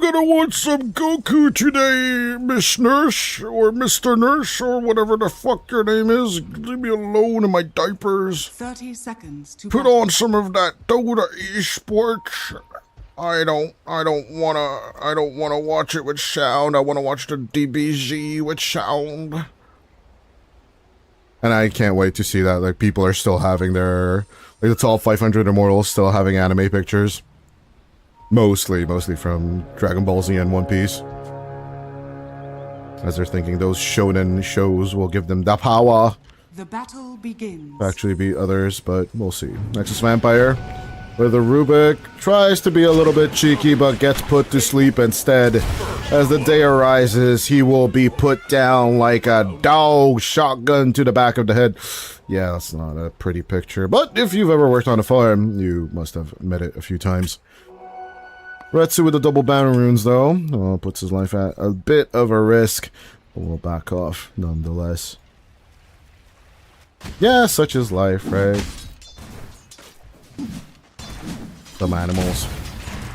gonna want some Goku today, Miss Nurse, or Mr. Nurse, or whatever the fuck your name is. Leave me alone in my diapers. 30 seconds to Put on some of that Dota esports. I don't wanna watch it with sound. I wanna watch the DBZ with sound. And I can't wait to see that. Like, people are still having their, like, the top 500 immortals still having anime pictures. Mostly from Dragon Ball Z and One Piece. As they're thinking those shonen shows will give them the power. The battle begins. To actually beat others, but we'll see. Nexus Vampire, where the Rubik tries to be a little bit cheeky, but gets put to sleep instead. As the day arises, he will be put down like a dog, shotgun to the back of the head. Yeah, that's not a pretty picture, but if you've ever worked on a farm, you must have met it a few times. Retsu with the double banner runes, though, puts his life at a bit of a risk, but we'll back off nonetheless. Yeah, such is life, right? Some animals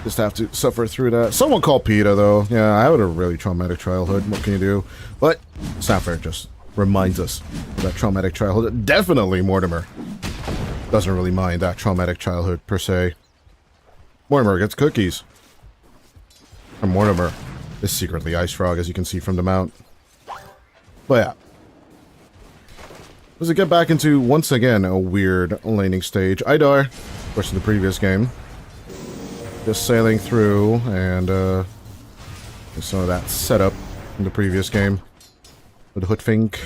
just have to suffer through that. Someone called PETA, though. Yeah, I had a really traumatic childhood. What can you do? But Sapphire just reminds us of that traumatic childhood. Definitely Mortimer doesn't really mind that traumatic childhood, per se. Mortimer gets cookies. And Mortimer is secretly Ice Frog, as you can see from the mount. But yeah. Does it get back into, once again, a weird laning stage? Idar, of course, in the previous game. Just sailing through, and some of that setup in the previous game with Hoodfink.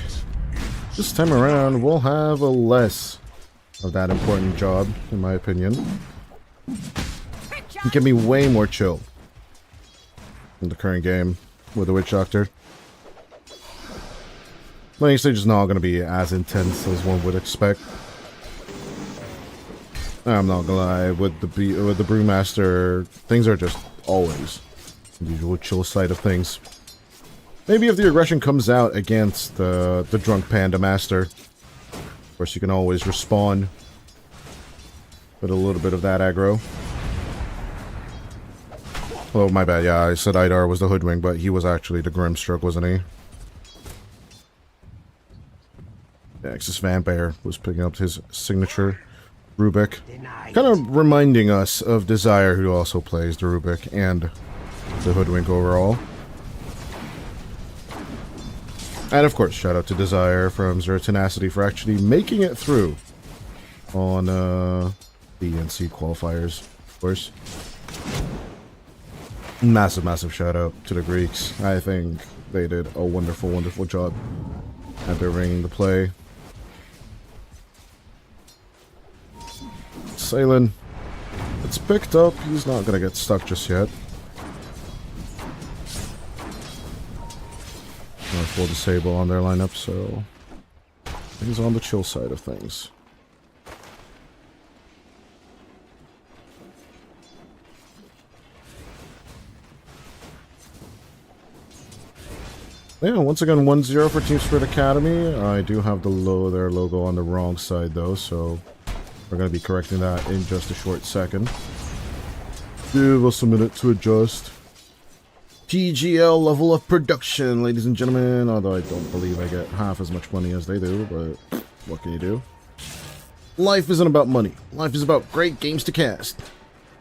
This time around, we'll have a less of that important job, in my opinion. He can be way more chill in the current game with the Witch Doctor. Laning stage is not going to be as intense as one would expect. I'm not gonna lie, with the Brewmaster, things are just always the usual chill side of things. Maybe if the aggression comes out against the Drunk Panda Master, of course you can always respawn with a little bit of that aggro. Oh, my bad, yeah, I said Idar was the Hoodwink, but he was actually the Grimstroke, wasn't he? Nexus Vampire was picking up his signature Rubik. Kind of reminding us of Desire, who also plays the Rubik and the Hoodwink overall. And of course, shout out to Desire from Zero Tenacity for actually making it through on the NC qualifiers, of course. Massive shout out to the Greeks. I think they did a wonderful job at their ringing the play. Sailing. It's picked up. He's not gonna get stuck just yet. Full disable on their lineup, so he's on the chill side of things. Yeah, once again, 1-0 for Team Spirit Academy. I do have their logo on the wrong side, though, so we're going to be correcting that in just a short second. Give us a minute to adjust. TGL level of production, ladies and gentlemen. Although I don't believe I get half as much money as they do, but what can you do? Life isn't about money. Life is about great games to cast.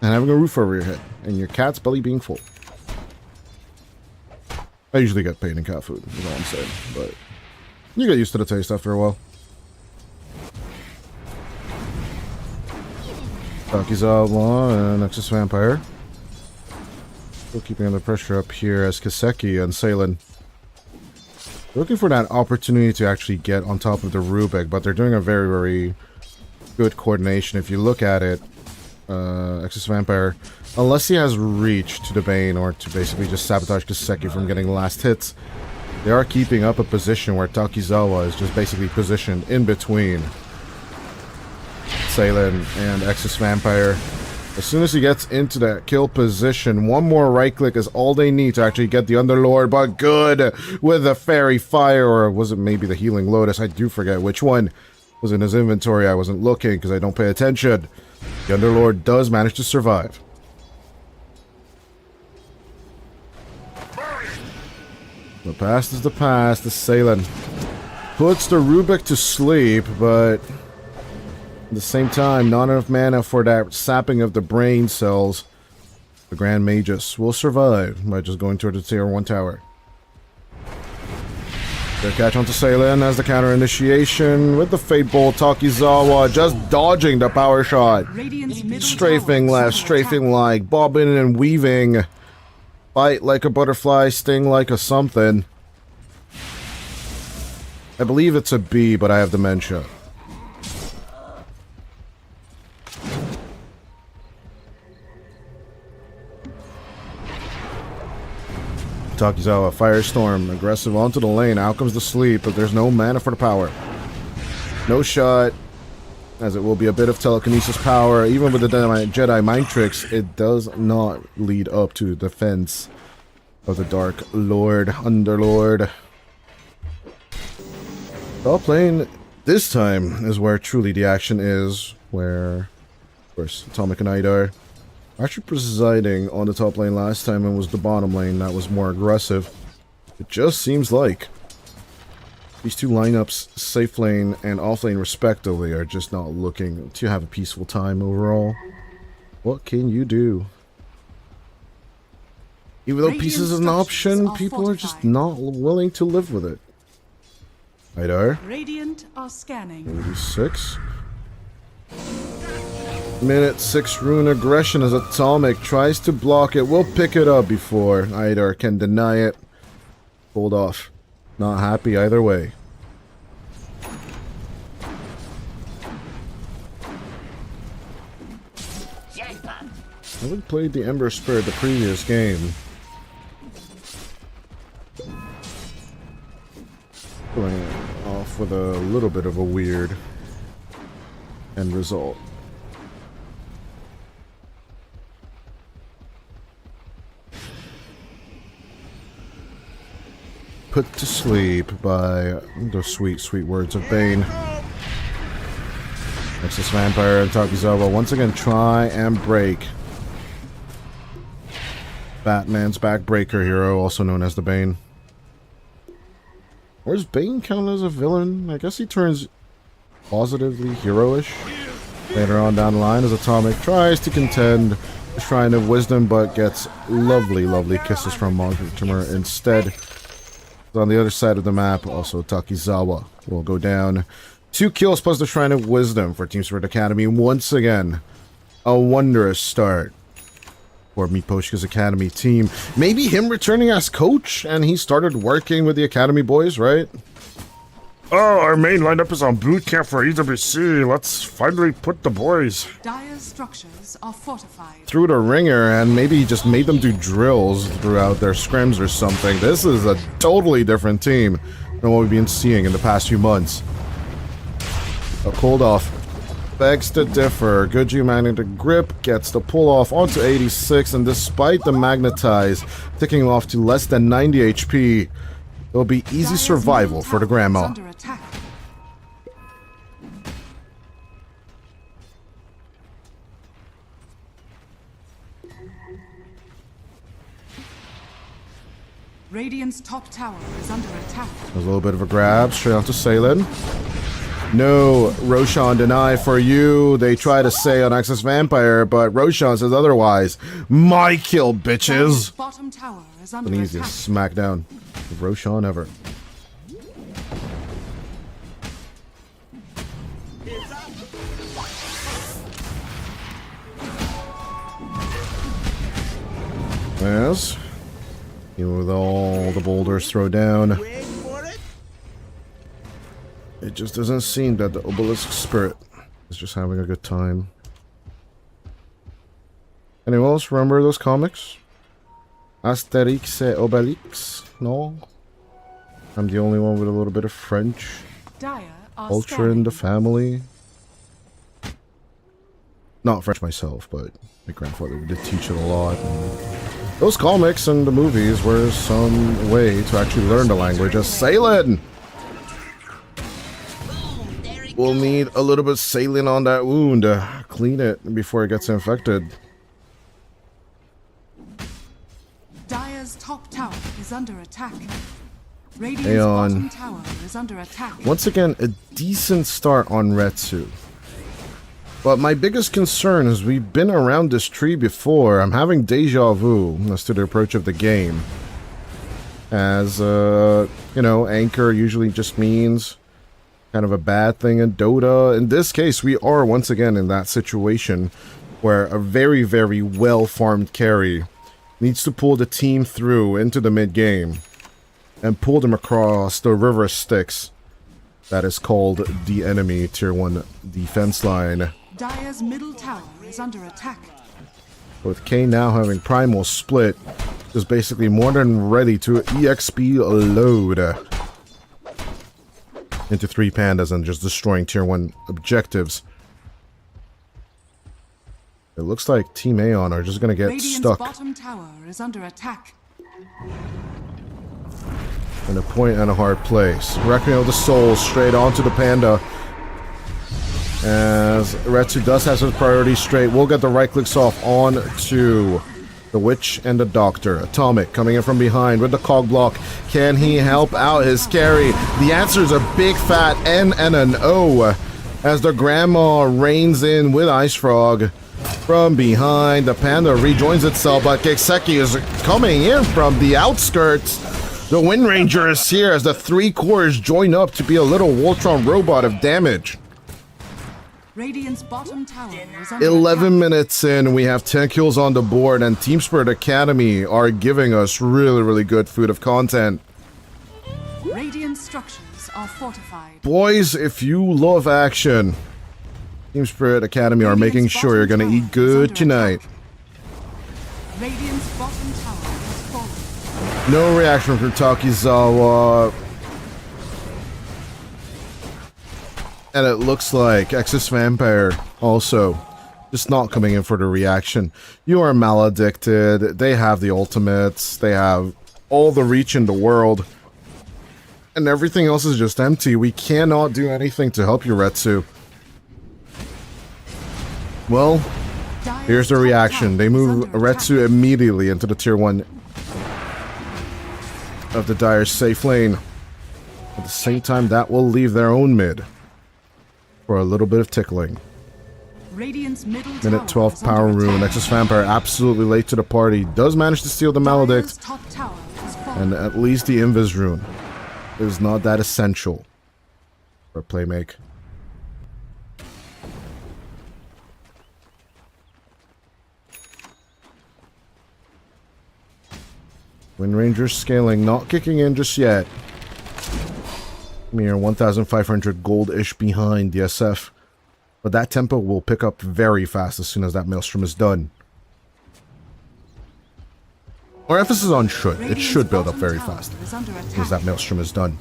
And having a roof over your head. And your cat's belly being full. I usually get paid in cat food, is all I'm saying. But you get used to the taste after a while. Takizawa and Nexus Vampire. Still keeping under pressure up here as Kaseki and Seilen. Looking for that opportunity to actually get on top of the Rubik, but they're doing a very good coordination. If you look at it, Nexus Vampire, unless he has reach to the Bane or to basically just sabotage Kaseki from getting the last hits, they are keeping up a position where Takizawa is just basically positioned in between Seilen and Nexus Vampire. As soon as he gets into that kill position, one more right click is all they need to actually get the Underlord, but good with the Fairy Fire, or was it maybe the Healing Lotus? I do forget which one was in his inventory. I wasn't looking because I don't pay attention. The Underlord does manage to survive. The past is the past. The Salen puts the Rubik to sleep, but at the same time, not enough mana for that sapping of the brain cells. The Grand Magus will survive by just going toward the tier 1 tower. Their catch onto Salen as the counter initiation with the Fate Bolt. Takizawa just dodging the power shot. Strafing left, strafing like, bobbing and weaving. Bite like a butterfly, sting like a something. I believe it's a bee, but I have dementia. Takizawa, Firestorm, aggressive onto the lane. Out comes the sleep, but there's no mana for the power. No shot, as it will be a bit of telekinesis power. Even with the Jedi Mind Tricks, it does not lead up to the defense of the Dark Lord, Underlord. Top lane, this time, is where truly the action is, where, of course, Atomic and Idar actually presiding on the top lane last time, and was the bottom lane that was more aggressive. It just seems like these two lineups, safe lane and off lane respectively, are just not looking to have a peaceful time overall. What can you do? Even though peace is an option, people are just not willing to live with it. Idar. Radiant are scanning. 86. Minute 6 rune aggression as Atomic tries to block it. We'll pick it up before Idar can deny it. Hold off. Not happy either way. I haven't played the Ember Spirit the previous game. Going off with a little bit of a weird end result. Put to sleep by the sweet, sweet words of Bane. Nexus Vampire and Takizawa once again try and break Batman's backbreaker hero, also known as the Bane. Or does Bane count as a villain? I guess he turns positively heroish later on down the line as Atomic tries to contend the Shrine of Wisdom, but gets lovely, lovely kisses from Mortimer instead. On the other side of the map, also Takizawa will go down. 2 kills plus the Shrine of Wisdom for Team Spirit Academy. Once again, a wondrous start for Miposhka's Academy team. Maybe him returning as coach, and he started working with the Academy boys, right? Oh, our main lineup is on boot camp for EWC. Let's finally put the boys Dire's structures are fortified. Through the ringer, and maybe he just made them do drills throughout their scrims or something. This is a totally different team than what we've been seeing in the past few months. A cold off begs to differ. Good magnetic grip gets the pull off onto 86, and despite the magnetize ticking off to less than 90 HP, it'll be easy survival for the grandma. Under attack. Radiant's top tower is under attack. A little bit of a grab straight onto Salen. No, Roshan deny for you. They try to say on Access Vampire, but Roshan says otherwise. My kill, bitches! Bottom tower is under The attack. easiest smackdown of Roshan ever. Yes. Even with all the boulders thrown down, it just doesn't seem that the Obelisk Spirit is just having a good time. Anyone else remember those comics? Asterix et Obelix? No? I'm the only one with a little bit of French. Dire are Ultra in the scanning. family. Not French myself, but my grandfather did teach it a lot. And those comics and the movies were some way to actually learn the language. A Salen! We'll need a little bit of saline on that wound to clean it before it gets infected. Dire's top tower is under attack. Radiant's Aeon. bottom tower is under attack. Once again, a decent start on Retsu. But my biggest concern is we've been around this tree before. I'm having deja vu as to the approach of the game. As, you know, Anchor usually just means kind of a bad thing in Dota. In this case, we are once again in that situation where a very, very well-farmed carry needs to pull the team through into the mid-game and pull them across the river Styx that is called the enemy tier 1 defense line. Dire's middle tower is under attack. With K now having Primal Split, is basically more than ready to EXP load into 3 pandas and just destroying tier 1 objectives. It looks like Team Aeon are just gonna get Radiant's stuck bottom tower is under attack. in a point and a hard place. Reckoning of the Soul straight onto the Panda. As Retsu does have his priorities straight, we'll get the right clicks off on to the Witch and the Doctor. Atomic coming in from behind with the cog block. Can he help out his carry? The answer is a big fat N and an O as the Grandma reigns in with Ice Frog. From behind, the Panda rejoins itself, but Kiseki is coming in from the outskirts. The Wind Ranger is here as the 3 cores join up to be a little Voltron robot of damage. Radiant's bottom tower is under 11 attack. minutes in, we have 10 kills on the board, and Team Spirit Academy are giving us really, really good food of content. Radiant structures are fortified. Boys, if you love action, Team Spirit Academy are making sure you're gonna eat good tonight. Radiant's bottom tower is falling. No reaction from Takizawa. And it looks like Excess Vampire also just not coming in for the reaction. You are maledicted. They have the ultimates. They have all the reach in the world. And everything else is just empty. We cannot do anything to help you, Retsu. Well, here's the reaction. They move Retsu immediately into the tier 1 of the Dire's safe lane. At the same time, that will leave their own mid for a little bit of tickling. Radiant's middle Minute tower 12 is power under rune. attack. Excess Vampire absolutely late to the party. Does manage to steal the Dire's Maledict. top tower is falling. And at least the Invis rune is not that essential for a playmake. Wind Ranger scaling, not kicking in just yet. Mere 1,500 gold-ish behind the SF. But that tempo will pick up very fast as soon as that Maelstrom is done. Or emphasis on should. It should build up very fast Is under as soon as that attack. Maelstrom is done.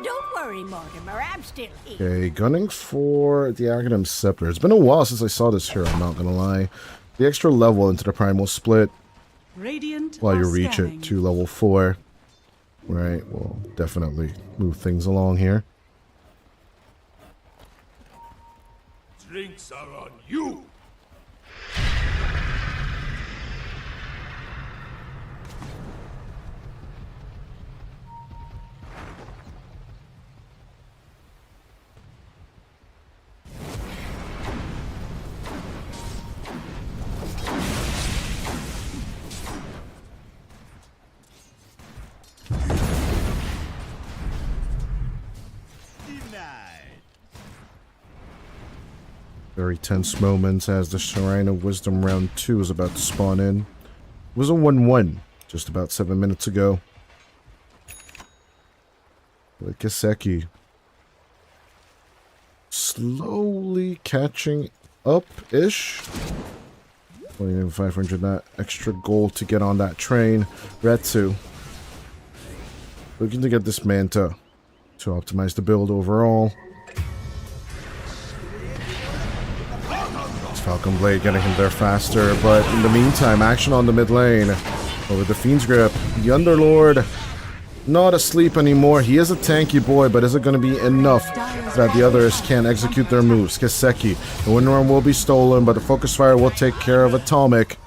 Don't worry, Mortimer, I'm still here. Okay, gunning for the Aghanim Scepter. It's been a while since I saw this here, I'm not gonna lie. The extra level into the Primal Split Radiant while you are reach scanning. it to level 4. Right, we'll definitely move things along here. Drinks are on you! Very tense moments as the Shrine of Wisdom round 2 is about to spawn in. It was a 1-1 just about 7 minutes ago. But Kiseki slowly catching up-ish. 2,500, that extra gold to get on that train. Retsu looking to get this Manta to optimize the build overall. Falcon Blade getting him there faster, but in the meantime, action on the mid lane. Over the Fiend's Grip. The Underlord not asleep anymore. He is a tanky boy, but is it going to be enough that the others can execute their moves? Kiseki, the Windworm will be stolen, but the Focus Fire will take care of Atomic.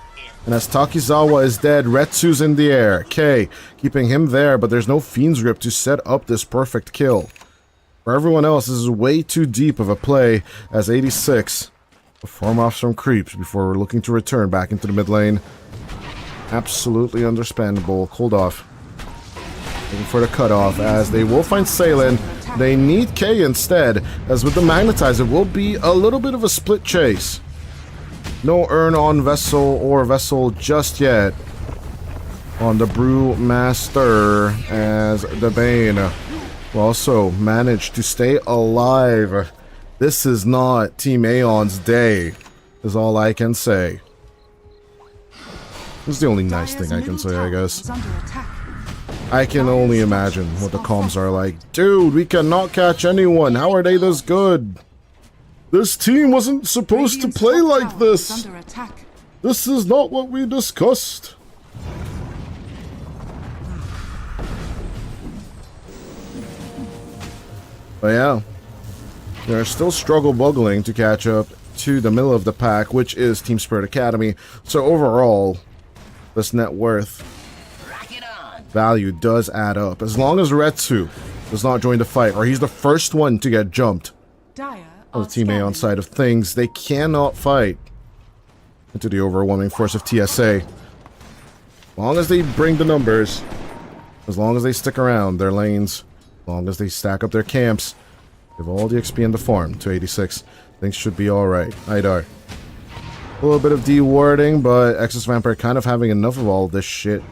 And as Takizawa is dead, Retsu's in the air. K keeping him there, but there's no Fiend's Grip to set up this perfect kill. For everyone else, this is way too deep of a play as 86 will farm off some creeps before we're looking to return back into the mid lane. Absolutely understandable. Cold off. Looking for the cutoff as they will find Salen. They need K instead, as with the Magnetize, it will be a little bit of a split chase. No Urn on Vessel or Vessel just yet on the Brewmaster, as the Bane will also manage to stay alive. This is not Team Aeon's day, is all I can say. This is the only nice thing I can say, I guess. I can only imagine what the comms are like. Dude, we cannot catch anyone. How are they this good? This team wasn't supposed to play like this. This is not what we discussed. But yeah, they're still struggle-buggling to catch up to the middle of the pack, which is Team Spirit Academy. So overall, this net worth value does add up. As long as Retsu does not join the fight, or he's the first one to get jumped on the Team Aeon side of things, they cannot fight into the overwhelming force of TSA. As long as they bring the numbers, as long as they stick around their lanes, as long as they stack up their camps, give all the XP in the farm to 86, things should be alright. Idar. A little bit of dewarding, but Excess Vampire kind of having enough of all this shit.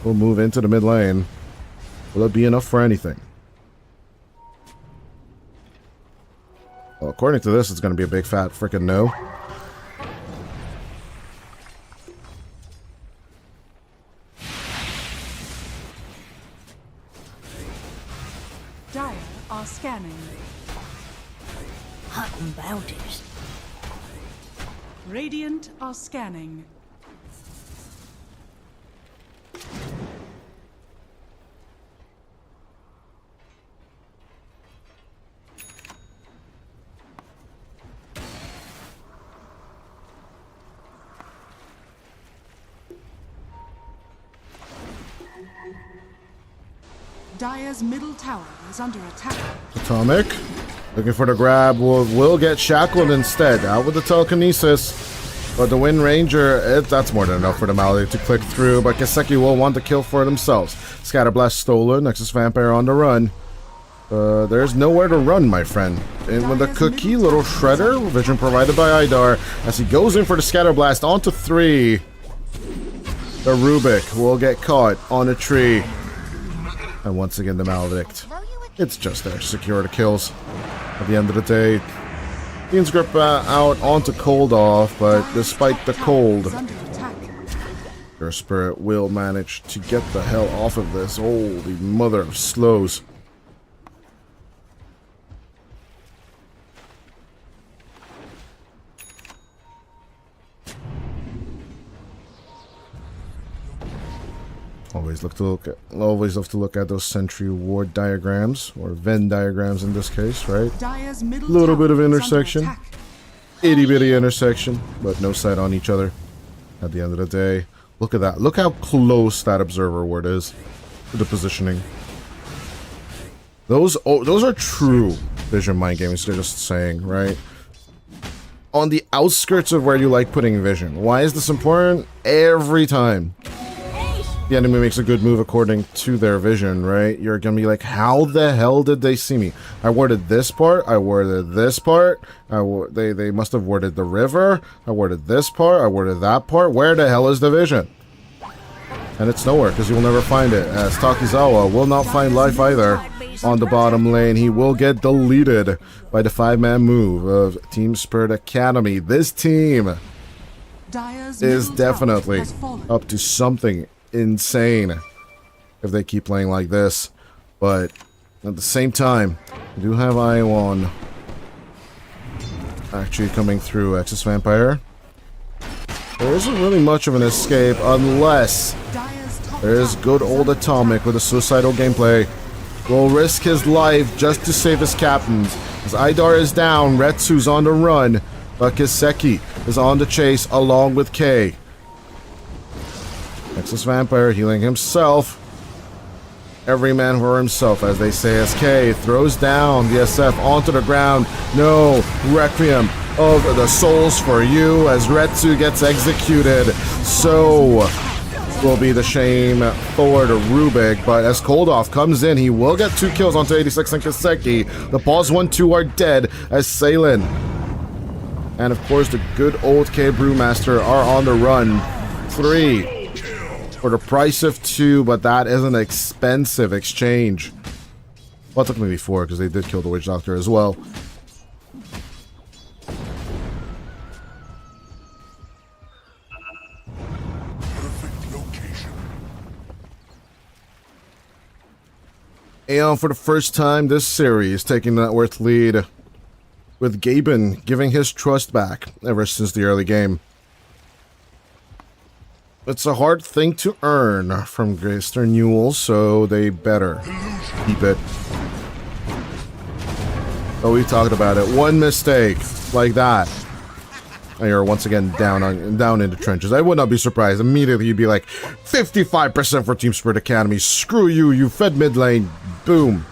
We'll move into the mid lane. Will it be enough for anything? Well, according to this, it's going to be a big fat frickin' no. Dire are scanning. Hunting bounties. Radiant are scanning. Dire's middle tower is under attack. Atomic. Looking for the grab. Will get shackled instead. Out with the telekinesis. But the Wind Ranger, that's more than enough for the Malady to click through. But Kiseki will want the kill for themselves. Scatterblast stolen. Nexus Vampire on the run. There's nowhere to run, my friend. And with the cookie, little shredder, vision provided by Idar, as he goes in for the Scatterblast onto 3. The Rubik will get caught on a tree. And once again, the Maledict. It's just there. Secure the kills. At the end of the day, Fiend's Grip out onto Cold off, but despite the cold, your Spirit will manage to get the hell off of this. Holy mother of slows. Always love to look at those sentry ward diagrams, or Venn diagrams in this case, right? A little bit of intersection, itty bitty intersection, but no sight on each other. At the end of the day, look at that. Look how close that observer ward is to the positioning. Those are true vision mind games. They're just saying, right? On the outskirts of where you like putting vision. Why is this important? Every time the enemy makes a good move according to their vision, right? You're gonna be like, how the hell did they see me? I warded this part, I warded this part, they must have warded the river, I warded this part, I warded that part. Where the hell is the vision? And it's nowhere, because you'll never find it, as Takizawa will not find life either on the bottom lane. He will get deleted by the 5-man move of Team Spirit Academy. This team is definitely up to something insane if they keep playing like this. But at the same time, we do have Iowan actually coming through. Excess Vampire, there isn't really much of an escape unless there's good old Atomic with a suicidal gameplay. Will risk his life just to save his captains. As Idar is down, Retsu's on the run, but Kiseki is on the chase along with K. Nexus Vampire healing himself. Every man for himself, as they say. SK throws down the SF onto the ground. No, Requiem of the souls for you as Retsu gets executed. So will be the shame for the Rubik, but as Koldoff comes in, he will get 2 kills onto 86 and Kaseki. The pause 1-2 are dead as Salen and of course the good old K Brewmaster are on the run. 3 for the price of 2, but that is an expensive exchange. Well, it took maybe 4 because they did kill the Witch Doctor as well. Aeon for the first time this series taking that worth lead, with Gaben giving his trust back ever since the early game. It's a hard thing to earn from Grayster Newell, so they better keep it. Oh, we talked about it. One mistake like that, and you're once again down in the trenches. I would not be surprised. Immediately you'd be like, 55% for Team Spirit Academy. Screw you, you fed mid lane. Boom.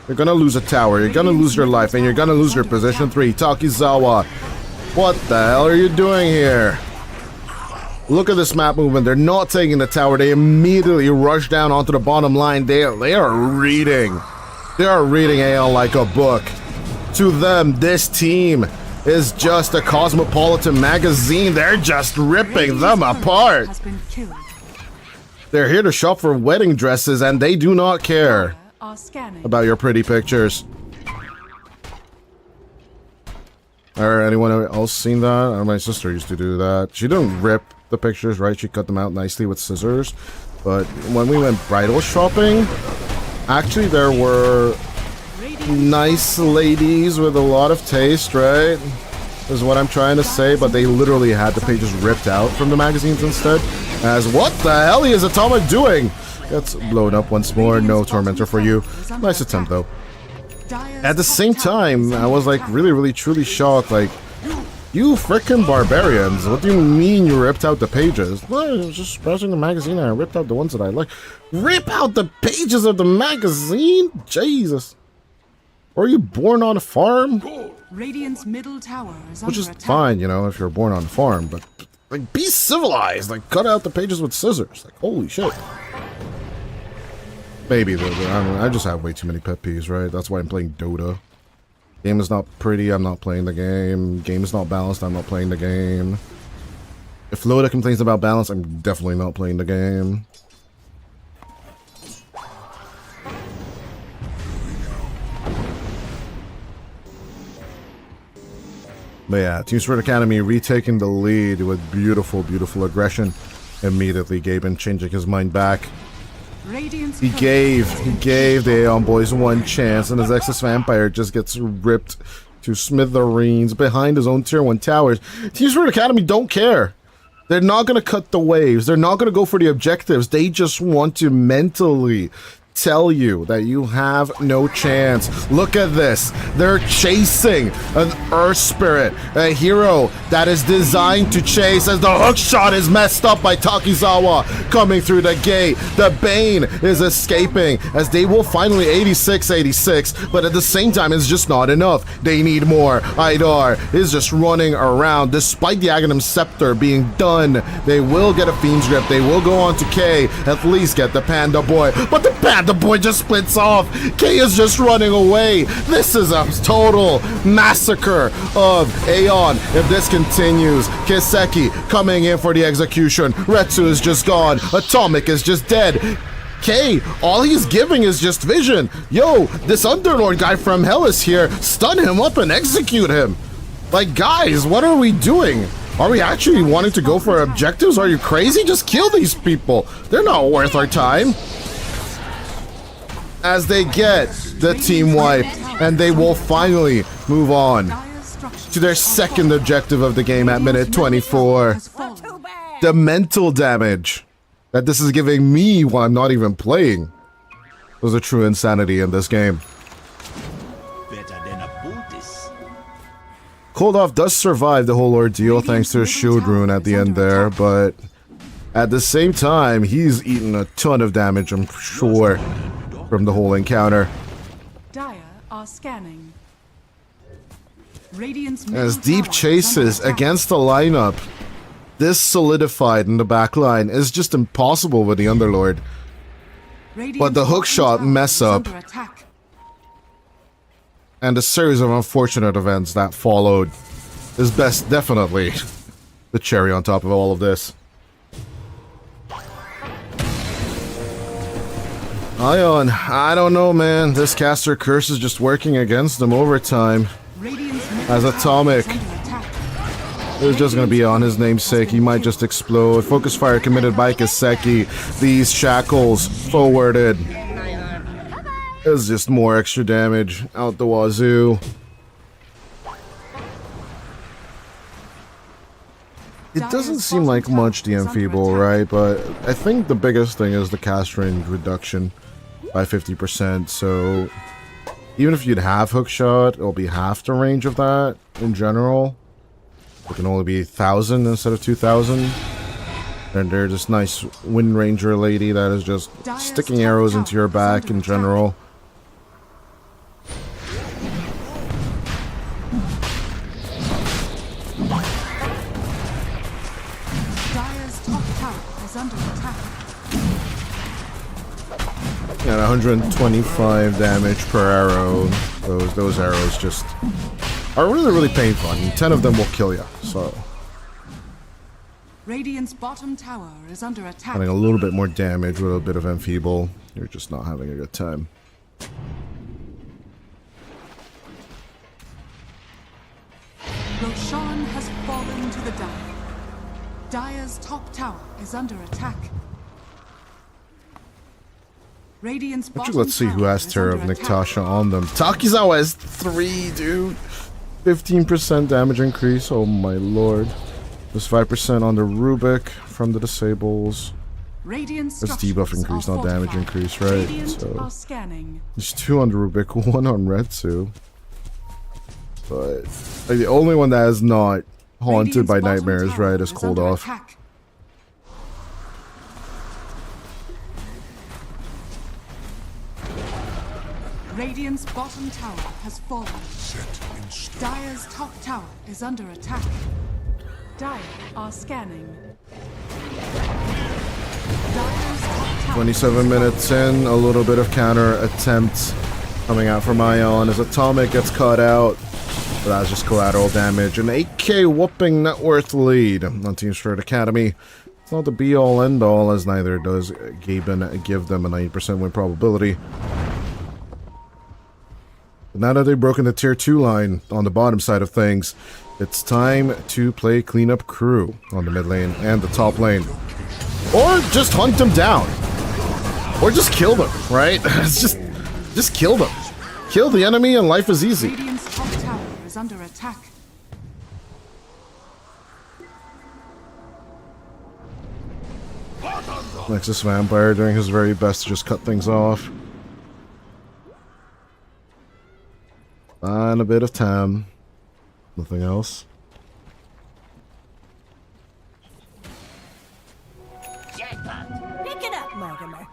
You're gonna lose a tower, you're gonna lose your life, and you're gonna lose your position 3. Takizawa, what the hell are you doing here? Look at this map movement. They're not taking the tower. They immediately rush down onto the bottom line. They are reading. They are reading Aeon like a book. To them, this team is just a cosmopolitan magazine. They're just ripping them apart. They're here to shop for wedding dresses, and they do not care about your pretty pictures. Or anyone else seen that? My sister used to do that. She didn't rip the pictures, right? She cut them out nicely with scissors. But when we went bridal shopping, actually there were nice ladies with a lot of taste, right? Is what I'm trying to say, but they literally had the pages ripped out from the magazines instead. As what the hell is Atomic doing? Gets blown up once more. No Tormentor for you. Nice attempt though. At the same time, I was like really truly shocked, like, you frickin' barbarians, what do you mean you ripped out the pages? Well, I was just browsing the magazine and I ripped out the ones that I like. Rip out the pages of the magazine? Jesus. Were you born on a farm? Radiant's middle tower is Which is under attack. fine, you know, if you're born on a farm, but like, be civilized. Like, cut out the pages with scissors. Like, holy shit. Maybe I just have way too many pet peeves, right? That's why I'm playing Dota. Game is not pretty, I'm not playing the game. Game is not balanced, I'm not playing the game. If Loda complains about balance, I'm definitely not playing the game. But yeah, Team Spirit Academy retaking the lead with beautiful aggression. Immediately, Gaben changing his mind back. He gave the Aeon boys one chance, and his Exus Vampire just gets ripped to smithereens behind his own tier 1 towers. Team Spirit Academy don't care. They're not going to cut the waves. They're not going to go for the objectives. They just want to mentally tell you that you have no chance. Look at this. They're chasing an Earth Spirit, a hero that is designed to chase, as the hook shot is messed up by Takizawa coming through the gate. The Bane is escaping as they will finally 86, but at the same time it's just not enough. They need more. Idar is just running around despite the Aghanim Scepter being done. They will get a Fiend's Grip. They will go on to K, at least get the Panda Boy, but the Panda Boy just splits off. K is just running away. This is a total massacre of Aeon if this continues. Kiseki coming in for the execution. Retsu is just gone. Atomic is just dead. K, all he's giving is just vision. Yo, this Underlord guy from Hell is here. Stun him up and execute him. Like, guys, what are we doing? Are we actually wanting to go for objectives? Are you crazy? Just kill these people. They're not worth our time. As they get the team wipe, and they will finally move on to their second objective of the game at minute 24. The mental damage that this is giving me while I'm not even playing was a true insanity in this game. Koldoff does survive the whole ordeal thanks to a shield rune at the end there, but At the same time, he's eaten a ton of damage, I'm sure, from the whole encounter. Dire are scanning. Radiant's As middle deep tower is chases under attack. against the lineup, this solidified in the back line is just impossible with the Underlord. Radiant's But the hook bottom shot tower mess is up. under attack. And a series of unfortunate events that followed is best definitely the cherry on top of all of this. Ion, I don't know, man. This caster curse is just working against him over time. Radiant's middle As tower Atomic, is under attack. it's just gonna be on his namesake. He might just explode. Focus fire committed by Kaseki. These shackles forwarded. It's just more extra damage out the wazoo. It doesn't seem like much the Enfeeble, right? But I think the biggest thing is the cast range reduction by 50%. So even if you'd have hookshot, it'll be half the range of that in general. It can only be 1,000 instead of 2,000. And there's this nice Wind Ranger lady that is just sticking arrows into your back in general. Dire's top tower is under attack. And 125 damage per arrow. Those arrows just are really painful. I mean, 10 of them will kill you. So Radiant's bottom tower is under attack. having a little bit more damage with a bit of Enfeeble, you're just not having a good time. Roshan has fallen to the Dire. Dire's top tower is under attack. Radiant's Actually, bottom let's see who tower has is Terror of under attack. Niktasha on them. Takizawa has 3, dude. 15% damage increase. Oh my lord. There's 5% on the Rubik from the disables. Radiant's That's debuff structures increase, are not damage fortified. increase, right? Radiant So are scanning. there's 2 on the Rubik, 1 on Retsu. But like, the only one that is not haunted Radiant's by bottom nightmares, tower right, is cold under off. attack. Radiant's bottom tower has fallen. Dire's top tower is under attack. Dire are scanning. Dire's top tower 27 minutes in, a little bit of counter attempt coming out from Ion as Atomic gets caught out. But that's just collateral damage. An 8k whooping net worth lead on Team Spirit Academy. It's not the be-all end-all, as neither does Gaben give them a 90% win probability. But now that they've broken the tier 2 line on the bottom side of things, it's time to play cleanup crew on the mid lane and the top lane. Or just hunt them down. Or just kill them, right? It's just kill them. Kill the enemy and life is easy. Radiant's top tower is under attack. Nexus Vampire doing his very best to just cut things off. And a bit of Tam. Nothing else. Pick it up, Mortimer.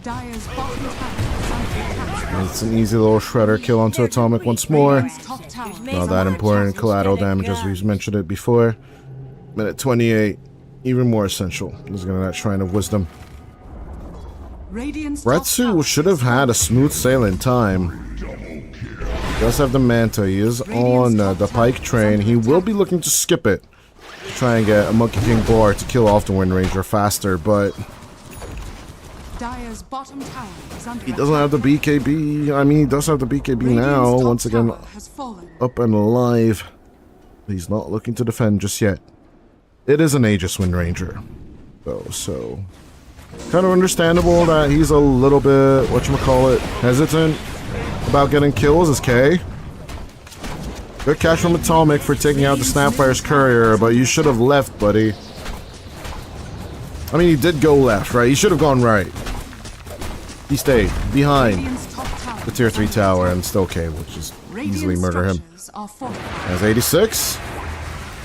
Dire's bottom tower is under attack. It's an easy little shredder kill onto Atomic once more. Radiant's top tower is Not that important. Collateral damage as we've mentioned it before. Minute 28. Even more essential. He's gonna that Shrine of Wisdom. Radiant's top Retsu tower should have had a smooth sailing time. He does have the Manta. He is on the Pike train. He will be looking to skip it. To try and get a Monkey King Bar to kill off the Wind Ranger faster, but Dire's bottom tower is under he doesn't have the BKB. I mean, he does have the BKB now. Radiant's top Once again, tower has fallen. up and alive. He's not looking to defend just yet. It is an Aegis Wind Ranger, though, so kind of understandable that he's a little bit, whatchamacallit, hesitant about getting kills as K. Good catch from Atomic for taking out the Snapfire's courier, but you should have left, buddy. I mean, he did go left, right? He should have gone right. He stayed behind Radiant's top tower the tier is 3 under tower attack. and still K, which is Radiant easily murder him. structures are fortified. As 86.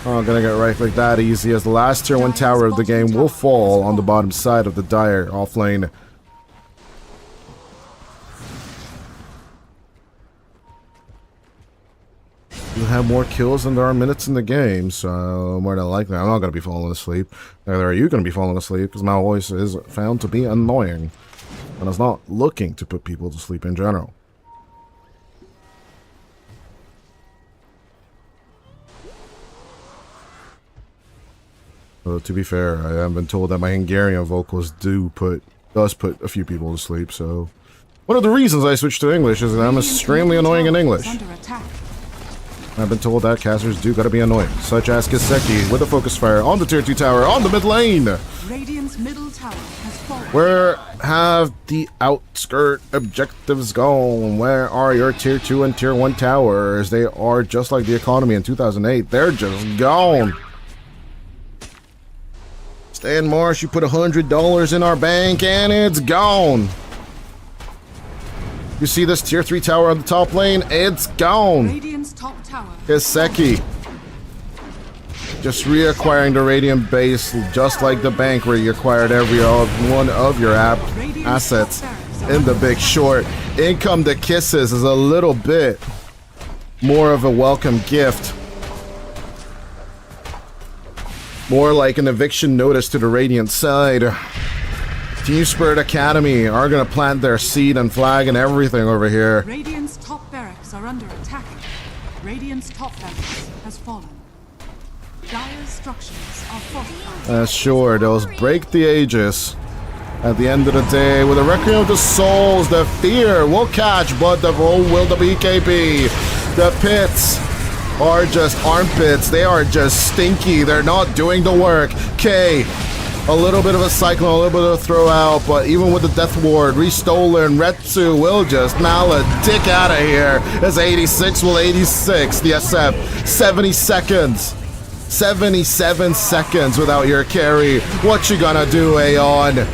Not gonna get right like that easy, as the last tier 1 tower of the game will fall on the bottom side of the Dire off lane. You have more kills than there are minutes in the game, so more than likely I'm not gonna be falling asleep. Neither are you gonna be falling asleep, because my voice is found to be annoying. And it's not looking to put people to sleep in general. Well, to be fair, I have been told that my Hungarian vocals does put a few people to sleep, so... One of the reasons I switched to English is that I'm extremely annoying in English. I've been told that casters do gotta be annoying, such as Kiseki with a focus fire on the tier 2 tower on the mid lane! Radiant's middle tower has fallen. Where have the outskirt objectives gone? Where are your tier 2 and tier 1 towers? They are just like the economy in 2008. They're just gone! Stan Marsh, you put $100 in our bank and it's gone. You see this tier 3 tower on the top lane? It's gone. Radiant's top tower. Kiseki. Just reacquiring the Radiant base just like the bank where you acquired every one of your assets in The Big Short. Income to Kisses is a little bit more of a welcome gift. More like an eviction notice to the Radiant side. Team Spirit Academy are gonna plant their seed and flag and everything over here. Radiant's top barracks are under attack. Radiant's top barracks has fallen. Dire's structures are fortified. Sure, those break the Aegis. At the end of the day, with the Requiem of the Souls, the fear will catch, but the roll will the BKB. The pits are just armpits. They are just stinky. They're not doing the work. K, a little bit of a cyclone, a little bit of a throw out, but even with the Death Ward, Restolen, Retsu will just dick out of here. As 86 will 86. The SF, 70 seconds. 77 seconds without your carry. What you gonna do, Aeon?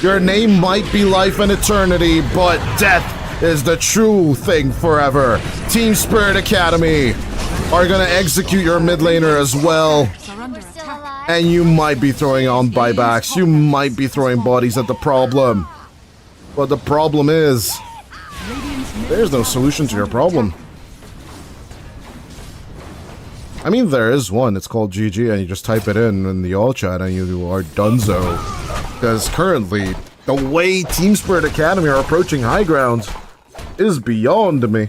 Your name might be life and eternity, but death is the true thing forever. Team Spirit Academy are gonna execute your mid laner as well. And you might be throwing on buybacks. You might be throwing bodies at the problem. But the problem is, there's no solution to your problem. I mean, there is one. It's called GG, and you just type it in the all chat, and you are donezo. Because currently, the way Team Spirit Academy are approaching high ground is beyond me.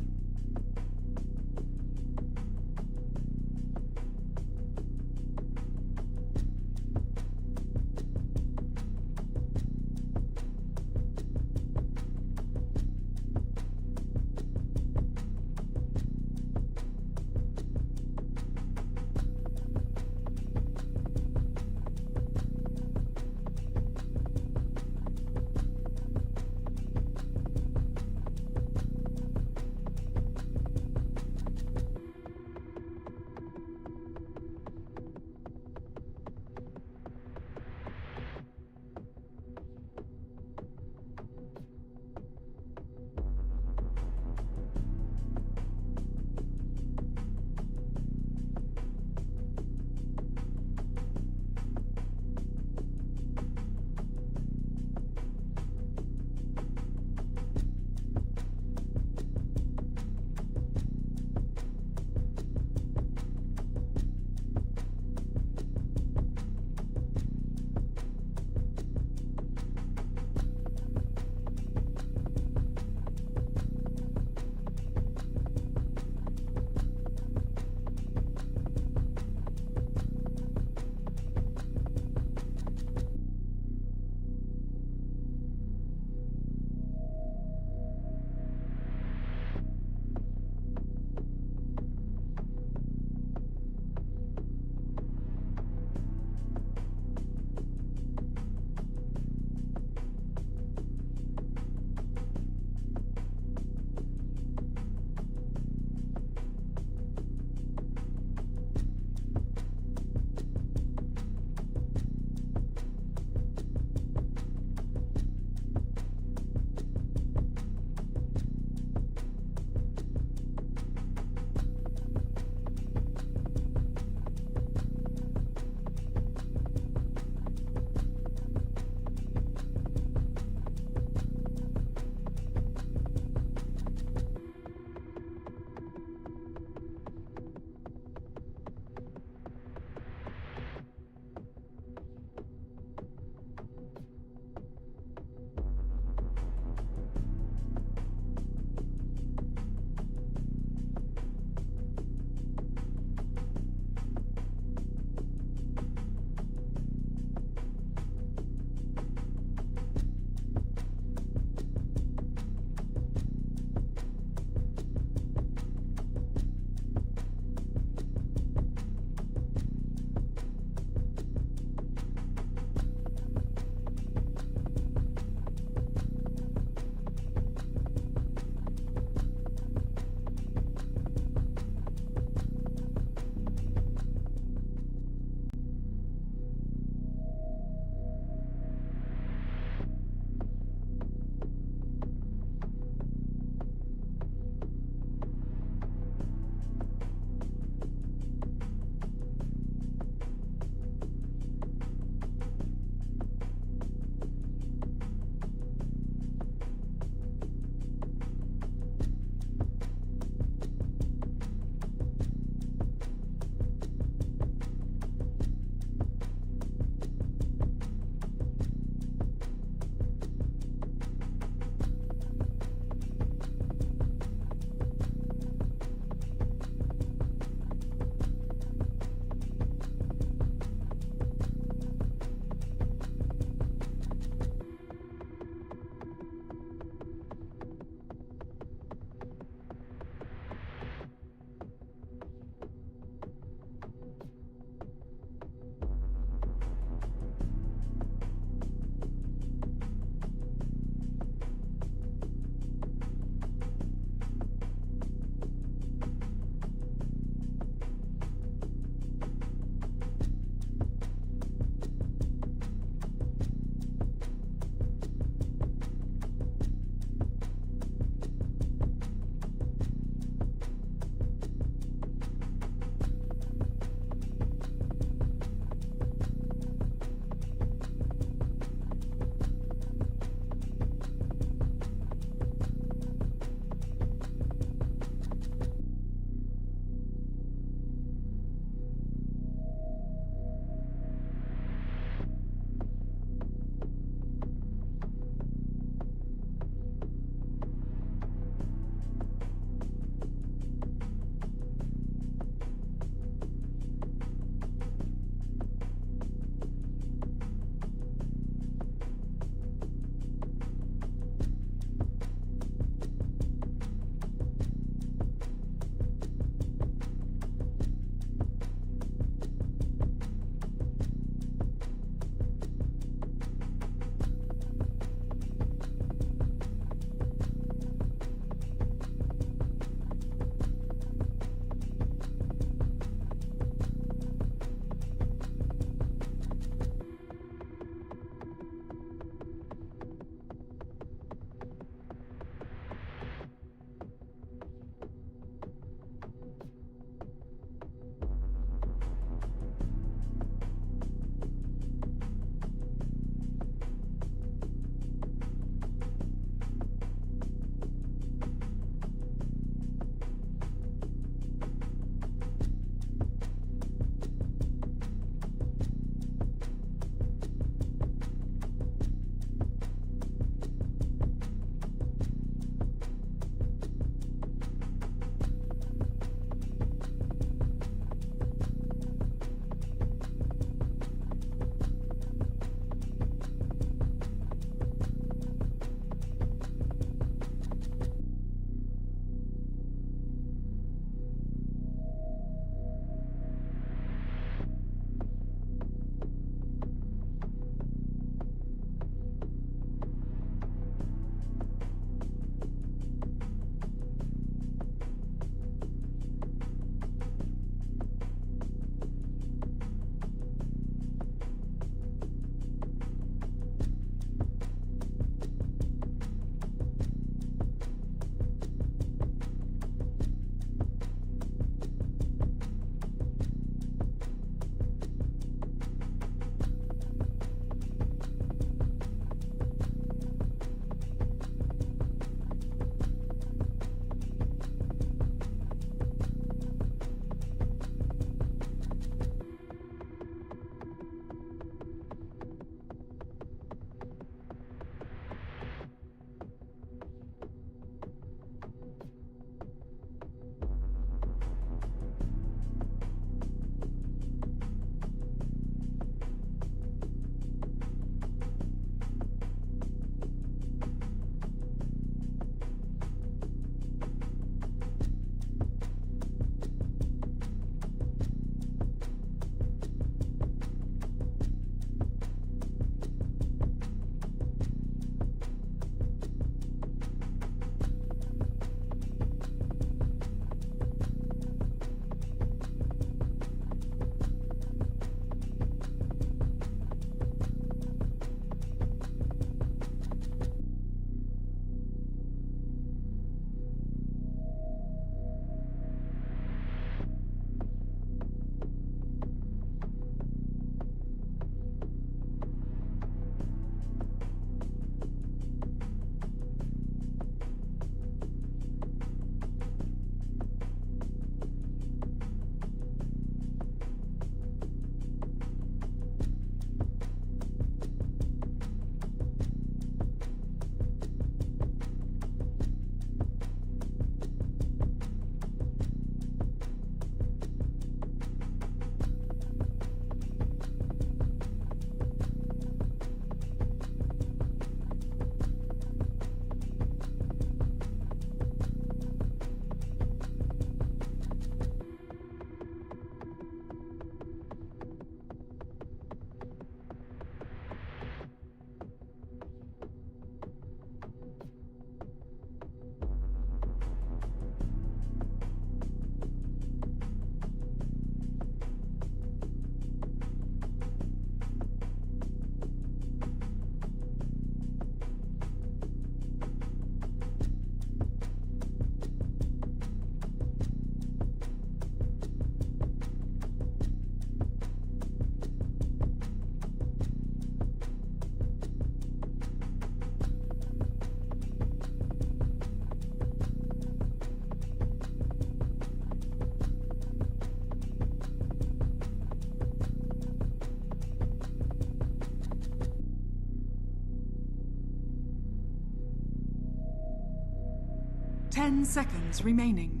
10 seconds remaining.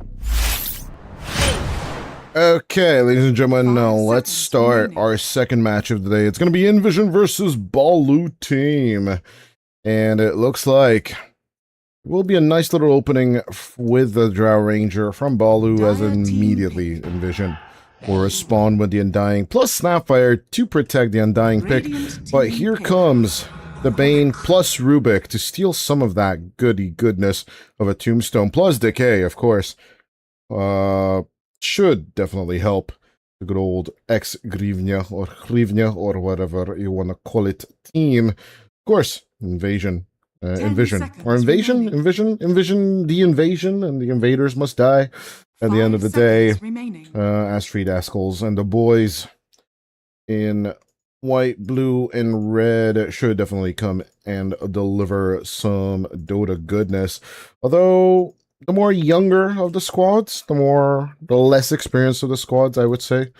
Okay, ladies and gentlemen, 5 let's seconds start remaining. our second match of the day. It's going to be Invision versus Balu team. And it looks like it will be a nice little opening with the Drow Ranger from Balu, as Dire team immediately pick. Invision will respond with the Undying plus Snapfire to protect the Undying pick. Radiant But team here pick. comes the Bane plus Rubik to steal some of that goodness of a Tombstone, plus Decay, of course. Should definitely help the good old ex-Grivnia or whatever you want to call it team. Of course, Invision, 10 seconds Invasion, remaining. Invision, the invasion, and the invaders must die at the end 5 of the day. seconds remaining. As Free Dascals and the boys in white, blue, and red should definitely come and deliver some Dota goodness. Although the more younger of the squads, the less experienced of the squads, I would say.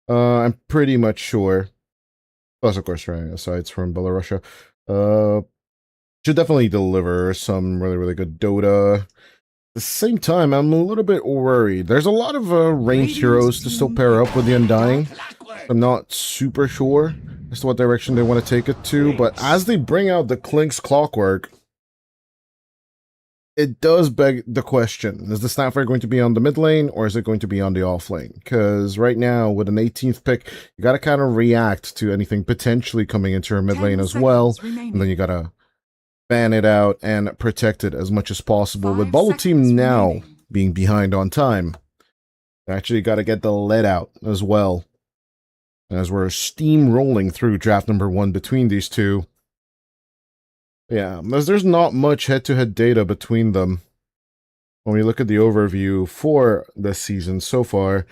I'm pretty much sure. Plus, of course, right, aside from Belarusia, should definitely deliver some really, really good Dota. At the same time, I'm a little bit worried. There's a lot of ranged heroes to still pair up with the Undying. I'm not super sure as to what direction they want to take it to, but as they bring out the Klink's Clockwork, it does beg the question, is the Snapfire going to be on the mid lane, or is it going to be on the off lane? Because right now, with an 18th pick, you got to kind of react to anything potentially coming into your mid lane as well, and then you got to ban it out and protect it as much as possible. With Balu team now being behind on time, actually got to get the lead out as well, as we're steamrolling through draft number 1 between these two. Yeah, as there's not much head-to-head data between them. When we look at the overview for this season so far,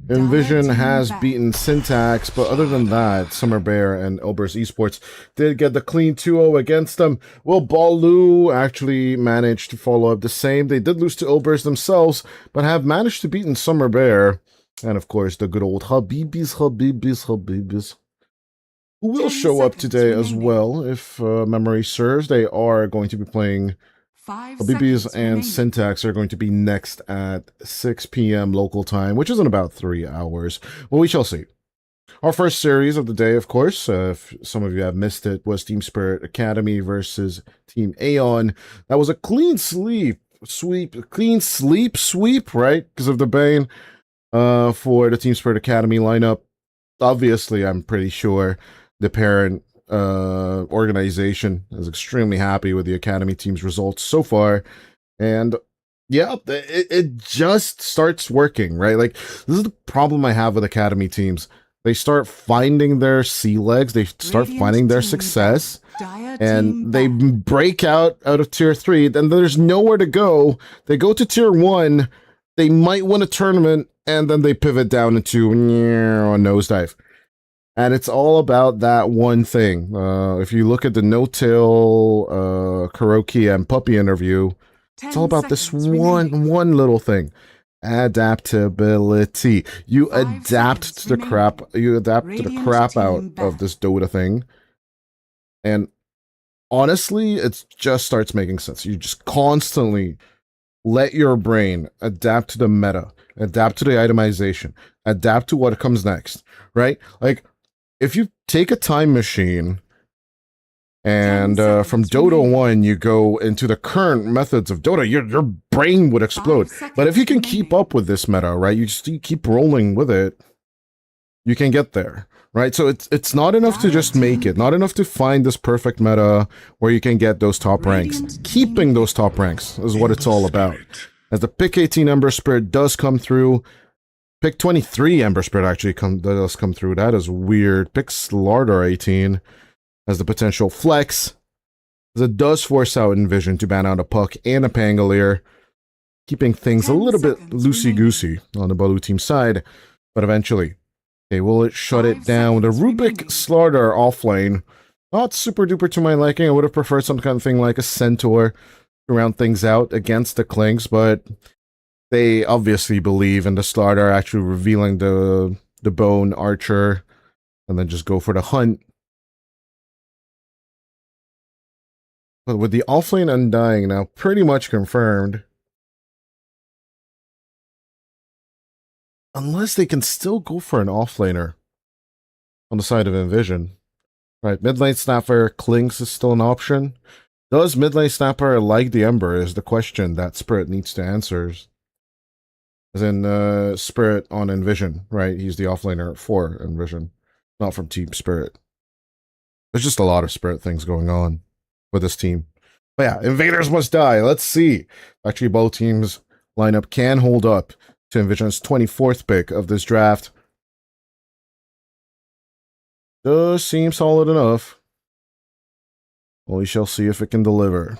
Invision has beaten Syntax, but other than that, Summer Bear and Elber's Esports did get the clean 2-0 against them. Will Balu actually manage to follow up the same? They did lose to Elber's themselves, but have managed to beat Summer Bear. And of course, the good old Habibis, who will show up today as well, if memory serves. They are going to be playing. Habibis and Syntax are going to be next at 6 p.m. local time, which is in about 3 hours. Well, we shall see. Our first series of the day, of course, if some of you have missed it, was Team Spirit Academy versus Team Aeon. That was a clean sweep, right? Because of the Bane for the Team Spirit Academy lineup. Obviously, I'm pretty sure the parent organization is extremely happy with the Academy team's results so far. And yeah, it just starts working, right? Like, this is the problem I have with Academy teams. They start finding their sea legs, they start finding their success, and they break out of tier 3, then there's nowhere to go. They go to tier 1, they might win a tournament, and then they pivot down into a nosedive. And it's all about that one thing. If you look at the No-Tail, Kuroki, and Puppy interview, it's all about this one little thing. Adaptability. You adapt to the crap. You adapt to the crap out of this Dota thing. And honestly, it just starts making sense. You just constantly let your brain adapt to the meta, adapt to the itemization, adapt to what comes next, right? Like, if you take a time machine and from Dota 1 you go into the current methods of Dota, your brain would explode. But if you can keep up with this meta, right, you keep rolling with it, you can get there, right? So it's not enough to just make it, not enough to find this perfect meta where you can get those top ranks. Keeping those top ranks is what it's all about. As the pick 18 Ember Spirit does come through, pick 23 Ember Spirit actually does come through. That is weird. Pick Slardar 18 as the potential flex, as it does force out Invision to ban out a Puck and a Pangolier, keeping things a little bit loosey-goosey on the Balu team side. But eventually, okay, will it shut it down? The Rubik Slardar offlane, not super duper to my liking. I would have preferred some kind of thing like a Centaur to round things out against the Klinks, but they obviously believe in the Slardar actually revealing the Bone Archer and then just go for the hunt. But with the offlane Undying now pretty much confirmed, Unless they can still go for an offlaner on the side of Invision. Right, mid lane Snapper Clinks is still an option. Does mid lane Snapper like the Ember is the question that Spirit needs to answer. As in Spirit on Invision, right? He's the offlaner for Invision, not from Team Spirit. There's just a lot of Spirit things going on with this team. But yeah, Invaders must die. Let's see. Actually, both teams' lineup can hold up to Invision's 24th pick of this draft. Does seem solid enough. Well, we shall see if it can deliver.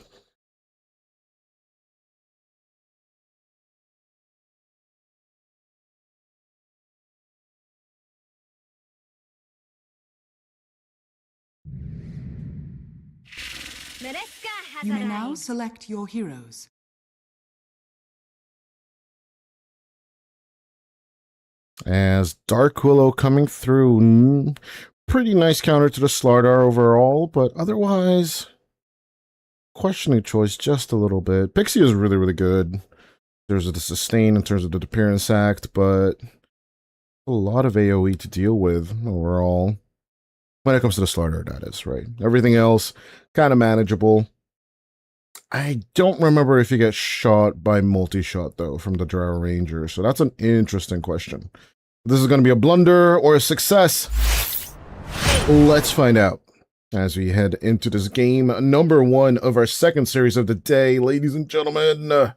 You may now select your heroes. As Dark Willow coming through. Pretty nice counter to the Slardar overall, but otherwise, questioning choice just a little bit. Pixie is really, really good in terms of the sustain, in terms of the appearance act, but a lot of AoE to deal with overall. When it comes to the Slardar, that is, right? Everything else, kind of manageable. I don't remember if he gets shot by multi-shot, though, from the Drow Ranger, so that's an interesting question. This is going to be a blunder or a success. Let's find out as we head into this game number 1 of our second series of the day. Ladies and gentlemen,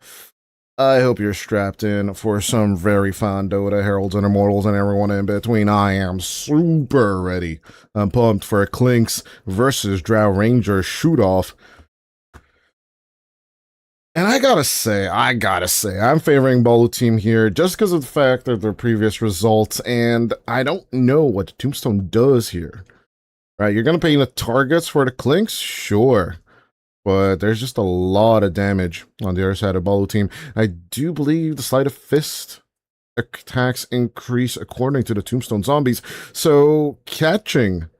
I hope you're strapped in for some very fun Dota, Heralds, and Immortals, and everyone in between. I am super ready. I'm pumped for a Clinks versus Drow Ranger shoot-off. And I gotta say, I'm favoring Balu team here just because of the fact of their previous results, and I don't know what the Tombstone does here. Right, you're gonna pay the targets for the Clinks? Sure. But there's just a lot of damage on the other side of Balu team. I do believe the Sleight of Fist attacks increase according to the Tombstone zombies, so catching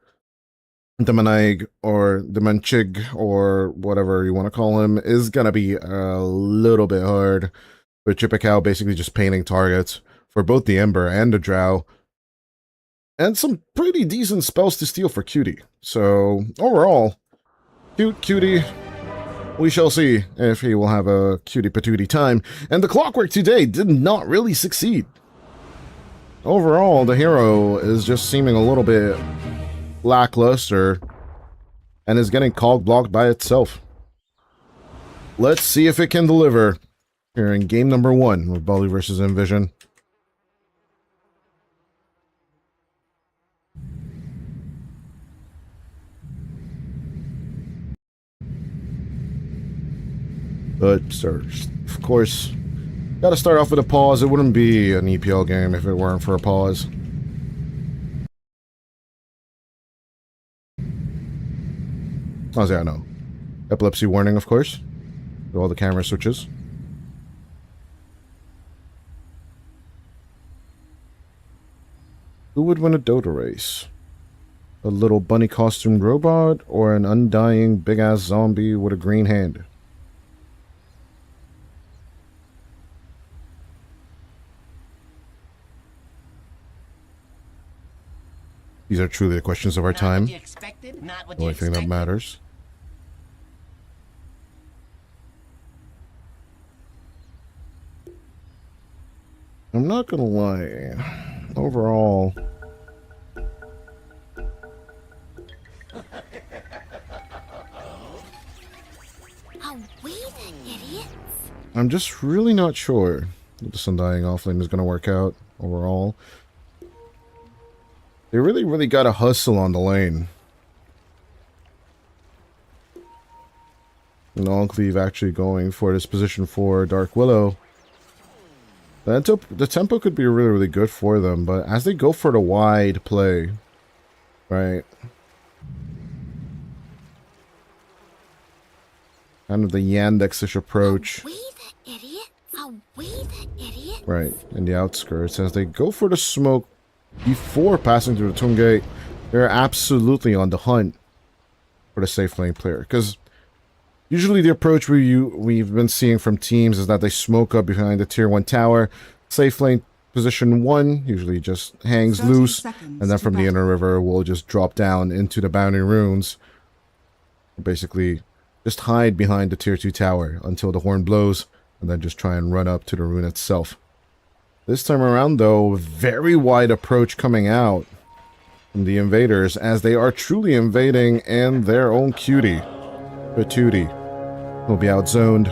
the Manaig or the Manchig or whatever you want to call him is gonna be a little bit hard. With Chippecow basically just painting targets for both the Ember and the Drow. And some pretty decent spells to steal for Cutie. So overall, Cutie. We shall see if he will have a cutie patootie time. And the Clockwork today did not really succeed. Overall, the hero is just seeming a little bit lackluster and is getting cog blocked by itself. Let's see if it can deliver here in game number 1 with Balu versus Invision. But, of course, gotta start off with a pause. It wouldn't be an EPL game if it weren't for a pause. Oh, yeah, no. Epilepsy warning, of course. With all the camera switches. Who would win a Dota race? A little bunny costume robot or an undying big-ass zombie with a green hand? These are truly the questions of our time. The only thing that matters. I'm not gonna lie. Overall, Are we the idiots? I'm just really not sure that this Undying offlane is gonna work out overall. They really gotta hustle on the lane. And Enclave actually going for this position for Dark Willow. The tempo could be really good for them, but as they go for the wide play, right? Kind of the Yandex-ish approach. Are we the idiots? Are we the idiots? Right, in the outskirts. As they go for the smoke before passing through the tomb gate, they're absolutely on the hunt for the safe lane player. Because usually the approach we've been seeing from teams is that they smoke up behind the tier 1 tower. Safe lane position 1 usually just hangs 30 loose, seconds and then to from the battle. inner river we'll just drop down into the boundary runes. Basically, just hide behind the tier 2 tower until the horn blows, and then just try and run up to the rune itself. This time around, though, very wide approach coming out from the invaders, as they are truly invading in their own cutie. Patootie. Will be outzoned.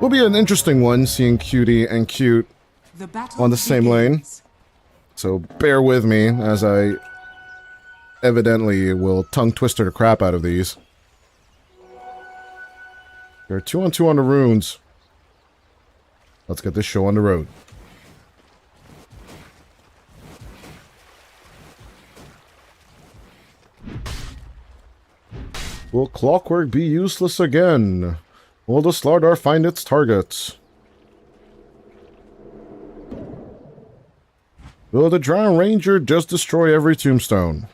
Will be an interesting one, seeing Cutie and Cute The battle on the same lane. begins. So bear with me as I evidently will tongue twister the crap out of these. There are 2-on-2 on the runes. Let's get this show on the road. Will Clockwork be useless again? Will the Slardar find its targets? Will the Drowned Ranger just destroy every tombstone?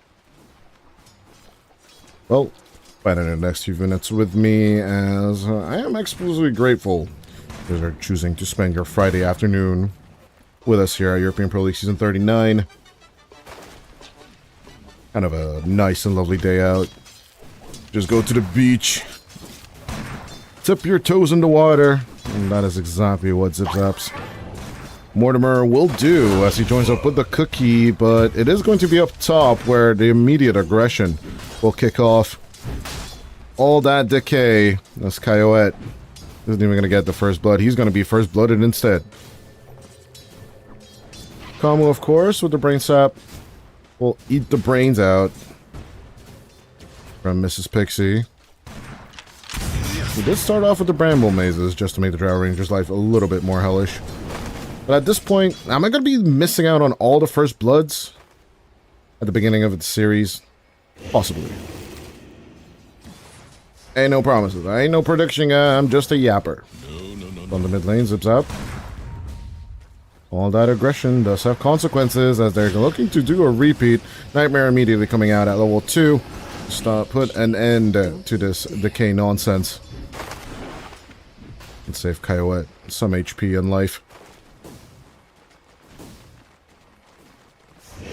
Well, find out in the next few minutes with me, as I am exclusively grateful that you're choosing to spend your Friday afternoon with us here at European Pro League Season 39. Kind of a nice and lovely day out. Just go to the beach, tip your toes in the water, and that is exactly what Zip Zaps Mortimer will do as he joins up with the cookie, but it is going to be up top where the immediate aggression will kick off. All that decay. That's Coyote. Isn't even going to get the first blood. He's going to be first blooded instead. Kamu, of course, with the brain sap, will eat the brains out from Mrs. Pixie. We did start off with the Bramble Mazes just to make the Drow Ranger's life a little bit more hellish. But at this point, am I going to be missing out on all the first bloods at the beginning of the series? Possibly. Ain't no promises. I ain't no prediction. I'm just a yapper. On the mid lane, zips up. All that aggression does have consequences as they're looking to do a repeat. Nightmare immediately coming out at level 2. Put an end to this decay nonsense. And save Coyote some HP and life.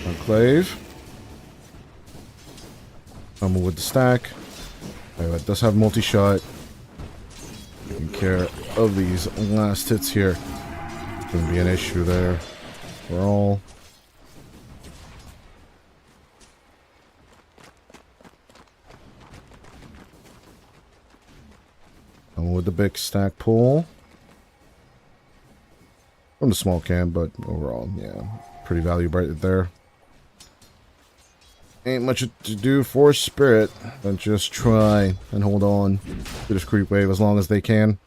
Enclave. Coming with the stack. Coyote does have multi-shot. Taking care of these last hits here. Gonna be an issue there for all. With the big stack pull from the small camp, but overall, yeah, pretty value right there. Ain't much to do for Spirit than just try and hold on to this creep wave as long as they can.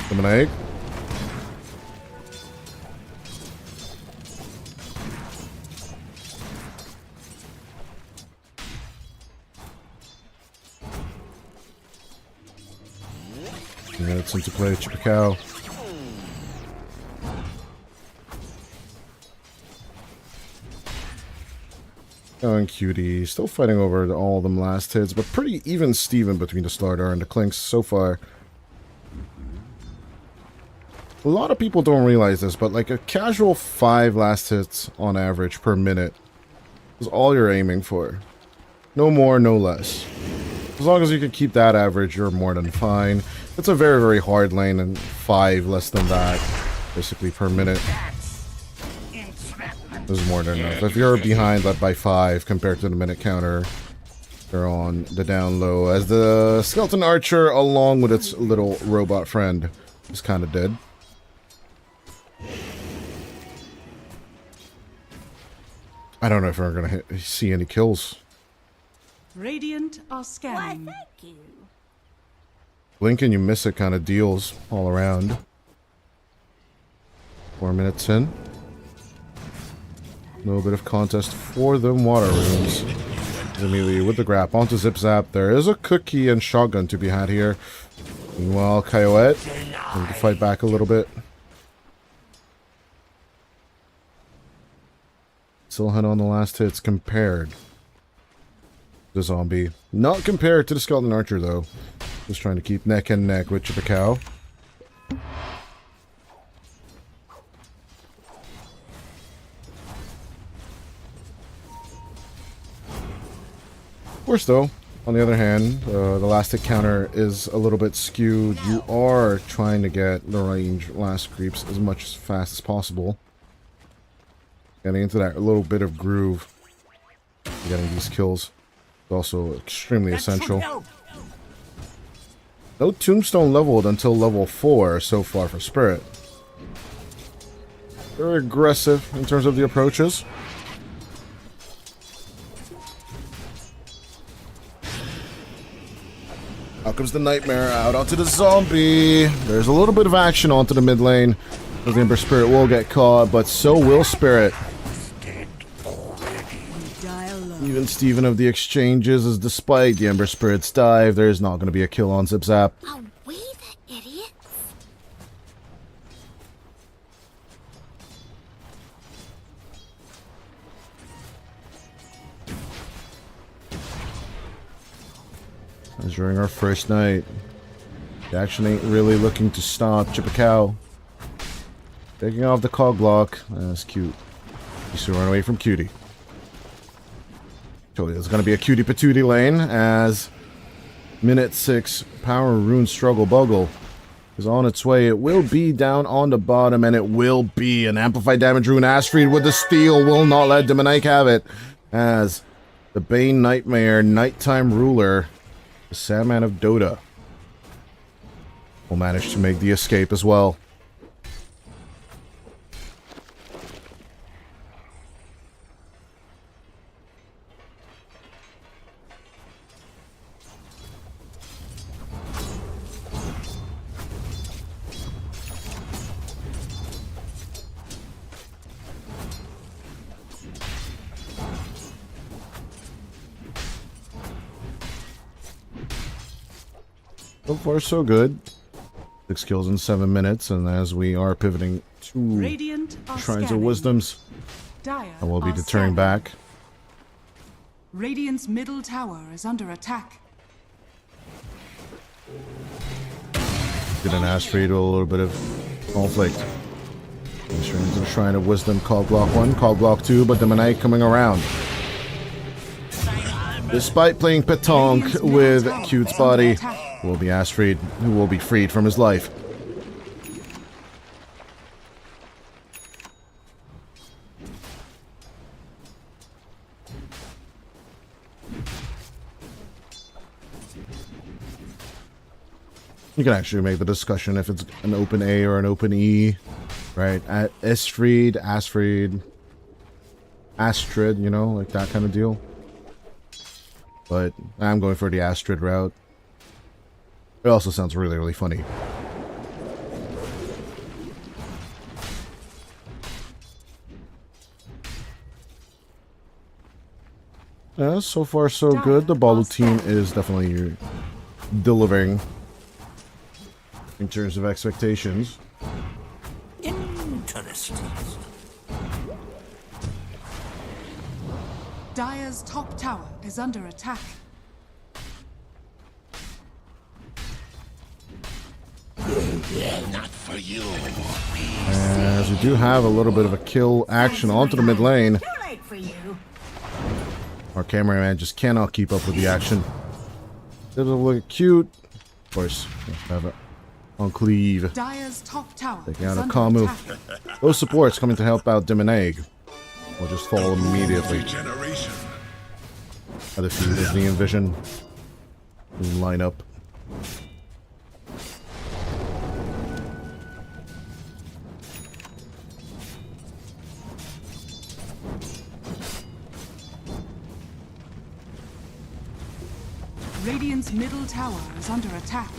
Come an egg. Minutes into play, Chip a Cow. Going Cutie, still fighting over all them last hits, but pretty even Steven between the Slardar and the Clinks so far. A lot of people don't realize this, but like a casual 5 last hits on average per minute is all you're aiming for. No more, no less. As long as you can keep that average, you're more than fine. It's a very, very hard lane, and 5 less than that, basically per minute, is more than enough. If you're behind that by 5 compared to the minute counter, you're on the down low, as the Skeleton Archer, along with its little robot friend, is kind of dead. I don't know if we're going to see any kills. Radiant are scanning. Why, thank you. Blink and you miss it kind of deals all around. 4 minutes in. A little bit of contest for the water runes. Immediately with the grab onto Zip Zap. There is a cookie and shotgun to be had here. Meanwhile, Coyote need to fight back a little bit. Still had on the last hits compared the zombie. Not compared to the skeleton archer, though. Just trying to keep neck and neck with Chippecow. Worse, though. On the other hand, the last hit counter is a little bit skewed. You are trying to get the range last creeps as much as fast as possible. Getting into that little bit of groove. Getting these kills is also extremely essential. No tombstone leveled until level 4 so far for Spirit. Very aggressive in terms of the approaches. Out comes the Nightmare, out onto the zombie. There's a little bit of action onto the mid lane. The Ember Spirit will get caught, but so will Spirit. Even Steven of the Exchanges is despite the Ember Spirit's dive, there's not going to be a kill on Zip Zap. Away the idiots! As during our first night, the action ain't really looking to stop. Chippecow taking off the cog block. That's cute. Used to run away from Cutie. Totally, there's going to be a cutie patootie lane as minute 6 power rune struggle buggle is on its way. It will be down on the bottom, and it will be an amplified damage rune. Astrid with the steal will not let Demonike have it as the Bane Nightmare Nighttime Ruler, the Sandman of Dota, will manage to make the escape as well. So far, so good. 6 kills in 7 minutes, and as we are pivoting to Radiant are Shrines of scanning. Wisdoms, Dire I will be are deterring scanning. back. Radiant's middle tower is under attack. Get an Astrid with a little bit of conflict. Shrines of Shrine of Wisdom, call block 1, call block 2, but Demonite coming around. Despite playing Petanque with Cute's body, will be Astrid, who will be freed from his life. You can actually make the discussion if it's an open A or an open E, right? Astrid, you know, like that kind of deal. But I'm going for the Astrid route. It also sounds really, really funny. Yeah, so far so good. The Balu team is definitely delivering in terms of expectations. Interesting. Dire's top tower is under attack. Not for you. As we do have a little bit of a kill action onto the mid lane. Too late for you. Our cameraman just cannot keep up with the action. It'll look cute. Of course, we have it on Cleave. Dire's top tower Taking is out a under Kamu. attack. Those supports coming to help out Demoneg will just fall immediately. Generation. Other few is the Invision. Line up. Radiant's middle tower is under attack.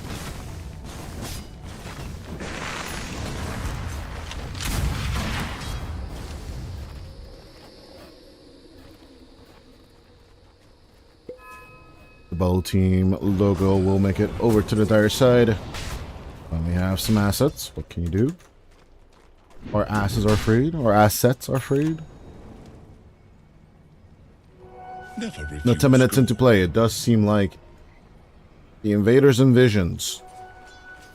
The Balu team logo will make it over to the dire side. We have some assets. What can you do? Our asses are freed. Our assets are freed. Never refuse. Now, 10 minutes into play, it does seem like the Invaders' Invisions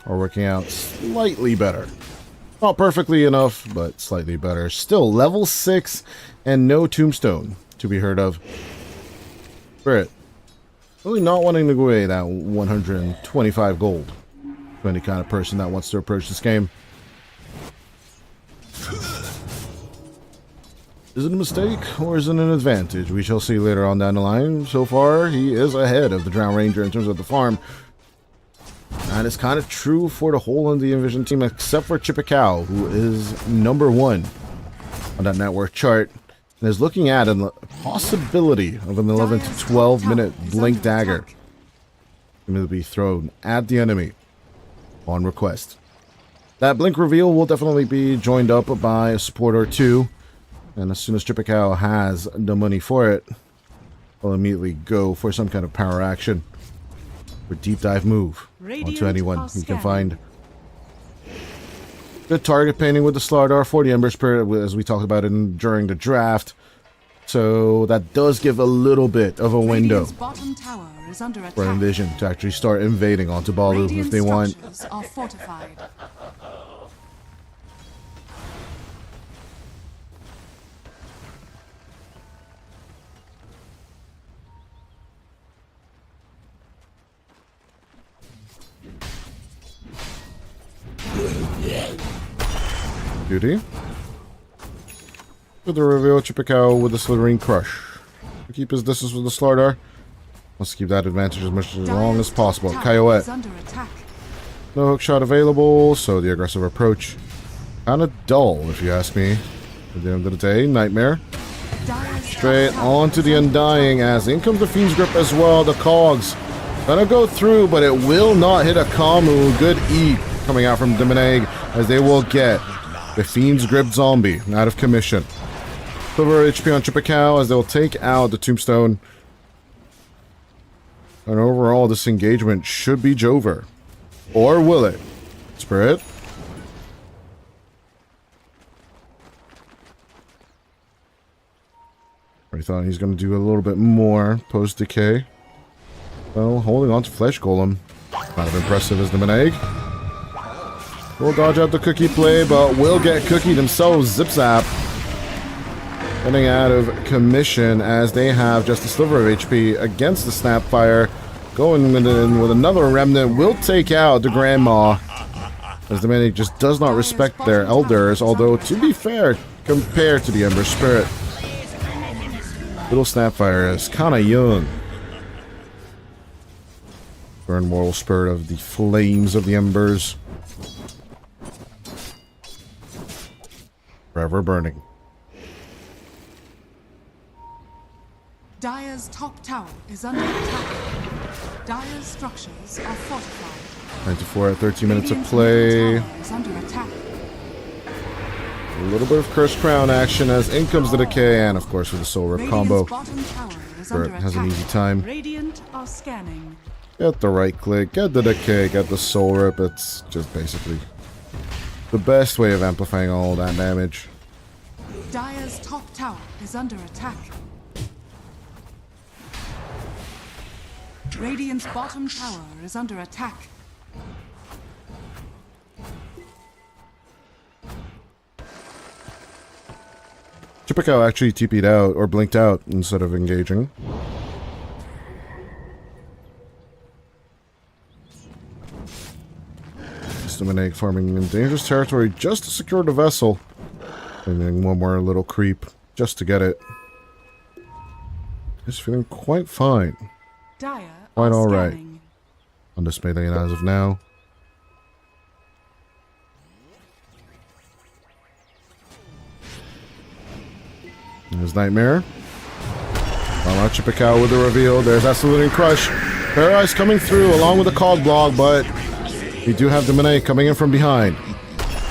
are working out slightly better. Not perfectly enough, but slightly better. Still, level 6 and no tombstone to be heard of. Spirit, really not wanting to go away that 125 gold to any kind of person that wants to approach this game. Is it a mistake, or is it an advantage? We shall see later on down the line. So far, he is ahead of the Drowned Ranger in terms of the farm. And it's kind of true for the whole of the Invision team, except for Chippikow, who is #1 on that network chart, and is looking at a possibility of an 11 to 12 minute blink dagger going to be thrown at the enemy on request. That blink reveal will definitely be joined up by a support or two, and as soon as Chippikow has the money for it, will immediately go for some kind of power action or deep dive move onto anyone he can find. Good target painting with the Slardar for the Ember Spirit, as we talked about it during the draft. So that does give a little bit of a window for Invision to actually start invading onto Balu if they want. Are fortified. Beauty. With the reveal, Chippikow with the Slithering Crush. To keep his distance with the Slardar. Let's keep that advantage as much as long as possible. Coyote. No hook shot available, so the aggressive approach. Kinda dull, if you ask me. At the end of the day, Nightmare. Straight onto the Undying, as in comes the Fiend's Grip as well. The Cogs gonna go through, but it will not hit a Kamu. Good E coming out from Demonegg, as they will get the Fiend's Grip Zombie out of commission. Silver HP on Chippikow as they'll take out the Tombstone. And overall, this engagement should be Jover. Or will it? Spirit? I thought he's going to do a little bit more post-decay. Well, holding on to Flesh Golem. Kind of impressive as the Demonegg. Will dodge out the cookie play, but will get cookied themselves. Zip Zap. Getting out of commission as they have just a sliver of HP against the Snapfire. Going in with another Remnant. Will take out the Grandma. As the Demonegg just does not respect their elders. Although, to be fair, compared to the Ember Spirit, little Snapfire is kind of young. Burn Moral Spirit of the flames of the Embers. Forever burning. Dire's top tower is under attack. Dire's structures are fortified. 94 at 13 minutes of play. Is under attack. A little bit of Cursed Crown action as in comes the Decay, and of course with the Soul Rip combo. Bert has an easy time. Radiant are scanning. Get the right click, get the Decay, get the Soul Rip. It's just basically the best way of amplifying all that damage. Dire's top tower is under attack. Radiant's bottom tower is under attack. Chippikow actually TP'd out, or blinked out, instead of engaging. Demonegg farming in dangerous territory just to secure the vessel. And then one more little creep, just to get it. He's feeling quite fine. Dire Quite are alright. scanning. On this melee as of now. There's Nightmare. Well, Chippikow with the reveal. There's that Slithering Crush. Paralyze coming through along with the Cog Block, but we do have Demonegg coming in from behind.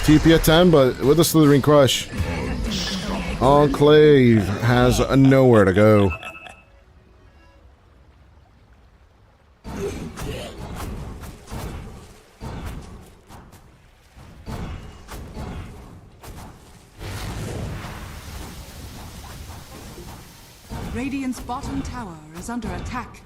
TP at 10, but with the Slithering Crush, Enclave has nowhere to go. Radiant's bottom tower is under attack.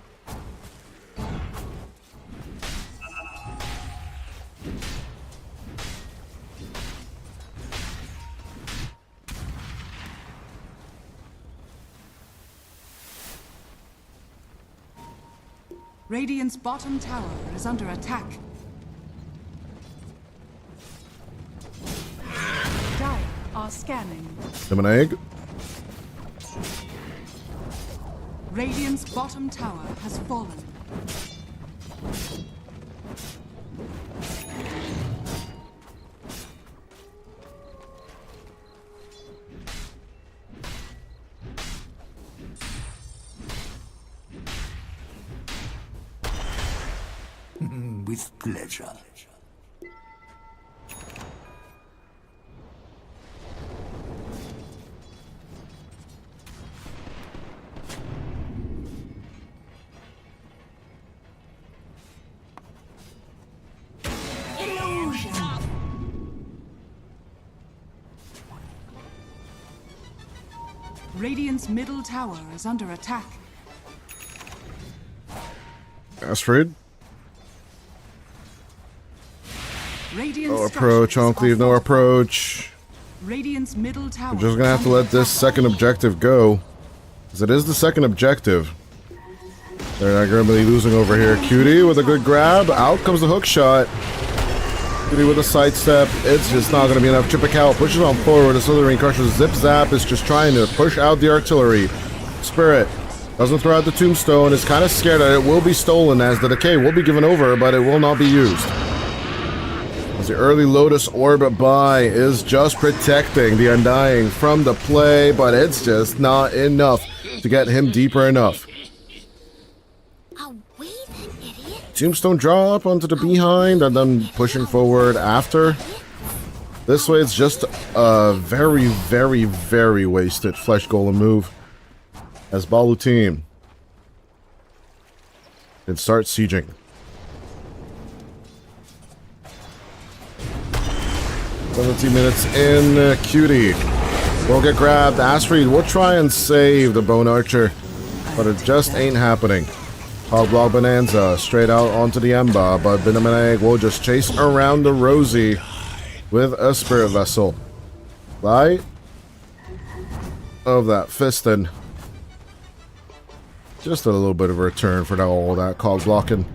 Radiant's bottom tower is under attack. Dire are scanning. Lemonade. Radiant's bottom tower has fallen. With pleasure. Radiant's middle tower is under attack. Astrid. Radiant's No approach, structures Enclave, are no fortified. approach. Radiant's middle tower. We're just gonna have to is let under this attack. second objective go. Because it is the second objective. They're not gonna be losing over here. Cutie with a good grab. Out comes the hook shot. Cutie with a sidestep. It's just not gonna be enough. Chippicao pushes on forward. The Slithering Crusher Zip Zap is just trying to push out the artillery. Spirit doesn't throw out the tombstone. Is kind of scared that it will be stolen as the decay will be given over, but it will not be used. As the early Lotus Orb buy is just protecting the Undying from the play, but it's just not enough to get him deeper enough. Away then, idiot. Tombstone drop onto the behind and then pushing forward after. This way it's just a very, very, very wasted Flesh Golem move. As Balu team can start sieging. 17 minutes in, Cutie will get grabbed. Astrid will try and save the Bone Archer, but it just ain't happening. Hogblock Bonanza straight out onto the Ember, but Binamaneg will just chase around the Rosie with a Spirit Vessel. Light of that Fistin. Just a little bit of a return for all that cog blocking.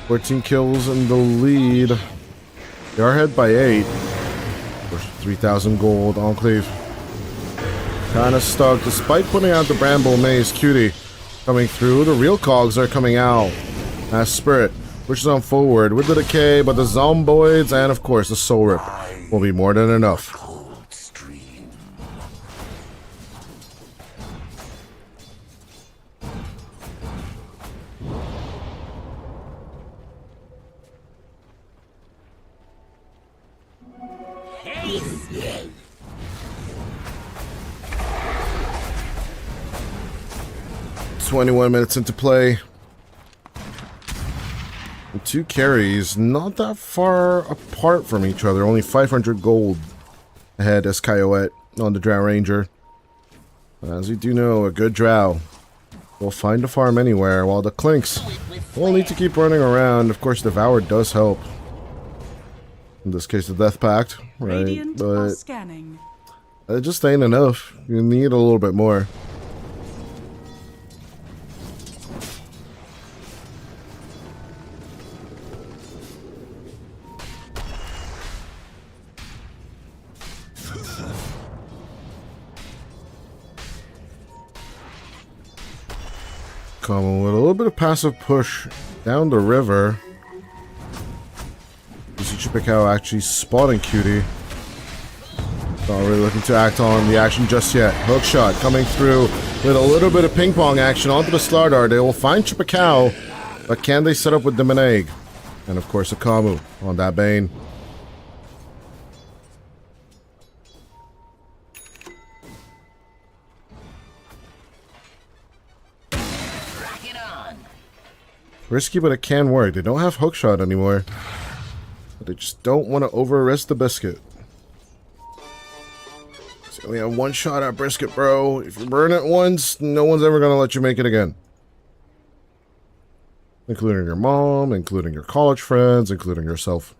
"14 kills in the lead. They are ahead by 8. 3,000 gold. Enclave kind of stuck despite putting out the Bramble Maze. Cutie coming through. The real cogs are coming out as Spirit pushes on forward with the decay, but the Zomboids and of course the Soul Rip will be more than enough. Cold stream. Hey, 21 minutes into play. The two carries not that far apart from each other. Only 500 gold ahead as Kyoet on the Drow Ranger. As we do know, a good Drow will find a farm anywhere, while the Clinks will need to keep running around. Of course, Devour does help. In this case, the Death Pact, right? Radiant are But scanning. it just ain't enough. You need a little bit more. Coming with a little bit of passive push down the river. You see Chippicao actually spotting Cutie. Not really looking to act on the action just yet. Hook shot coming through with a little bit of ping pong action onto the Slardar. They will find Chippicao, but can they set up with the Maneg? And of course a Kamu on that Bane. Risky, but it can work. They don't have hookshot anymore. But they just don't want to over-risk the biscuit. So we have one shot at brisket, bro. If you burn it once, no one's ever going to let you make it again. Including your mom, including your college friends, including yourself.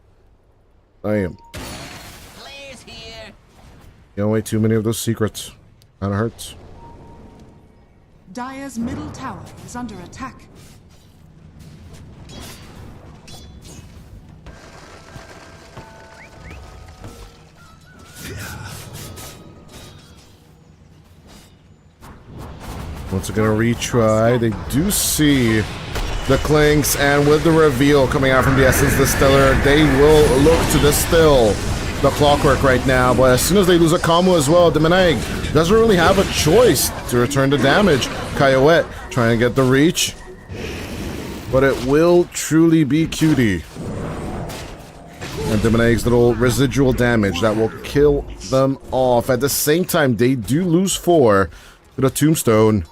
I am. Players here. You don't wait too many of those secrets. Kinda hurts. Dire's middle tower is under attack. Once again, a retry. They do see the clinks, and with the reveal coming out from the Essence Distiller, they will look to distill the clockwork right now. But as soon as they lose a combo as well, Demoneg doesn't really have a choice to return the damage. Coyote trying to get the reach, but it will truly be Cutie. And Demoneg's little residual damage that will kill them off. At the same time, they do lose 4 to the Tombstone.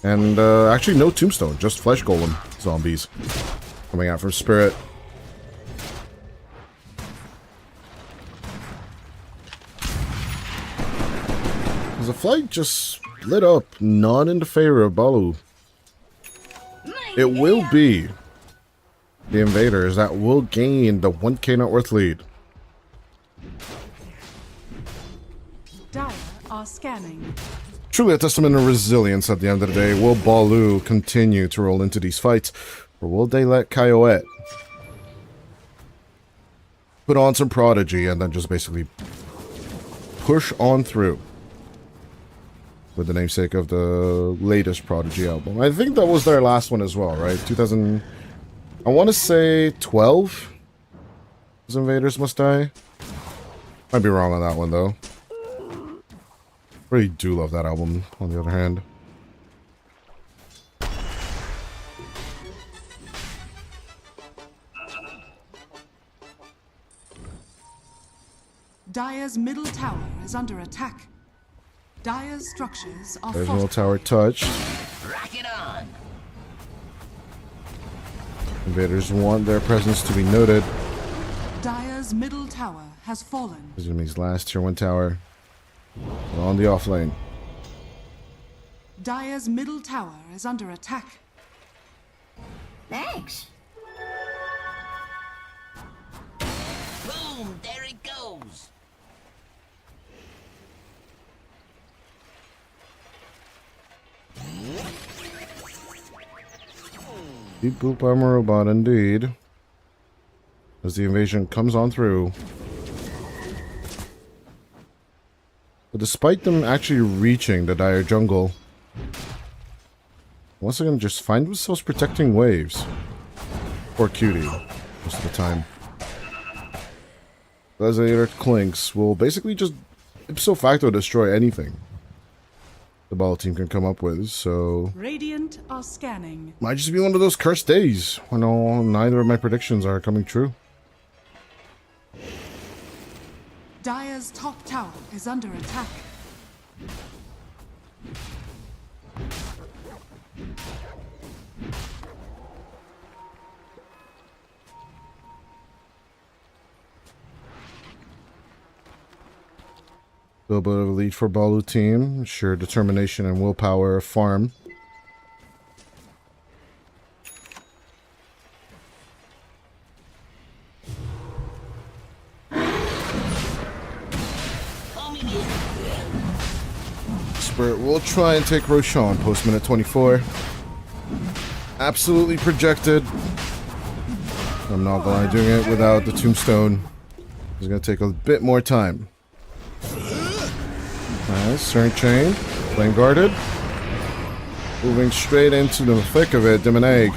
And actually no Tombstone, just Flesh Golem zombies coming out from Spirit. The flight just lit up, none in the favor of Balu. It will be the invaders that will gain the 1k net worth lead. Dire are scanning. Truly a testament of resilience at the end of the day. Will Balu continue to roll into these fights, or will they let Coyote put on some Prodigy and then just basically push on through with the namesake of the latest Prodigy album? I think that was their last one as well, right? 2000, I want to say 12? Invaders Must Die? Might be wrong on that one though. Really do love that album, on the other hand. Dire's middle tower is under attack. Dire's structures are There's middle fortified. tower touched. Rock it on. Invaders want their presence to be noted. Dire's middle tower has fallen. This is enemy's last tier 1 tower. On the off lane. Dire's middle tower is under attack. Thanks. Boom, there it goes. Deep boop armor robot indeed. As the invasion comes on through. But despite them actually reaching the Dire jungle, once again just find themselves protecting waves. Or Cutie, most of the time. Resonator Clinks will basically just ipso facto destroy anything the Balu team can come up with, so Radiant are scanning. might just be one of those cursed days when neither of my predictions are coming true. Dire's top tower is under attack. A little bit of a lead for Balu team. Sure determination and willpower farm. Spirit will try and take Roshan post minute 24. Absolutely projected. I'm not gonna lie, doing it without the tombstone is gonna take a bit more time. Nice, turn chain, playing guarded. Moving straight into the thick of it, Demoneg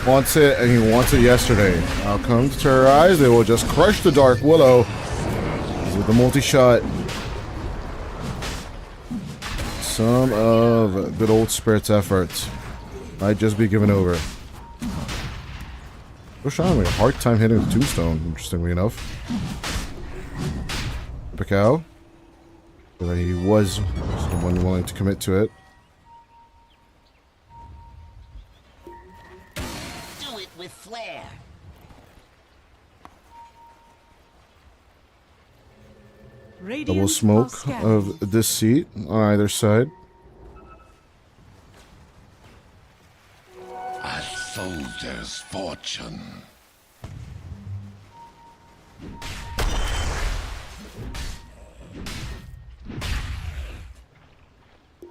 wants it, and he wants it yesterday. Outcome to terrorize, they will just crush the Dark Willow with the multi-shot. Some of good old Spirit's efforts might just be given over. Roshan having a hard time hitting the tombstone, interestingly enough. Picao. That he was someone willing to commit to it. with flair. Double Radiant smoke are scanning. of this seat on either side. A soldier's fortune.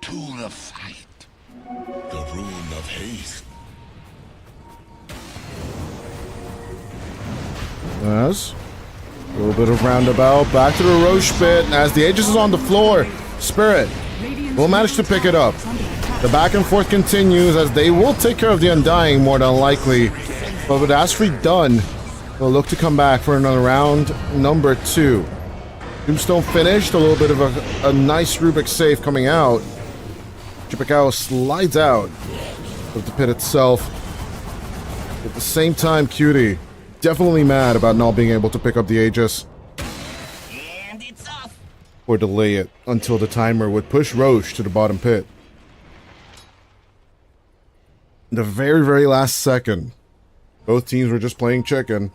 To the fight. The rune of haste. Yes. A little bit of roundabout. Back to the Roche pit. As the Aegis is on the floor, Spirit will manage to pick it up. The back and forth continues as they will take care of the Undying more than likely. But with Asfree done, they'll look to come back for another round number 2. Tombstone finished. A little bit of a nice Rubik save coming out. Chippekow slides out of the pit itself. At the same time, Cutie definitely mad about not being able to pick up the Aegis. And it's off. Or delay it until the timer would push Roche to the bottom pit. The very, very last second, both teams were just playing chicken.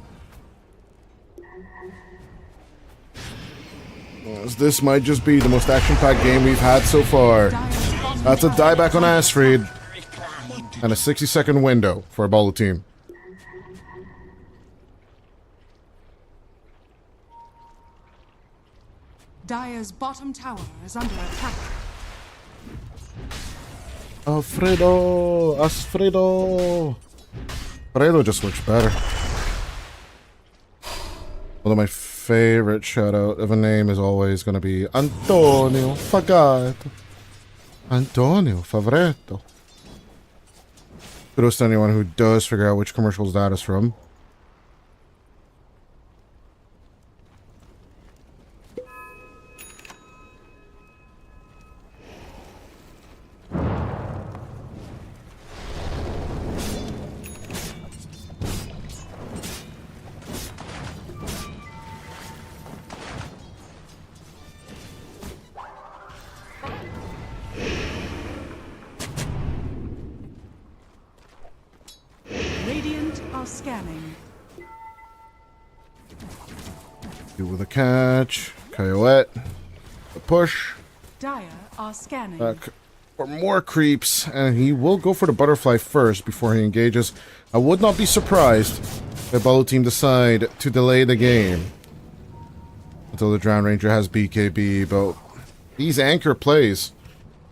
As this might just be the most action-packed game we've had so far. That's a dieback on Asfree and a 60-second window for a Balu team. Dire's bottom tower is under attack. Alfredo! Alfredo! Alfredo just looks better. Although my favorite shout-out of a name is always going to be Antonio Fagato. Antonio Favretto. Kudos to anyone who does figure out which commercials that is from. Radiant are scanning. Do with a catch. Coyote. A push. Dire are scanning. Back for more creeps. And he will go for the butterfly first before he engages. I would not be surprised if Balu team decide to delay the game until the Drowned Ranger has BKB. But these anchor plays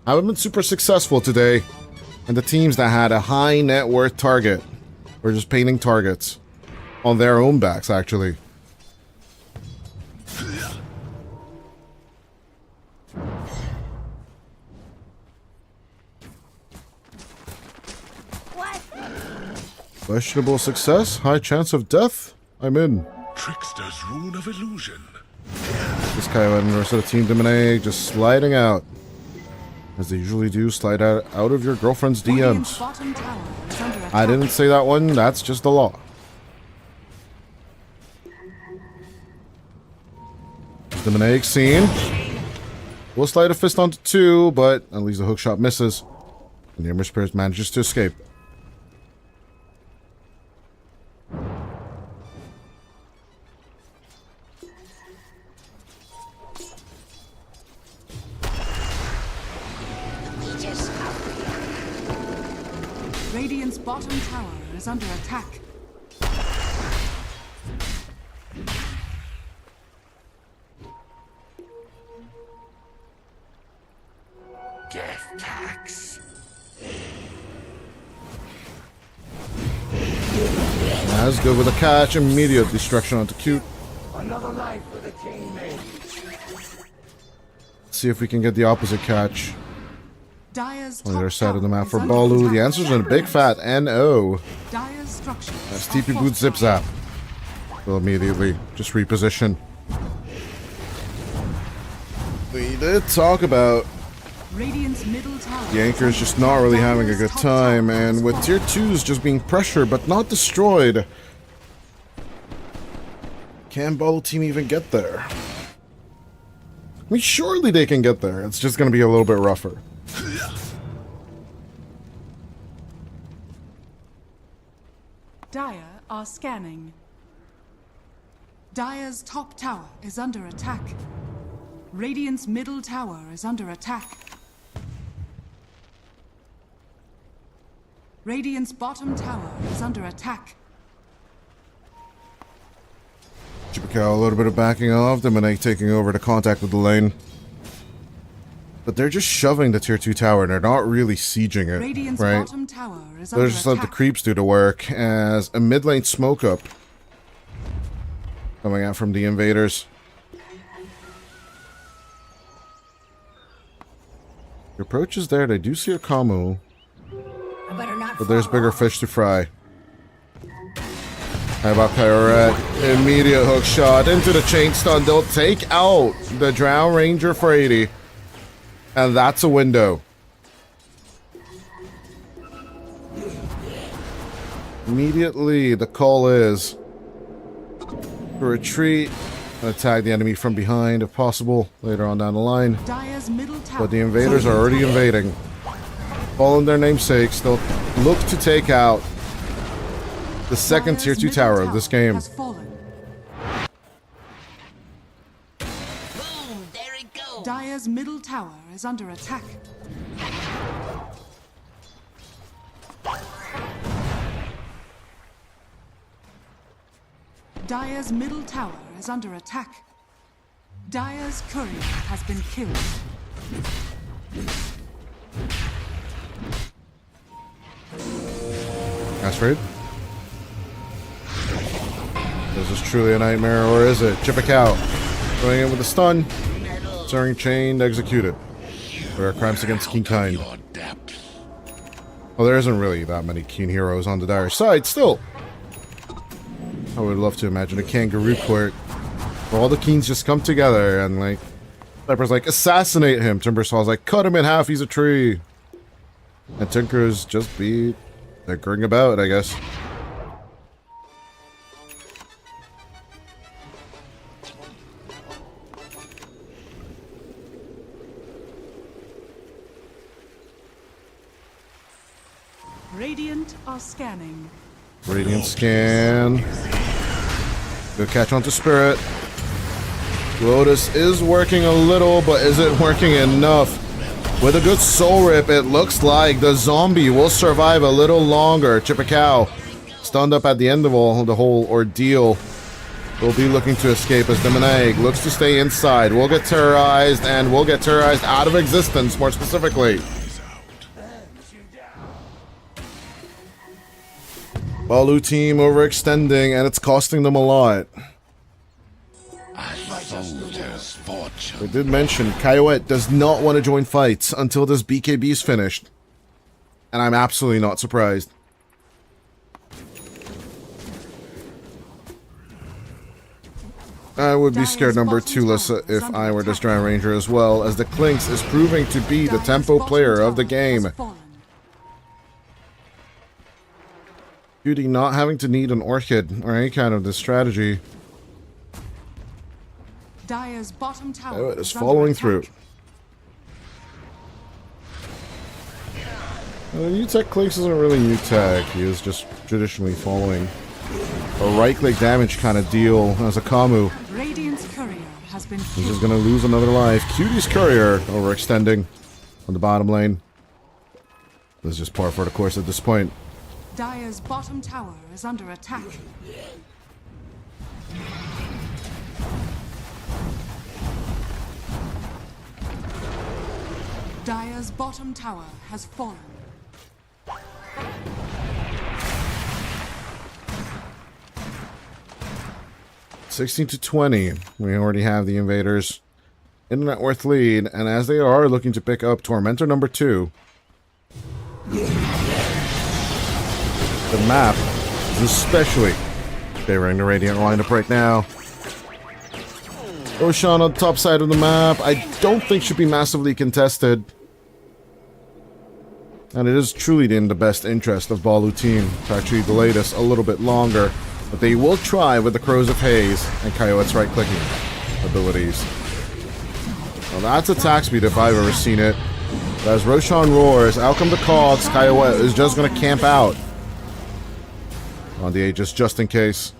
haven't been super successful today. And the teams that had a high net worth target were just painting targets on their own backs, actually. Questionable success, high chance of death. I'm in. Trickster's rune of illusion. This Coyote and the rest of the team Dominic just sliding out. As they usually do, slide out of your girlfriend's Radiant's DMs. bottom tower is under attack. I didn't say that one, that's just the law. Dominic seen. Will slide a fist onto 2, but at least the hookshot misses. And the Ember Spirit manages to escape. Radiant's bottom tower is under attack. Death tax. As good with a catch, immediate destruction onto Cute. Another life for the teammate. Let's see if we can get the opposite catch Dire's on the top other side of the tower map is for under Balu. attack. The answer's in a big fat NO. Dire's structures As are TP Boot Zip fortified. Zap. Will immediately just reposition. We did talk about Radiant's middle tower the is Anchor is under just attack. not really having a Dire's good top time, tower is and with tier fortified. 2s just being pressured but not destroyed, can Balu team even get there? I mean, surely they can get there. It's just going to be a little bit rougher. Dire are scanning. Dire's top tower is under attack. Radiant's middle tower is under attack. Radiant's bottom tower is under attack. Chippekow, a little bit of backing off. Dominate taking over to contact with the lane. But they're just shoving the tier 2 tower, and they're not really sieging it, Radiant's right? bottom tower is They're under just let the attack. creeps do the work, as a mid lane smoke up coming out from the invaders. The approach is there. They do see a Kamu, I better not but there's fall bigger off. fish to fry. How about Kyrat? Immediate hook shot into the chain stun. They'll take out the Drow Ranger for 80. And that's a window. Immediately, the call is to retreat and attack the enemy from behind if possible later on down the line. Dire's middle tower. But the invaders are already invading. Following their namesakes, they'll look to take out the second tier 2 tower of this game. Has fallen. Boom! There it goes. Dire's middle tower is under attack. Dire's middle tower is under attack. Dire's courier has been killed. Astrid? Is this truly a nightmare, or is it? Chippekow going in with a stun. Turning chained, executed. There are crimes against King Kind. Your depth. Well, there isn't really that many keen heroes on the dire side. Still, I would love to imagine a kangaroo court where all the keens just come together and, like, Pepper's like, assassinate him. Timbersaw's like, cut him in half, he's a tree. And Tinker's just be tinkering about, I guess. Radiant are scanning. Radiant scan. Good catch onto Spirit. Lotus is working a little, but is it working enough? With a good soul rip, it looks like the zombie will survive a little longer. Chippekow, stunned up at the end of the whole ordeal, will be looking to escape as Demonegg looks to stay inside. We'll get terrorized, and we'll get terrorized out of existence, more specifically. Balu team overextending, and it's costing them a lot. I fold his fortune. We did mention Coyote does not want to join fights until this BKB is finished. And I'm absolutely not surprised. I would be scared number 2, Lissa, if I were this Drow Ranger as well, as the Clinks is proving to be the tempo player of the game. Beauty not having to need an Orchid or any kind of this strategy. Dire's bottom tower Coyote is is under following attack. through. New Tech Clinks isn't really new tech, he is just traditionally following a right-click damage kind of deal as a Kamu. Radiant's courier has been He's just killed. gonna lose another life. Cutie's Courier overextending on the bottom lane. This is just par for the course at this point. Dire's bottom tower is under attack. Dire's bottom tower has fallen. $16-20. We already have the invaders in the net worth lead, and as they are looking to pick up Tormentor number 2, the map is especially favoring the Radiant lineup right now. Roshan on the top side of the map, I don't think should be massively contested. And it is truly in the best interest of Balu team to actually delay this a little bit longer. But they will try with the Crows of Haze and Coyote's right-clicking abilities. Well, that's attack speed if I've ever seen it. But as Roshan roars, out come the Cogs, Coyote is just going to camp out. on the Aegis just in case.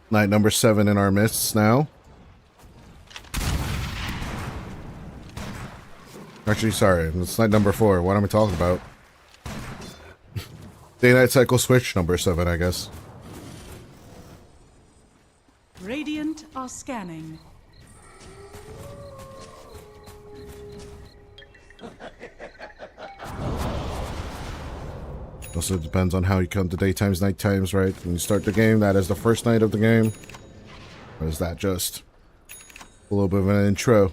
Knight number 7 in our midst now. Actually, sorry, it's knight number 4. What am I talking about? Day-night cycle switch number 7, I guess. Radiant are scanning. Also depends on how you count the daytimes, night times, right? When you start the game, that is the first night of the game. Or is that just a little bit of an intro?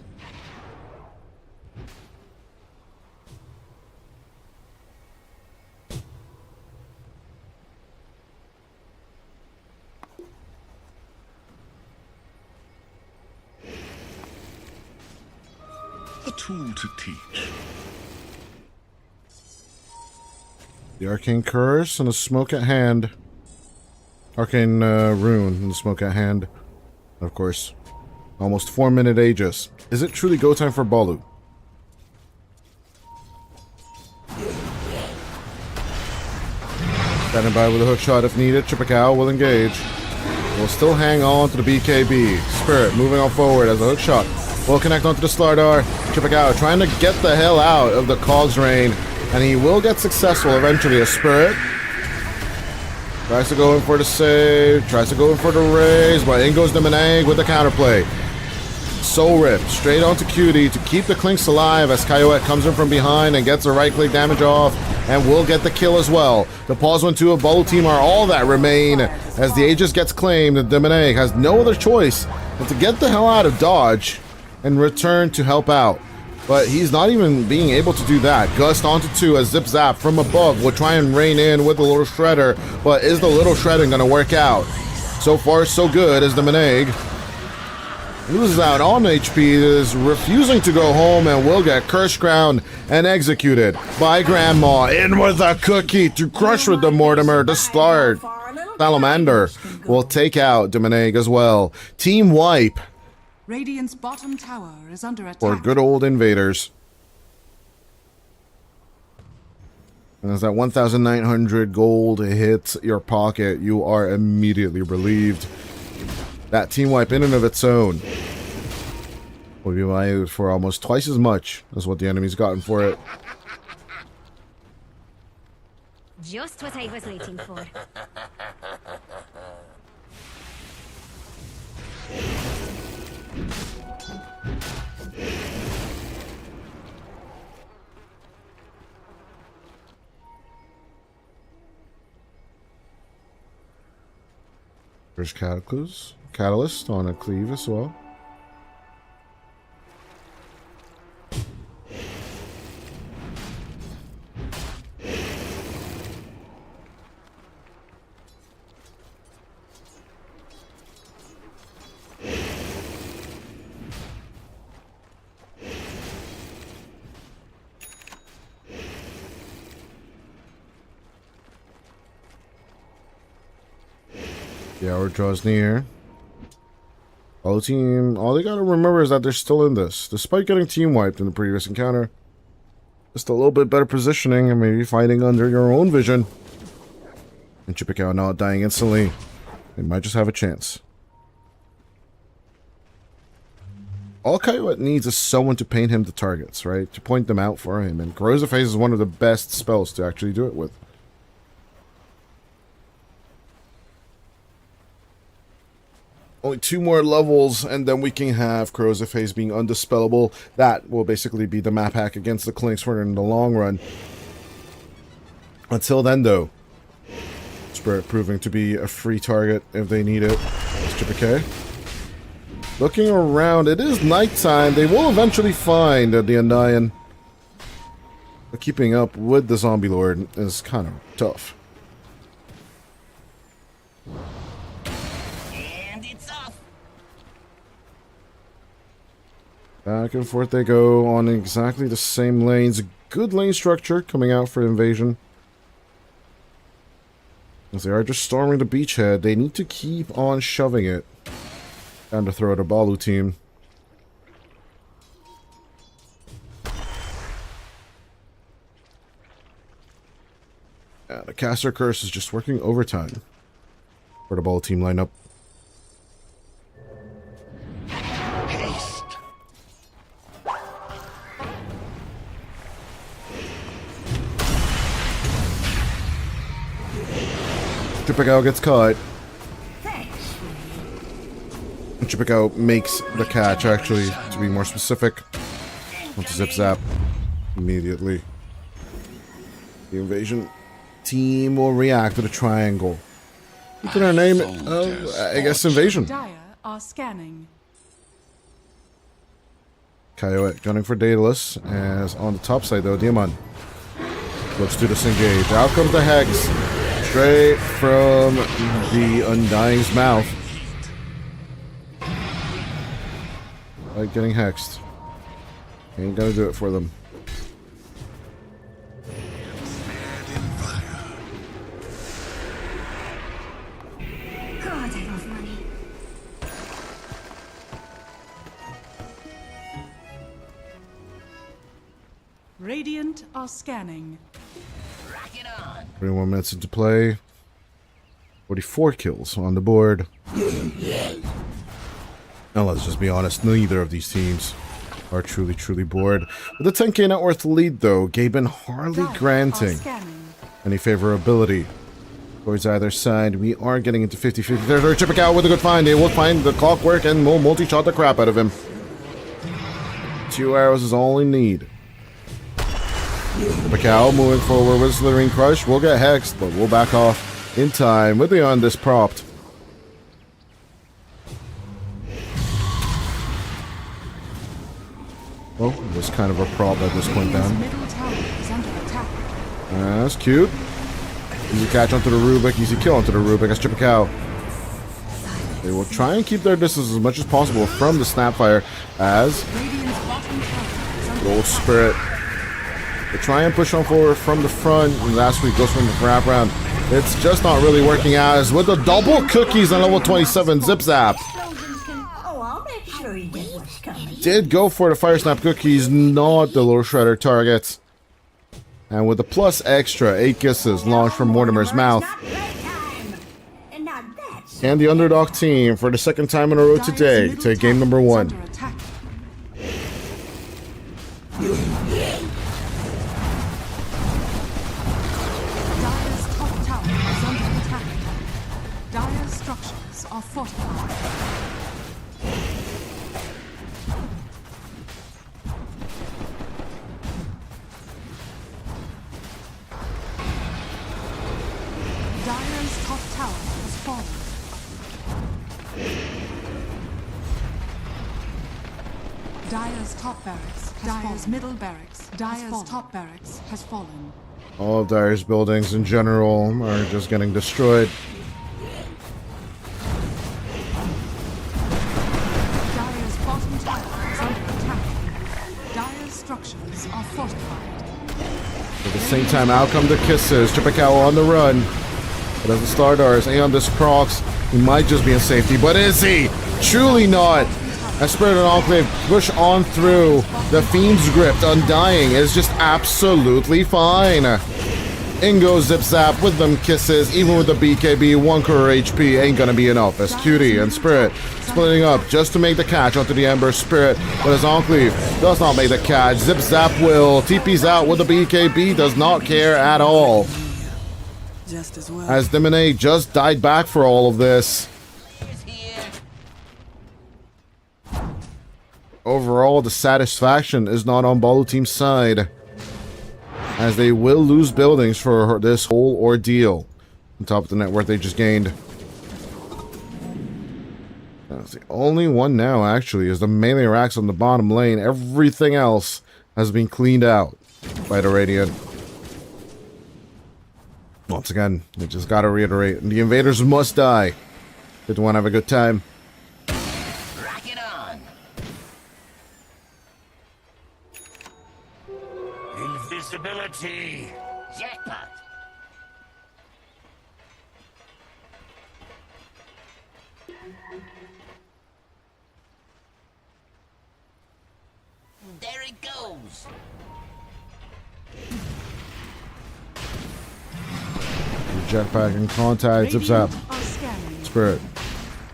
A tool to teach. The Arcane Curse and the Smoke at hand. Arcane Rune and the Smoke at hand. Of course. Almost 4-minute Aegis. Is it truly go time for Balu? Standing by with a hook shot if needed. Chipacao will engage. Will still hang on to the BKB. Spirit moving on forward as a hook shot. Will connect onto the Slardar. Chipacao trying to get the hell out of the Cog's reign. And he will get successful eventually. A Spirit tries to go in for the save, tries to go in for the raise, but in goes the Meneg with the counterplay. Soul Rip straight onto Cutie to keep the Clinks alive as Coyote comes in from behind and gets the right click damage off and will get the kill as well. The pause 1-2 of Balu team are all that remain as the Aegis gets claimed. The Meneg has no other choice than to get the hell out of dodge and return to help out. But he's not even being able to do that. Gust onto 2 as Zip Zap from above will try and rein in with the Little Shredder. But is the Little Shredding going to work out? So far, so good as the Meneg loses out on HP, is refusing to go home and will get Curse Crown and executed by Grandma. In with a cookie to crush with the Mortimer. The start. Salamander will take out the Meneg as well. Team wipe. Radiant's bottom tower is under attack. For good old invaders. And as that 1,900 gold hits your pocket, you are immediately relieved. That team wipe in and of its own will be valued for almost twice as much as what the enemy's gotten for it. Just what I was waiting for. There's Catalyst on a cleave as well. The hour draws near. All they gotta remember is that they're still in this. Despite getting team wiped in the previous encounter. Just a little bit better positioning and maybe fighting under your own vision. And Chipacao not dying instantly. They might just have a chance. All Coyote needs is someone to paint him the targets, right? To point them out for him. And Corrosive Haze is one of the best spells to actually do it with. Only 2 more levels, and then we can have Corrosive Haze being undispellable. That will basically be the map hack against the Clinks for in the long run. Until then, though, Spirit proving to be a free target if they need it. It's Chipacao. Looking around, it is nighttime. They will eventually find the Undying. But keeping up with the Zombie Lord is kind of tough. Back and forth they go on exactly the same lanes. Good lane structure coming out for Invasion. As they are just storming the beachhead, they need to keep on shoving it down to throw at a Balu team. Yeah, the caster curse is just working overtime for the Balu team lineup. Haste. Chippekow gets caught. Chippekow makes the catch, actually, to be more specific. Onto Zip Zap immediately. The invasion team will react with a triangle. Look at our name. I guess Invasion. Dire are scanning. Coyote gunning for Daedalus, as on the top side though, Diamond looks to disengage. Out comes the Hex, straight from the Undying's mouth. Like getting hexed. Ain't gonna do it for them. God, I love money. Radiant are scanning. Rock it on. 21 minutes into play. 44 kills on the board. And let's just be honest, neither of these teams are truly bored. With a 10k net worth lead though, Gaben hardly Dire are granting scanning. any favorability towards either side. We are getting into 50-50 territory. Chippekow with a good find. They will find the clockwork and will multi-shot the crap out of him. 2 arrows is all we need. Chippekow moving forward with Slithering Crush. We'll get hexed, but we'll back off in time with the Undis propped. Oh, it was kind of a prop at this point Radiant's down. middle tower is under attack. That's cute. Easy catch onto the Rubik, easy kill onto the Rubik as Chippekow. They will try and keep their distance as much as possible from the Snapfire as Radiant's bottom tower is under Gold Spirit. They try and push on forward from the front, and last week goes from the wraparound. It's just not really working out as with the double cookies on level 27, Zip Zap. Oh, I'll make sure you get what's coming. Did go for the Fire Snap cookies, not the Little Shredder targets. And with the plus extra, 8 kisses launched from Mortimer's mouth. Not playtime. And now that's And the underdog team for the second time in a row Dire's today middle take game tower number is 1. under attack. Dire's top tower is under attack. Dire's structures are fortified. Dire's top tower has fallen. Dire's top barracks has fallen. Middle barracks. Dire's top barracks has fallen. All of Dire's buildings in general are just getting destroyed. Dire's bottom tower is under attack. Dire's structures are fortified. At the same time, out come the kisses. Chippekow on the run. But as the Stardars, Aeon this procs, he might just be in safety. But is he? Truly not. As Spirit and Enclave push on through, the Fiend's grip, Undying, is just absolutely fine. In goes Zip Zap with them kisses, even with the BKB, 1 core HP ain't gonna be enough. As Cutie and Spirit splitting up just to make the catch onto the Ember Spirit, but as Enclave does not make the catch, Zip Zap will. TP's out with the BKB, does not care at all. Just as well. As Demone just died back for all of this. is here. Overall, the satisfaction is not on Balu team's side, as they will lose buildings for this whole ordeal. On top of the net worth they just gained. That's the only one now, actually, is the melee racks on the bottom lane. Everything else has been cleaned out by the Radiant. Once again, I just gotta reiterate, the invaders must die. Did want to have a good time. Rock it on. Invisibility. Jackpot. Jetpack in contact. Zip zap. Radiant are scanning. Spirit.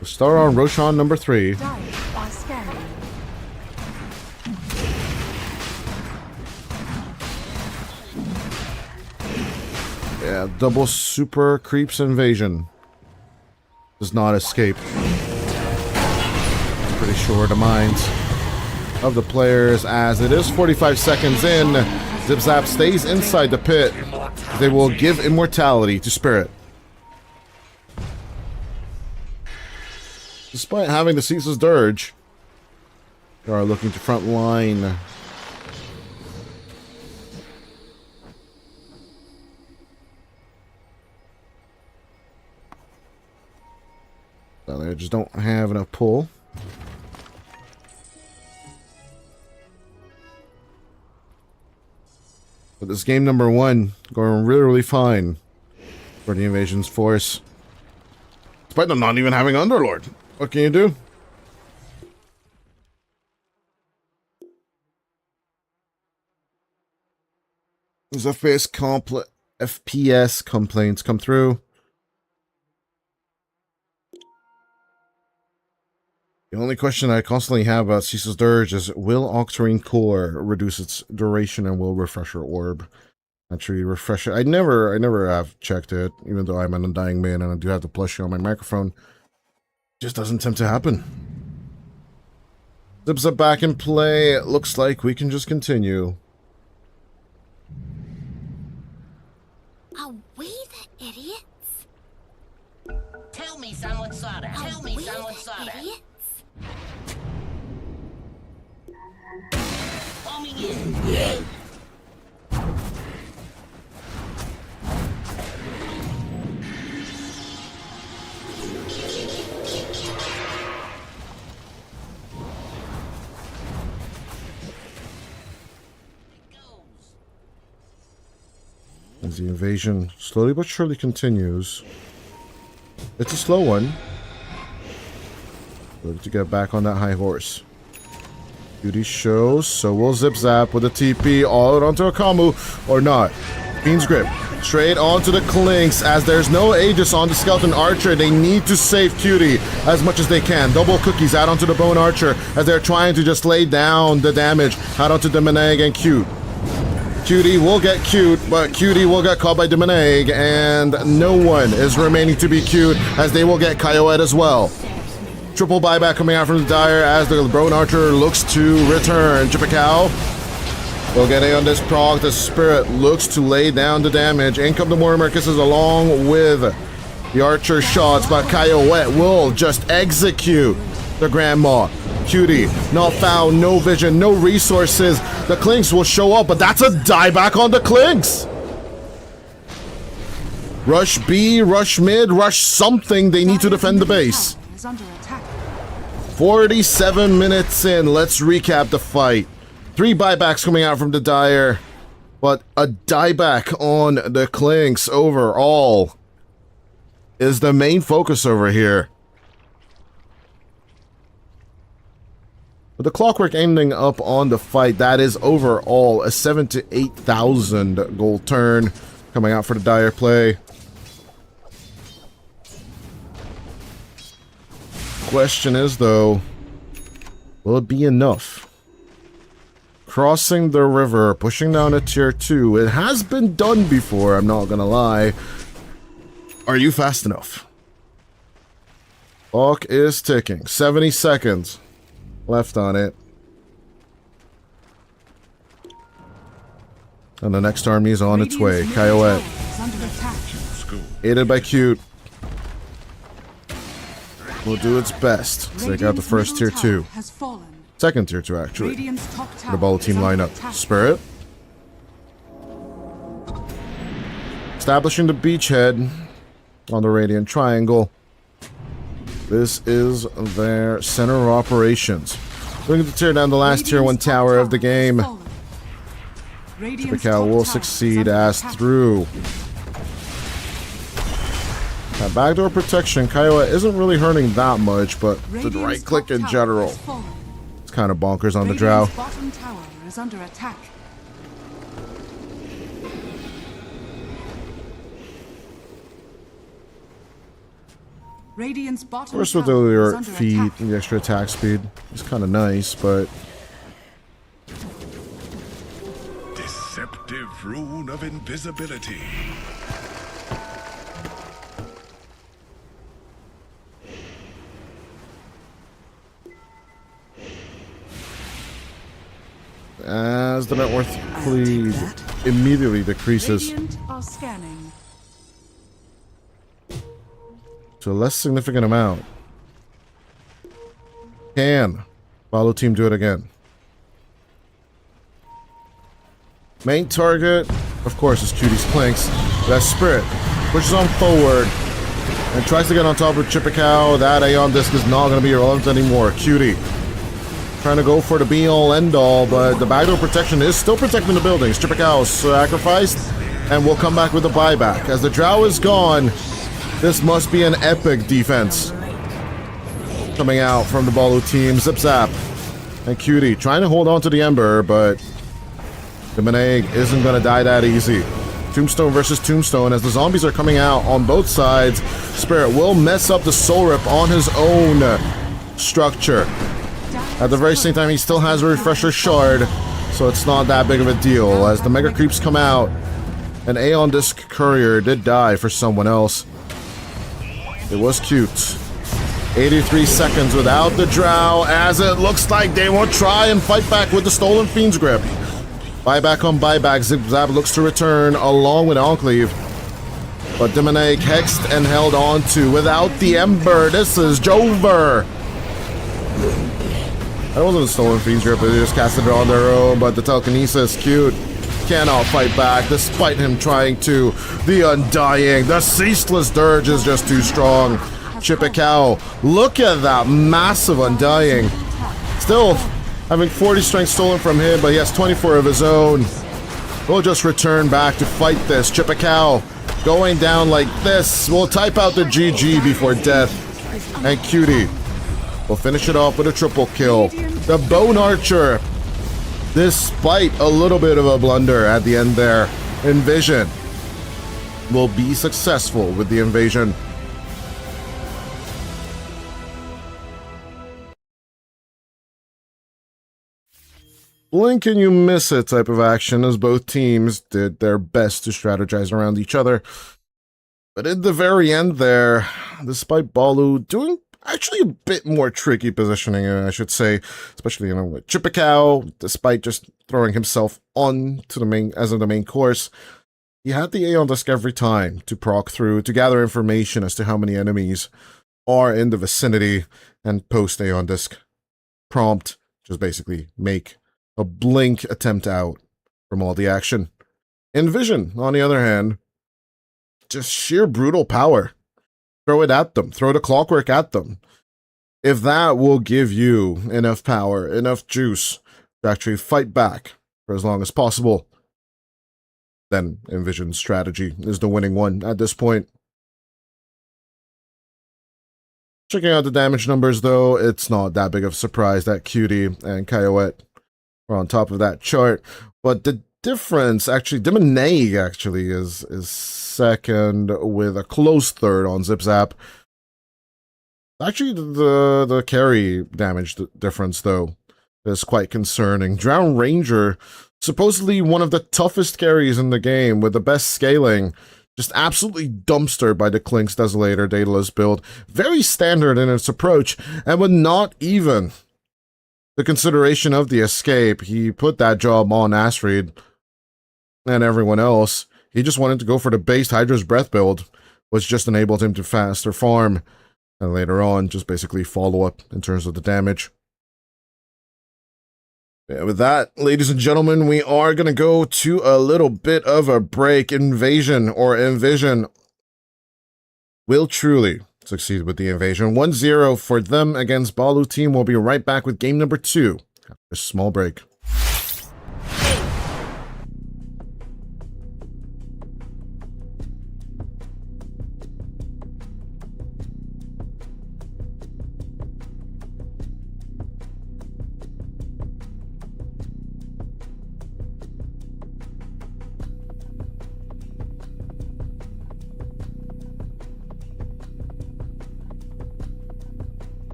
We'll start on Roshan number 3. Dire are scanning. Yeah, double super creeps invasion. Does not escape. Pretty sure the minds of the players, as it is 45 seconds in. Zip Zap stays inside the pit. They will give immortality to Spirit. Despite having the Ceaseless Dirge, they are looking to front line. So they just don't have enough pull. But this game number 1 going really, really fine for the Invasion's force. Despite them not even having Underlord. What can you do? Those FPS complaints come through. The only question I constantly have about Ceaseless Dirge is, will Octarine Core reduce its duration and will Refresher Orb actually refresh it? I never have checked it, even though I'm an Undying Man and I do have the plushie on my microphone. It just doesn't tend to happen. Zips up back in play. It looks like we can just continue. Are we the idiots? Tell me someone saw that. Tell me We someone the saw that. idiots? Homing in. As the invasion slowly but surely continues. It's a slow one. Look to get back on that high horse. Beauty shows, so will Zip Zap with a TP all out onto a Kamu, or not. Fiend's Grip, straight onto the Clinks, as there's no Aegis on the Skeleton Archer. They need to save Cutie as much as they can. Double cookies out onto the Bone Archer, as they're trying to just lay down the damage out onto Demonegg and Cute. Cutie will get Cute, but Cutie will get caught by Demonegg, and no one is remaining to be Cute, as they will get Kyoet as well. Triple buyback coming out from the Dire as the Bone Archer looks to return. Chippecow will get A on this proc. The Spirit looks to lay down the damage. In come the Mortimer Kisses along with the Archer shots, but Kyoet will just execute the Grandma. Cutie, not found, no vision, no resources. The Clinks will show up, but that's a dieback on the Clinks. Rush B, rush mid, rush something. They need to defend the base. Is under attack. 47 minutes in. Let's recap the fight. 3 buybacks coming out from the Dire, but a dieback on the Clinks overall is the main focus over here. With the Clockwork ending up on the fight, that is overall a 7,000 to 8,000 gold turn coming out for the Dire play. Question is, though, will it be enough? Crossing the river, pushing down a tier 2. It has been done before, I'm not gonna lie. Are you fast enough? Clock is ticking. 70 seconds left on it. And the next army is on its way. Kyoet, Is under attack. aided by Cute, will do its best to take out the first tier 2. Has fallen. Second tier 2, actually. Radiant's top tower The Balu is team under lineup. attack. Spirit. Establishing the beachhead on the Radiant Triangle. This is their center of operations. Looking to tear down the last tier 1 Radiant's top tower of the has game. fallen. Radiant's Chippecow top will tower succeed is under as attack. through. That backdoor protection, Kyoet isn't really hurting that much, but the Radiant's right click top in tower general. has fallen. It's kind of bonkers on the drow. Radiant's bottom tower is under attack. Radiant's bottom Of course, with tower is your under feet attack. and the extra attack speed, it's kind of nice, but Deceptive rune of invisibility. as the net worth bleed immediately decreases Radiant are scanning. to a less significant amount. Can Balu team do it again? Main target, of course, is Cutie's Planks. That Spirit pushes on forward and tries to get on top of Chippikow. That Aeon Disc is not going to be irrelevant anymore. Cutie trying to go for the be-all, end-all, but the backdoor protection is still protecting the buildings. Chippikow sacrificed and will come back with the buyback. As the Drow is gone, this must be an epic defense coming out from the Balu team. Zip Zap and Cutie trying to hold on to the Ember, but the Maneg isn't going to die that easy. Tombstone versus Tombstone as the zombies are coming out on both sides. Spirit will mess up the Soul Rip on his own structure. At the very same time, he still has a Refresher Shard, so it's not that big of a deal. As the Mega Creeps come out, an Aeon Disc Courier did die for someone else. It was cute. 83 seconds without the Drow, as it looks like they will try and fight back with the Stolen Fiend's Grip. Buyback on buyback, Zip Zap looks to return along with Enclave. But Demonaic hexed and held on to without the Ember. This is Jover. That wasn't a Stolen Fiend's Grip, they just casted it on their own, but the Telekinesis, cute, cannot fight back despite him trying to. The Undying, the Ceaseless Dirge is just too strong. Chippikow, look at that massive Undying. Still having 40 strength stolen from him, but he has 24 of his own. We'll just return back to fight this. Chippikow going down like this. We'll type out the GG before death. And Cutie will finish it off with a triple kill. The Bone Archer, despite a little bit of a blunder at the end there, Invision will be successful with the invasion. Blink and you miss it type of action, as both teams did their best to strategize around each other. But at the very end there, despite Balu doing actually a bit more tricky positioning, I should say, especially, with Chippikow, despite just throwing himself on to the main, as of the main course, he had the Aeon Disc every time to proc through, to gather information as to how many enemies are in the vicinity, and post Aeon Disc prompt, just basically make a blink attempt out from all the action. Invision, on the other hand, just sheer brutal power. Throw it at them. Throw the clockwork at them. If that will give you enough power, enough juice to actually fight back for as long as possible, then Invision's strategy is the winning one at this point. Checking out the damage numbers, though, it's not that big of a surprise that Cutie and Coyote are on top of that chart. But the difference, actually, Demonaic actually is second with a close third on Zip Zap. Actually, the carry damage difference, though, is quite concerning. Drown Ranger, supposedly one of the toughest carries in the game with the best scaling, just absolutely dumpstered by the Klink's Desolator Daedalus build. Very standard in its approach, and with not even the consideration of the escape, he put that job on Astrid and everyone else. He just wanted to go for the base Hydra's Breath build, which just enabled him to faster farm, and later on, just basically follow up in terms of the damage. Yeah, with that, ladies and gentlemen, we are going to go to a little bit of a break. Invasion, or Invision, will truly succeed with the invasion. 1-0 for them against Balu team. We'll be right back with game number 2 after a small break.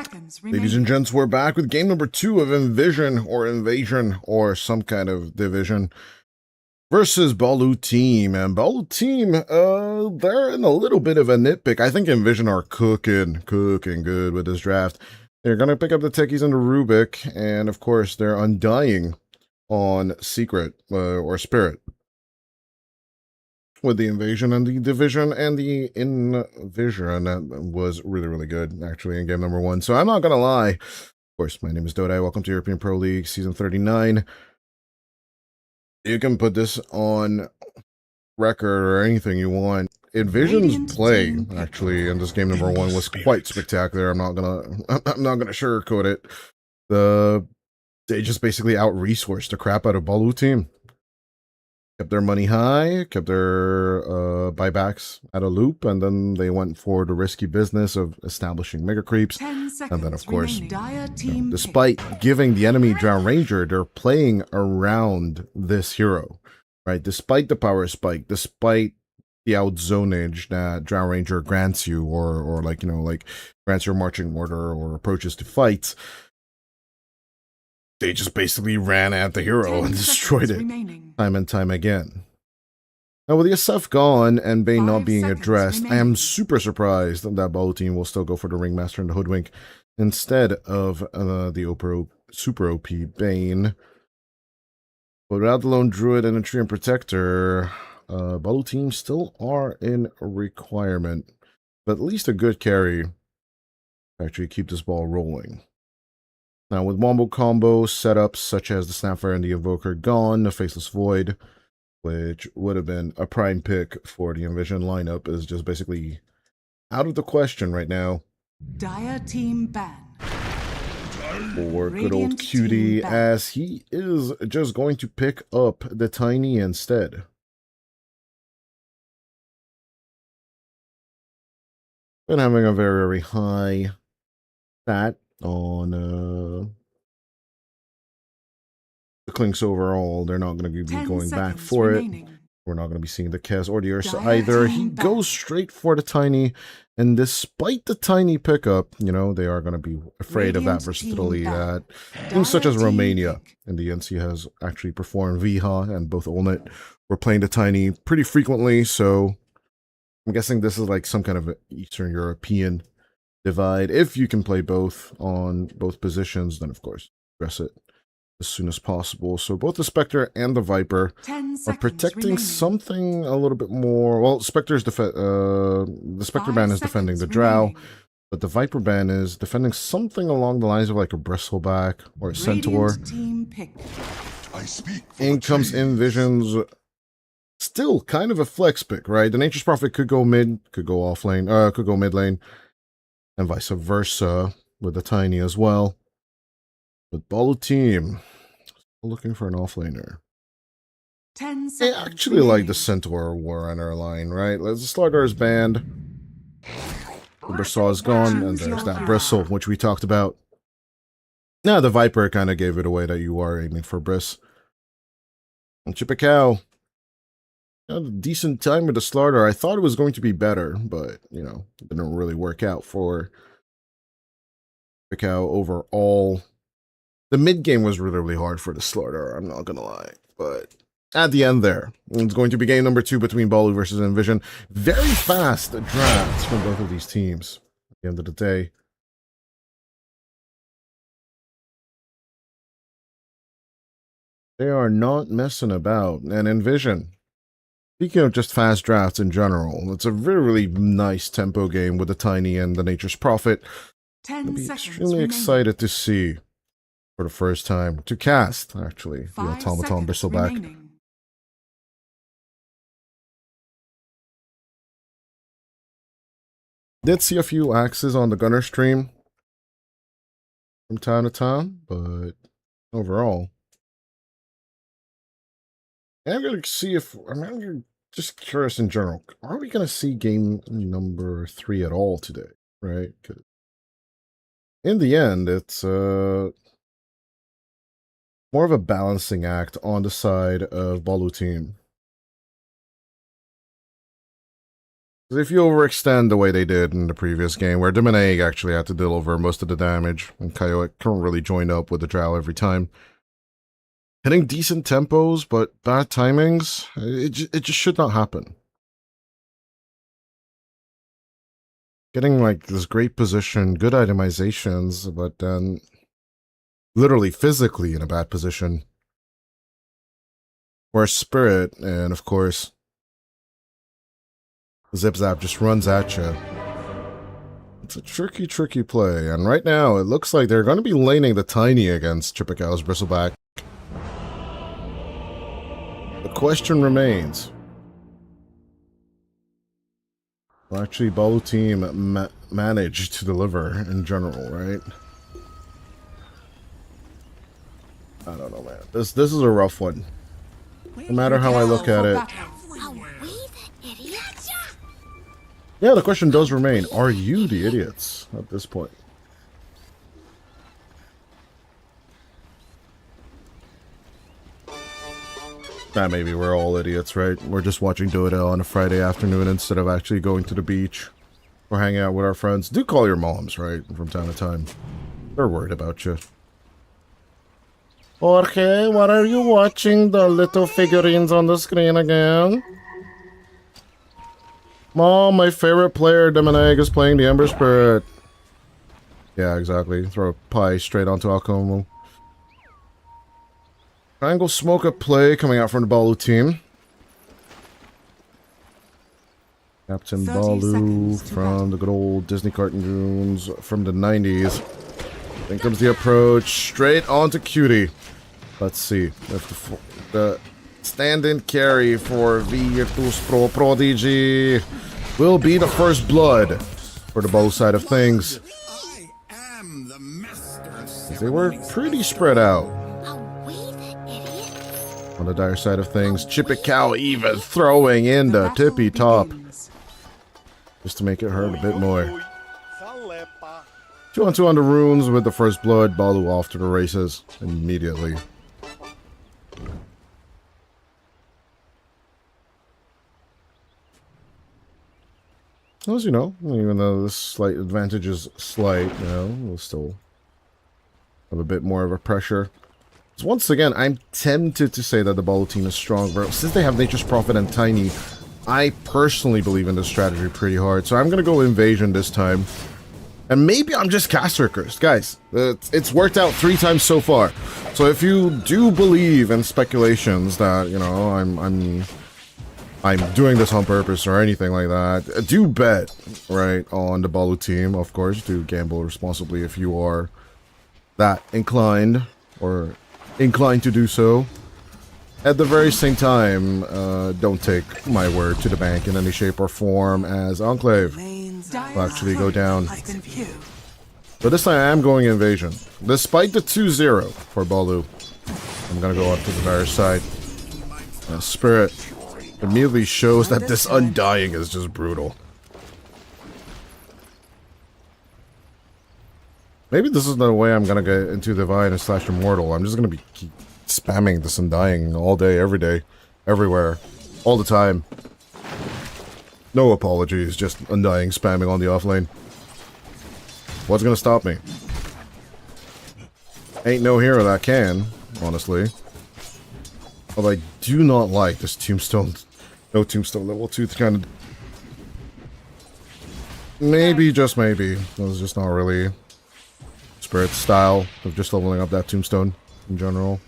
seconds Ladies and remaining. gents, we're back with game number 2 of Invision or Invasion or some kind of division versus Balu team. And Balu team, they're in a little bit of a nitpick. I think Invision are cooking good with this draft. They're going to pick up the techies and the Rubik, and of course, they're undying on Secret or Spirit. With the Invasion and the Division and the Invision, that was really good, actually, in game number 1. So I'm not going to lie. Of course, my name is Dodai. Welcome to European Pro League, Season 39. You can put this on record or anything you want. Invision's play, actually, in this game number 1 was quite spectacular. I'm not gonna sugarcoat it. They just basically out-resourced the crap out of Balu team. Kept their money high, kept their buybacks at a loop, and then they went for the risky business of establishing mega creeps. And then, of course, despite giving the enemy Drow Ranger, they're playing around this hero, right? Despite the power spike, despite the outzonage that Drow Ranger grants you, or grants your marching order or approaches to fights, they just basically ran at the hero and destroyed it time and time again. Now, with the SF gone and Bane not being addressed, I am super surprised that Balu team will still go for the Ringmaster and the Hoodwink instead of the super OP Bane. But without the Lone Druid and a Treant Protector, Balu team still are in requirement. But at least a good carry to actually keep this ball rolling. Now, with wombo combo setups such as the Snapfire and the Invoker gone, the Faceless Void, which would have been a prime pick for the Invision lineup, is just basically out of the question right now. Dire team ban. For good old Cutie, as he is just going to pick up the Tiny instead. Been having a very high stat on the Clinks overall. They're not going to be going back for it. We're not going to be seeing the Kez or the Ursa either. He goes straight for the Tiny, and despite the Tiny pickup, you know, they are going to be afraid of that versatility that teams such as Romania and the NC has actually performed. Viha and both Olnet were playing the Tiny pretty frequently, so I'm guessing this is like some kind of Eastern European divide. If you can play both on both positions, then of course address it as soon as possible. So both the Spectre and the Viper are protecting something a little bit more. Well, the Spectre ban is defending the Drow, but the Viper ban is defending something along the lines of like a Bristleback or a Centaur. In comes Invision's still kind of a flex pick, right? The Nature's Prophet could go mid, could go off lane, could go mid lane, and vice versa with the Tiny as well. But Balu team looking for an offlaner. I actually like the Centaur Warrunner line, right? The Slardar is banned. The Bristle is gone, and there's that Bristle, which we talked about. Now, the Viper kind of gave it away that you are aiming for Briss. And Chippecow. A decent time with the Slardar. I thought it was going to be better, but, you know, it didn't really work out for Chippecow overall. The mid-game was really hard for the Slardar, I'm not going to lie. But at the end there, it's going to be game number 2 between Balu versus Invision. Very fast drafts from both of these teams at the end of the day. They are not messing about. And Invision, speaking of just fast drafts in general, it's a really nice tempo game with the Tiny and the Nature's Prophet. I'll be extremely excited to see for the first time to cast, actually, the Automaton Bristleback. Did see a few axes on the Gunner stream from time to time, but overall, I'm going to see if, I'm just curious in general, are we going to see game number 3 at all today, right? 'Cause in the end, it's more of a balancing act on the side of Balu team. If you overextend the way they did in the previous game, where Demoneg actually had to deliver most of the damage, and Coyote couldn't really join up with the Drow every time. Hitting decent tempos, but bad timings, it just should not happen. Getting like this great position, good itemizations, but then literally physically in a bad position. Where Spirit, and of course, Zip Zap just runs at you. It's a tricky, tricky play, and right now it looks like they're going to be laning the Tiny against Chippecao's Bristleback. The question remains. Will actually Balu team manage to deliver in general, right? I don't know, man. This is a rough one. No matter how I look at it. Yeah, the question does remain, are you the idiots at this point? Maybe we're all idiots, right? We're just watching Dota on a Friday afternoon instead of actually going to the beach or hanging out with our friends. Do call your moms, right? From time to time. They're worried about you. Jorge, what are you watching? The little figurines on the screen again? Mom, my favorite player, Demoneg, is playing the Ember Spirit. Yeah, exactly. Throw a pie straight onto Alcomo. Triangle smoke up play coming out from the Balu team. Captain Balu from the good old Disney cartoons from the 90s. Then comes the approach straight onto Cutie. Let's see if the stand-in carry for Virtus Pro Prodigy will be the first blood for the Balu side of things. They were pretty spread out. On the Dire side of things, Chippecao even throwing in the tippy top just to make it hurt a bit more. 2-on-2 on the runes with the first blood. Balu off to the races immediately. As you know, even though this slight advantage is slight, you know, we'll still have a bit more of a pressure. So once again, I'm tempted to say that the Balu team is strong, but since they have Nature's Prophet and Tiny, I personally believe in this strategy pretty hard. So I'm going to go Invasion this time. And maybe I'm just caster cursed. Guys, it's worked out 3 times so far. So if you do believe in speculations that, you know, I'm doing this on purpose or anything like that, do bet, right, on the Balu team, of course. Do gamble responsibly if you are that inclined or inclined to do so. At the very same time, don't take my word to the bank in any shape or form, as Enclave will actually go down. But this time I am going Invasion. Despite the 2-0 for Balu, I'm going to go up to the Varus side. Spirit immediately shows that this Undying is just brutal. Maybe this is the way I'm gonna get into Divine and slash Immortal. I'm just gonna be keep spamming this Undying all day, every day, everywhere, all the time. No apologies, just Undying spamming on the offlane. What's gonna stop me? Ain't no hero that can, honestly. Although I do not like this Tombstone, no Tombstone level 2 kind of... Maybe, just maybe, it was just not really Spirit's style of just leveling up that Tombstone in general.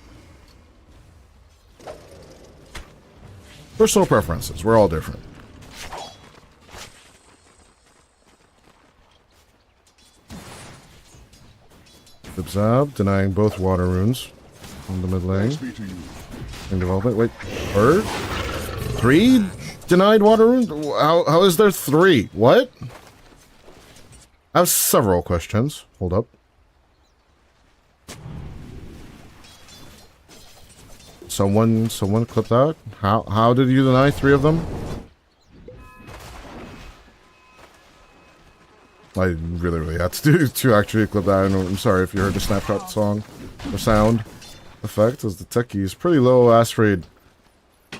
Personal preferences, we're all different. Zab denying both water runes on the mid lane. In development, wait, third? 3 denied water runes? How is there 3? What? I have several questions. Hold up. Someone clip that? How did you deny 3 of them? I really had to actually clip that. I'm sorry if you heard the snapshot song or sound effect, as the techie is pretty low ass read.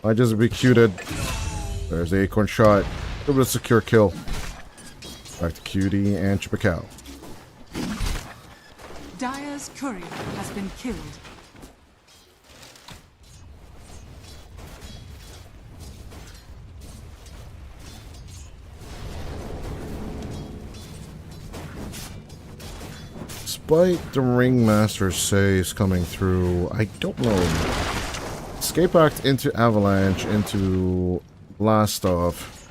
I just be cuted. There's the acorn shot. It was a secure kill. Back to Cutie and Chipacao. Dire's courier has been killed. Despite the Ringmaster's saves coming through, I don't know. Escape Act into Avalanche, into Blast Off,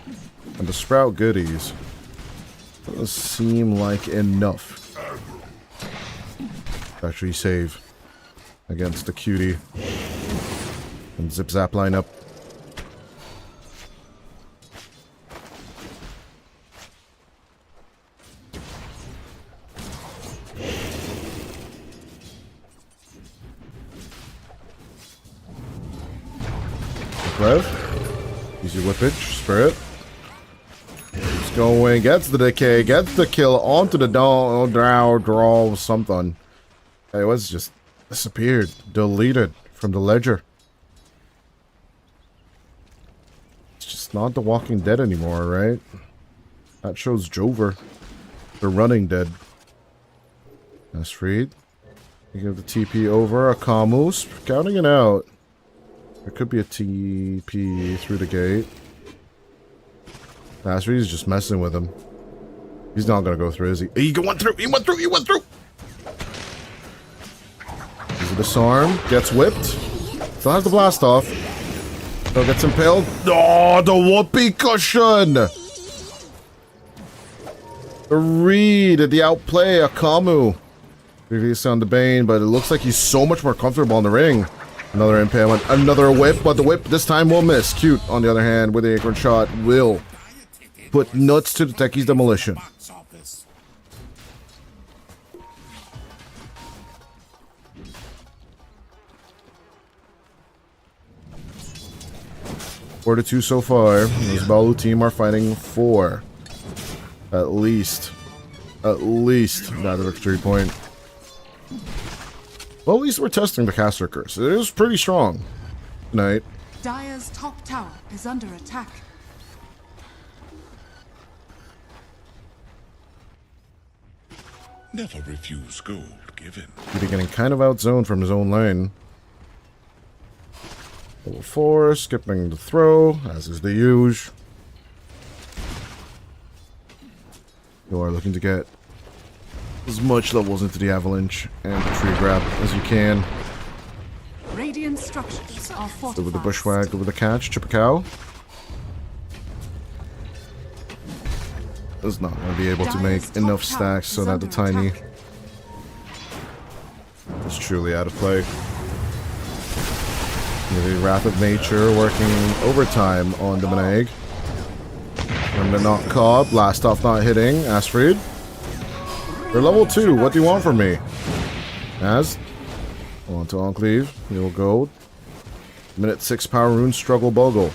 and the Sprout goodies. Doesn't seem like enough. Actually save against the Cutie. And Zip Zap line up. Rev. Easy whippage. Spirit. Keeps going. Gets the decay. Gets the kill. Onto the draw something. It was just disappeared. Deleted from the ledger. It's just not The Walking Dead anymore, right? That shows Jover. The Running Dead. That's freed. You give the TP over. A Camus. Counting it out. There could be a TP through the gate. Asri's just messing with him. He's not gonna go through, is he? He went through! He went through! He went through! He's a disarm. Gets whipped. Still has the blast off. Still gets impaled. Oh, the whoopee cushion! The read at the outplay, Akamu. Previously on the Bane, but it looks like he's so much more comfortable in the ring. Another impalement, another whip, but the whip this time will miss. Cute, on the other hand, with the acorn shot, will put nuts to the Techie's demolition. Four to 2 so far. This Balu team are fighting 4. At least that victory point. Well, at least we're testing the caster curse. It is pretty strong tonight. Dire's top tower is under attack. Never refuse gold given. He's getting kind of outzoned from his own lane. Level 4, skipping the throw, as is the usual. You are looking to get as much levels into the avalanche and the tree grab as you can. Radiant structures are fortified. Go with the bushwhack, go with the catch, chip a cow. Is not going to be able to make enough stacks so that the tiny is truly out of play. The Wrath of Nature working overtime on the Maneg. Remember not caught, blast off not hitting, Asfried. They're level 2, what do you want from me? As on to Enclave, he'll go. Minute 6 power rune struggle bogle.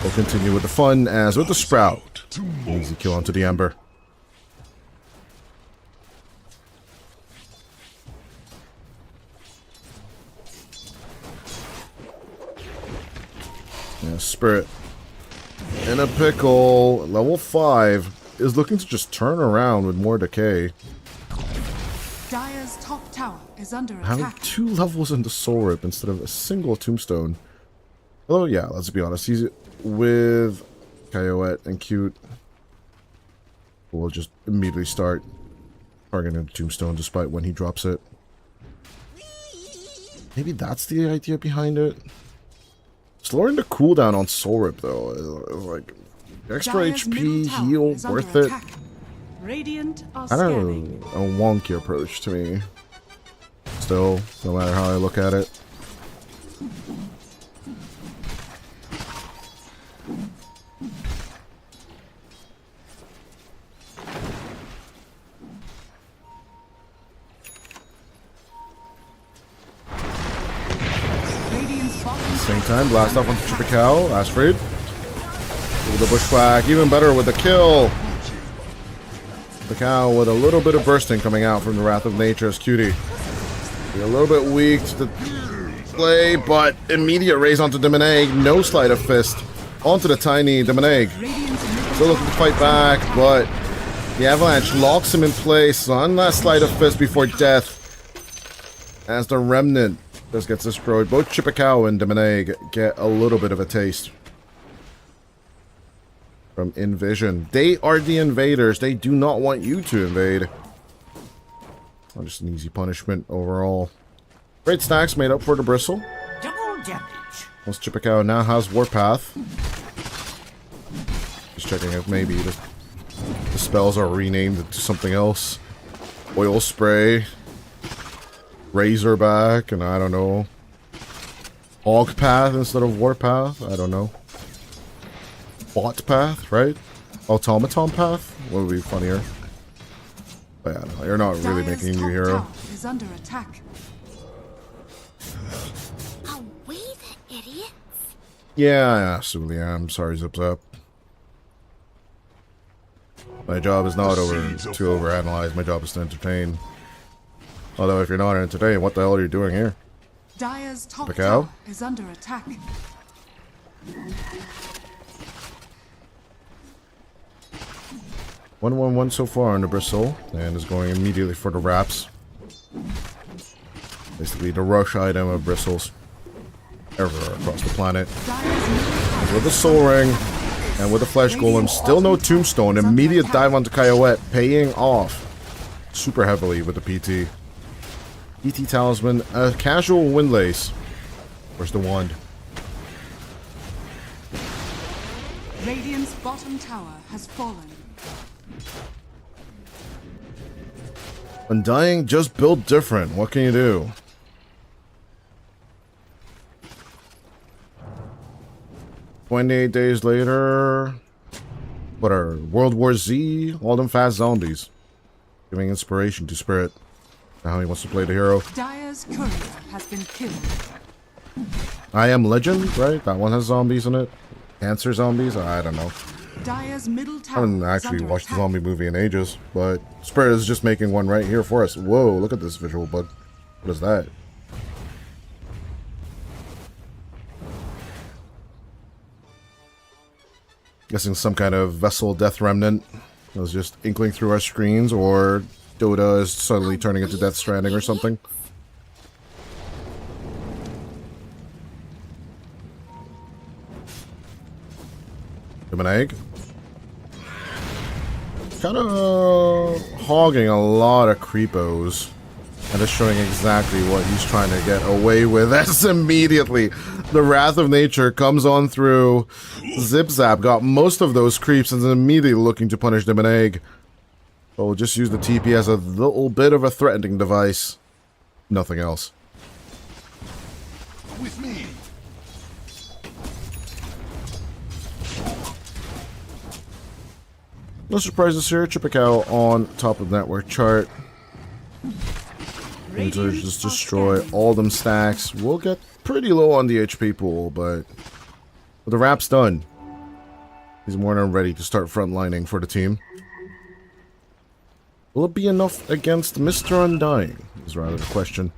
We'll continue with the fun as with the Sprout. Easy kill onto the Ember. Yeah, Spirit. In a pickle, level 5 is looking to just turn around with more decay. Dire's top tower is under Having attack. 2 levels into Soul Rip instead of a single tombstone. Although, yeah, let's be honest, he's with Coyote and Cute. We'll just immediately start targeting the tombstone despite when he drops it. Maybe that's the idea behind it. Slowing the cooldown on Soul Rip, though, is like extra Dire's middle HP, tower heal, is under worth it. attack. Radiant are Kind scanning. of a wonky approach to me. Still, no matter how I look at it. Radiant's bottom Same time, blast off onto Chipacao, Asfried. With the bushwhack, even better with the kill. Chipacao with a little bit of bursting coming out from the Wrath of Nature's Cutie. Be a little bit weak to play, but immediate raise onto Demoneg. No sleight of fist onto the tiny Demoneg. Radiant's middle Still looking to fight back, but the avalanche locks him in place. One last sleight of fist before death. As the remnant just gets destroyed. Both Chippecow and Demoneg get a little bit of a taste from Invision. They are the invaders. They do not want you to invade. Oh, just an easy punishment overall. Great stacks made up for the bristle. Double damage. Once Chippecow now has Warpath. Just checking if maybe the spells are renamed to something else. Oil Spray. Razorback, and I don't know. Hog Path instead of Warpath, I don't know. Bot Path, right? Automaton Path? What would be funnier? But yeah, no, you're not really Dire's making a new top hero. tower is under attack. Away the idiots. Yeah, I absolutely am. Sorry, Zip Zap. My job is not to overanalyze. My job is to entertain. Although if you're not entertained, what the hell are you doing here? Dire's top Chippecow? tower is under attack. 1-1-1 so far on the bristle, and is going immediately for the wraps. Basically the rush item of bristles everywhere across the planet. Dire's middle tower With the soul ring and with the flesh golem, still no tombstone. Immediate dive onto Kyoet, paying off super heavily with the PT. PT talisman, a casual windlace. Where's the wand? Radiant's bottom tower has fallen. Undying just built different. What can you do? "28 days later." What are World War Z? All them fast zombies. Giving inspiration to Spirit. Now he wants to play the hero. Dire's courier has been killed. I Am Legend, right? That one has zombies in it. Cancer zombies? I don't know. Dire's middle I tower haven't is actually under watched the attack. zombie movie in ages, but Spirit is just making one right here for us. Whoa, look at this visual bug. What is that? Guessing some kind of vessel death remnant that was just inkling through our screens, or Dota is suddenly turning into Death Stranding or something. Egg. Kind of hogging a lot of creepos. And just showing exactly what he's trying to get away with. As immediately the Wrath of Nature comes on through. Zip Zap got most of those creeps and is immediately looking to punish them an egg. But we'll just use the TP as a little bit of a threatening device. Nothing else. With me. No surprises here. Chippecow on top of the network chart. Going to just destroy all them stacks. We'll get pretty low on the HP pool, but with the wrap's done, he's more than ready to start frontlining for the team. Will it be enough against Mr. Undying? Is rather the question.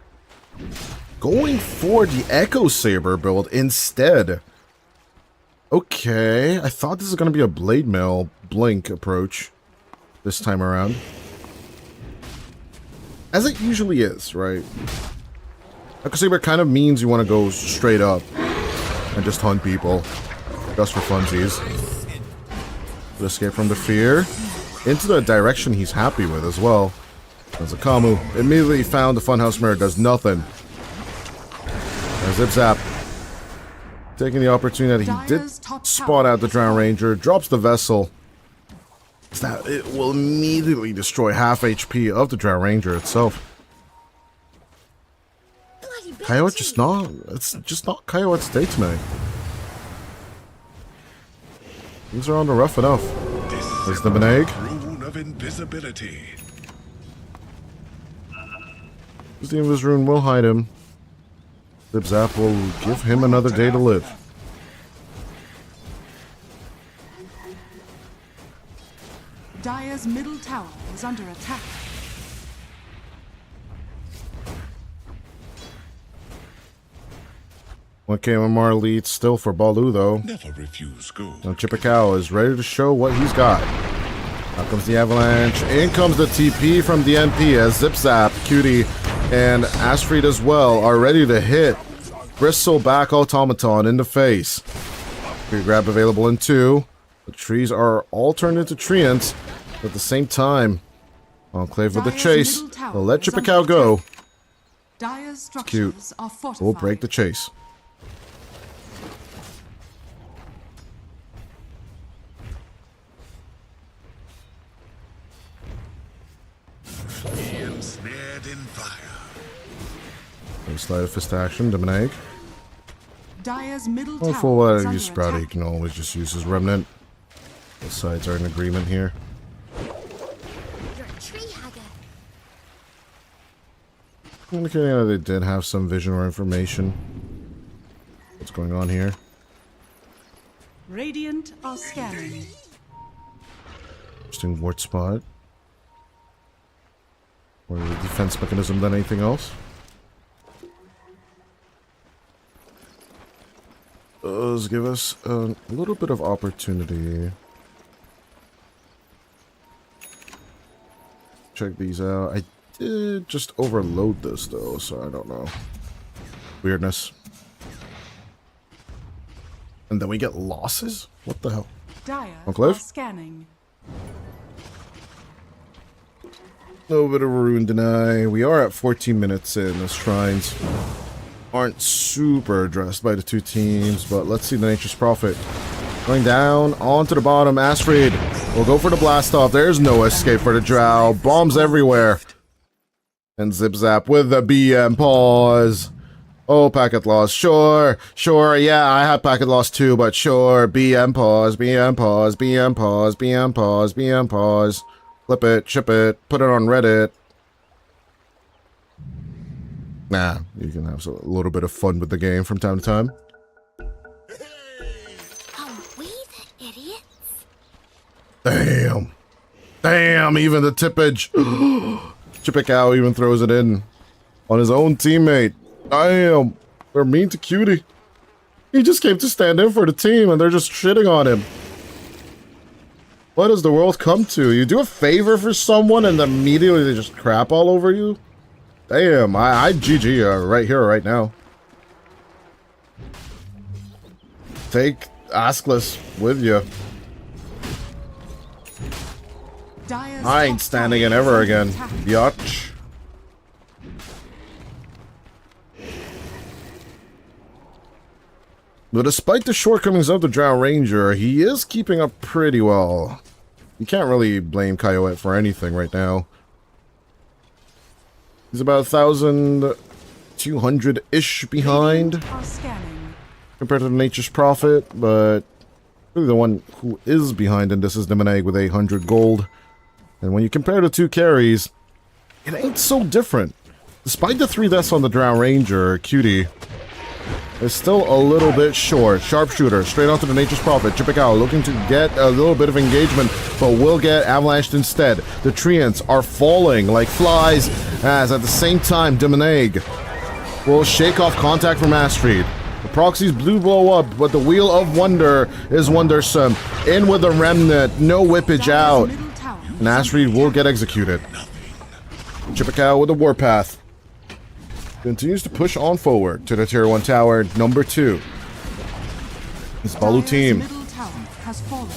Going for the Echo Saber build instead. Okay, I thought this was going to be a Blade Mail Blink approach this time around. As it usually is, right? Echo Saber kind of means you want to go straight up and just hunt people. Just for funsies. To escape from the fear. Into the direction he's happy with as well. As a Kamu immediately found the Funhouse Mirror, does nothing. There's Zip Zap. Taking the opportunity, he did spot out the Drowned Ranger, drops the vessel. That it will immediately destroy half HP of the Drowned Ranger itself. Coyote just not, it's just not Coyote's day tonight. Things are on the rough enough. There's the Beneg. Rune of invisibility. The Invis rune will hide him. Zip Zap will give him another day to live. Dire's middle tower is under attack. One KMR lead still for Balu, though. Never refuse gold. Now Chipikao is ready to show what he's got. Out comes the Avalanche. In comes the TP from DNP as Zip Zap, Cutie, and Astrid as well are ready to hit Bristleback Automaton in the face. Free grab available in 2. The trees are all turned into treants at the same time. Enclave with the chase. We'll let Chipikao go. Dire's Cute. structures are fortified. We'll break the chase. He ensnared in fire. Slide of fist action, Demon Egg. Dire's middle Well, tower for what is I under use Sprout, he attack. can always just use his Remnant. Both sides are in agreement here. You're a tree hugger. Indicating that they did have some vision or information. What's going on here? Radiant are scanning. Interesting wart spot. More of a defense mechanism than anything else. Does give us a little bit of opportunity. Check these out. I did just overload this though, so I don't know. Weirdness. And then we get losses? What the hell? Dire Enclave? are scanning. A little bit of a Rune Deny. We are at 14 minutes in. The shrines aren't super addressed by the two teams, but let's see the Nature's Prophet. Going down, onto the bottom. Astrid will go for the blast off. There's no escape for the Drow. Bombs everywhere. And Zip Zap with the BM pause. Oh, packet loss. Sure, yeah, I have packet loss too, but sure. BM pause, BM pause, BM pause, BM pause, BM pause. Flip it, ship it, put it on Reddit. Nah, you can have a little bit of fun with the game from time to time. Are we the idiots? Damn, even the tippage. Chipikao even throws it in on his own teammate. Damn, they're mean to Cutie. He just came to stand in for the team and they're just shitting on him. What does the world come to? You do a favor for someone and immediately they just crap all over you? Damn, I GG right here, right now. Take Askless with you. Dire's I ain't top standing tower in is ever under again. attack. Biatch. But despite the shortcomings of the Drow Ranger, he is keeping up pretty well. You can't really blame Coyote for anything right now. He's about 1,200-ish behind Radiant are scanning. compared to the Nature's Prophet, but really the one who is behind in this is Demon Egg with 800 gold. And when you compare the two carries, it ain't so different. Despite the 3 deaths on the Drow Ranger, Cutie is still a little bit short. Sharpshooter, straight onto the Nature's Prophet. Chipikao looking to get a little bit of engagement, but will get avalanched instead. The treants are falling like flies, as at the same time, Demon Egg will shake off contact from Astrid. The proxies blue blow up, but the Wheel of Wonder is wondersome. In with the Remnant, no whippage out. Dire's middle tower And Astrid will get executed. Chipikao with the Warpath continues to push on forward to the Tier 1 tower, number 2. This Balu Dire's team middle tower has fallen.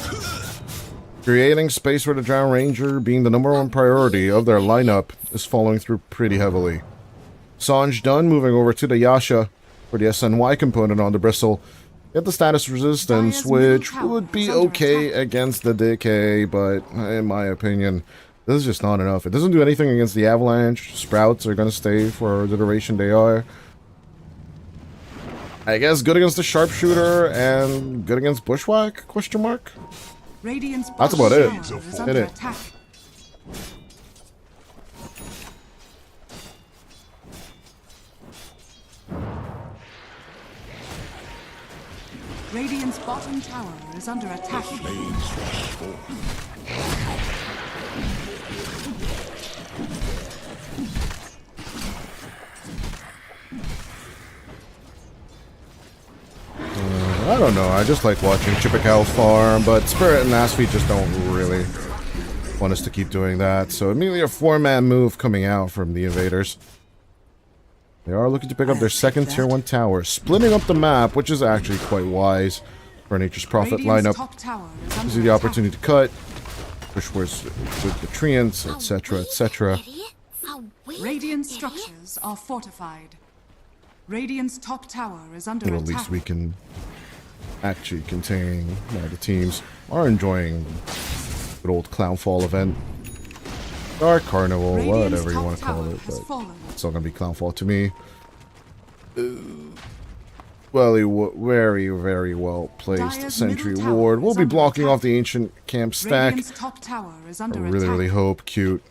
creating space for the Drow Ranger being the number 1 priority of their lineup is following through pretty heavily. Sanj done, moving over to the Yasha for the SNY component on the Bristle. Get the status resistance, Dire's middle which tower would be is under okay attack. against the Decay, but in my opinion, this is just not enough. It doesn't do anything against the Avalanche. Sprouts are going to stay for the duration they are. I guess good against the Sharpshooter and good against Bushwhack? Question mark? Radiant's That's bottom about it. tower is Hit under it. attack. Radiant's bottom tower is under attack. Flames rush forth. I don't know. I just like watching Chippecale farm, but Spirit and Asfi just don't really want us to keep doing that. So immediately a 4-man move coming out from the invaders. They are looking to pick up their second tier 1 tower, splitting up the map, which is actually quite wise for Nature's Prophet lineup. Gives you the opportunity to cut, push with the treants, etc., etc. Radiant structures are fortified. Radiant's top tower is under Well, attack. at least we can actually contain the teams are enjoying good old Clownfall event. Dark Carnival, whatever you want to call it, but it's not going to be Clownfall to me. Well, very, very well placed Sentry Ward. We'll be blocking off the Ancient Camp stack. I really hope Cute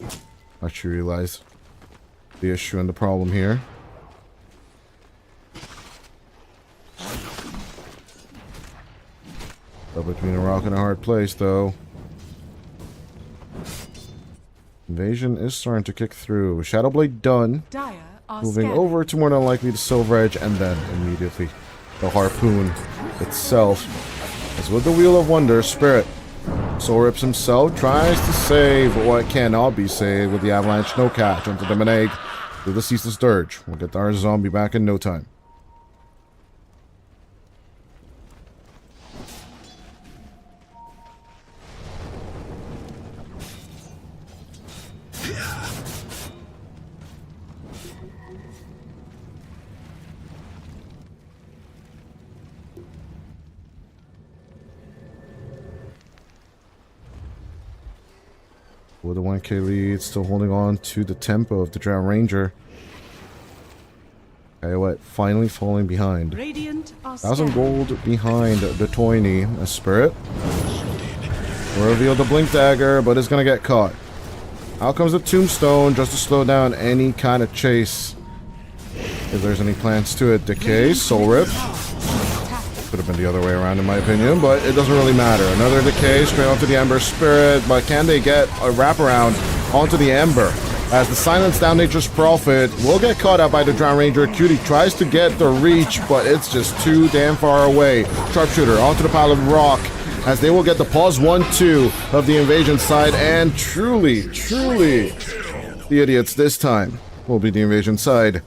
actually realize the issue and the problem here. But between a rock and a hard place, though. Invasion is starting to kick through. Shadowblade done. Moving over to more than likely the Silver Edge, and then immediately the Harpoon itself. As with the Wheel of Wonder, Spirit Soul Rips himself tries to save what cannot be saved with the Avalanche no catch onto the Meneg with the Ceaseless Dirge. We'll get our zombie back in no time. With a 1k lead, still holding on to the tempo of the Drowned Ranger. Okay, what? Finally falling behind. 1,000 gold behind the Toiny. A Spirit. Will reveal the Blink Dagger, but it's going to get caught. Out comes the Tombstone just to slow down any kind of chase. If there's any plans to it. Decay, Soul Rip. Could have been the other way around in my opinion, but it doesn't really matter. Another Decay straight onto the Ember Spirit, but can they get a wraparound onto the Ember? As the Silence Down Nature's Prophet will get caught out by the Drowned Ranger. Cutie tries to get the reach, but it's just too damn far away. Sharpshooter onto the pile of rock, as they will get the pause 1-2 of the Invasion side, and truly, the idiots this time will be the Invasion side.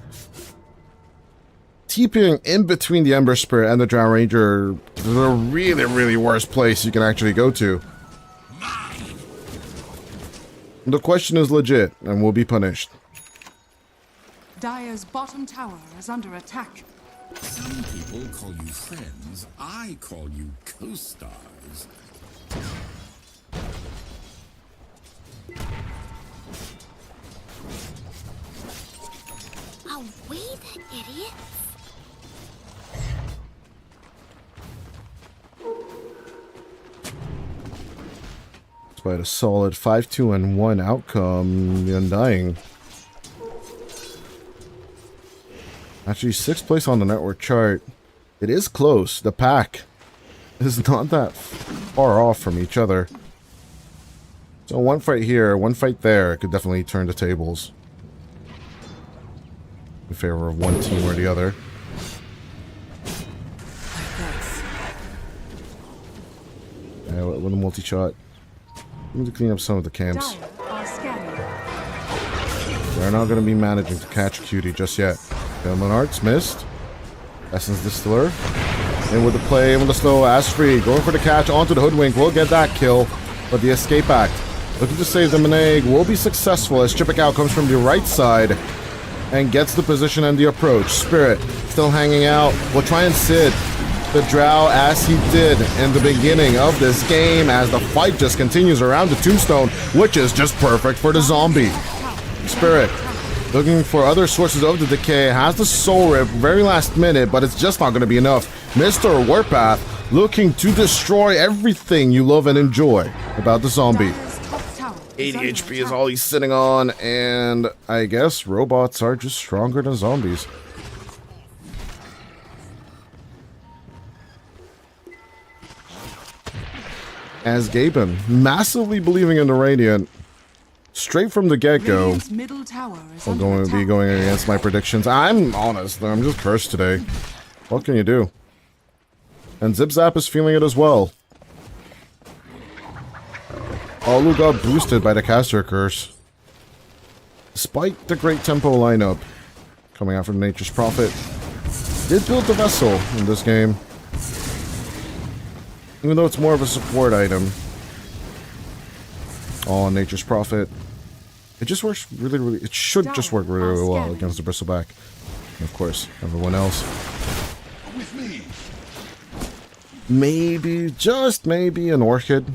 TPing in between the Ember Spirit and the Drowned Ranger is a really, really worst place you can actually go to. The question is legit and will be punished. Dire's bottom tower is under attack. Some people call you friends. I call you co-stars. Away the idiots! Despite a solid 5-2-1 outcome, the Undying actually 6th place on the network chart. It is close. The pack is not that far off from each other. So one fight here, one fight there could definitely turn the tables in favor of one team or the other. Yeah, with a multi-shot. We need to clean up some of the camps. They're not going to be managing to catch Cutie just yet. Gentleman Arts missed. Essence Distiller. And with the play, with the slow, As-Free, going for the catch onto the Hoodwink, will get that kill. But the Escape Act, looking to save the Meneg, will be successful as Chippecale comes from the right side and gets the position and the approach. Spirit still hanging out. Will try and sit the Drow as he did in the beginning of this game, as the fight just continues around the Tombstone, which is just perfect for the zombie. Spirit looking for other sources of the decay, has the Soul Rip very last minute, but it's just not going to be enough. Mr. Warpath looking to destroy everything you love and enjoy about the zombie. 80 HP is all he's sitting on, and I guess robots are just stronger than zombies. As Gaben, massively believing in the Radiant, straight from the get-go, I'm going to be going against my predictions. I'm honest, I'm just cursed today. What can you do? And Zip Zap is feeling it as well. Balu got boosted by the caster curse. Despite the great tempo lineup coming out from Nature's Prophet, did build the vessel in this game. Even though it's more of a support item on Nature's Prophet, it just works really, it should just work really well against the Bristleback. And of course, everyone else. Maybe, just maybe, an Orchid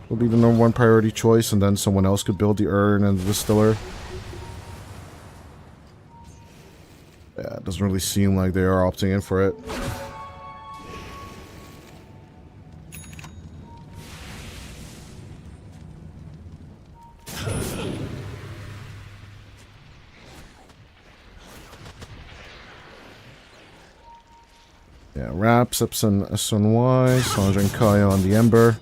will be the #1 priority choice, and then someone else could build the Urn and the Distiller. Yeah, it doesn't really seem like they are opting in for it. Yeah, Rap, Sipson, SNY, Sandra and Kaya on the Ember.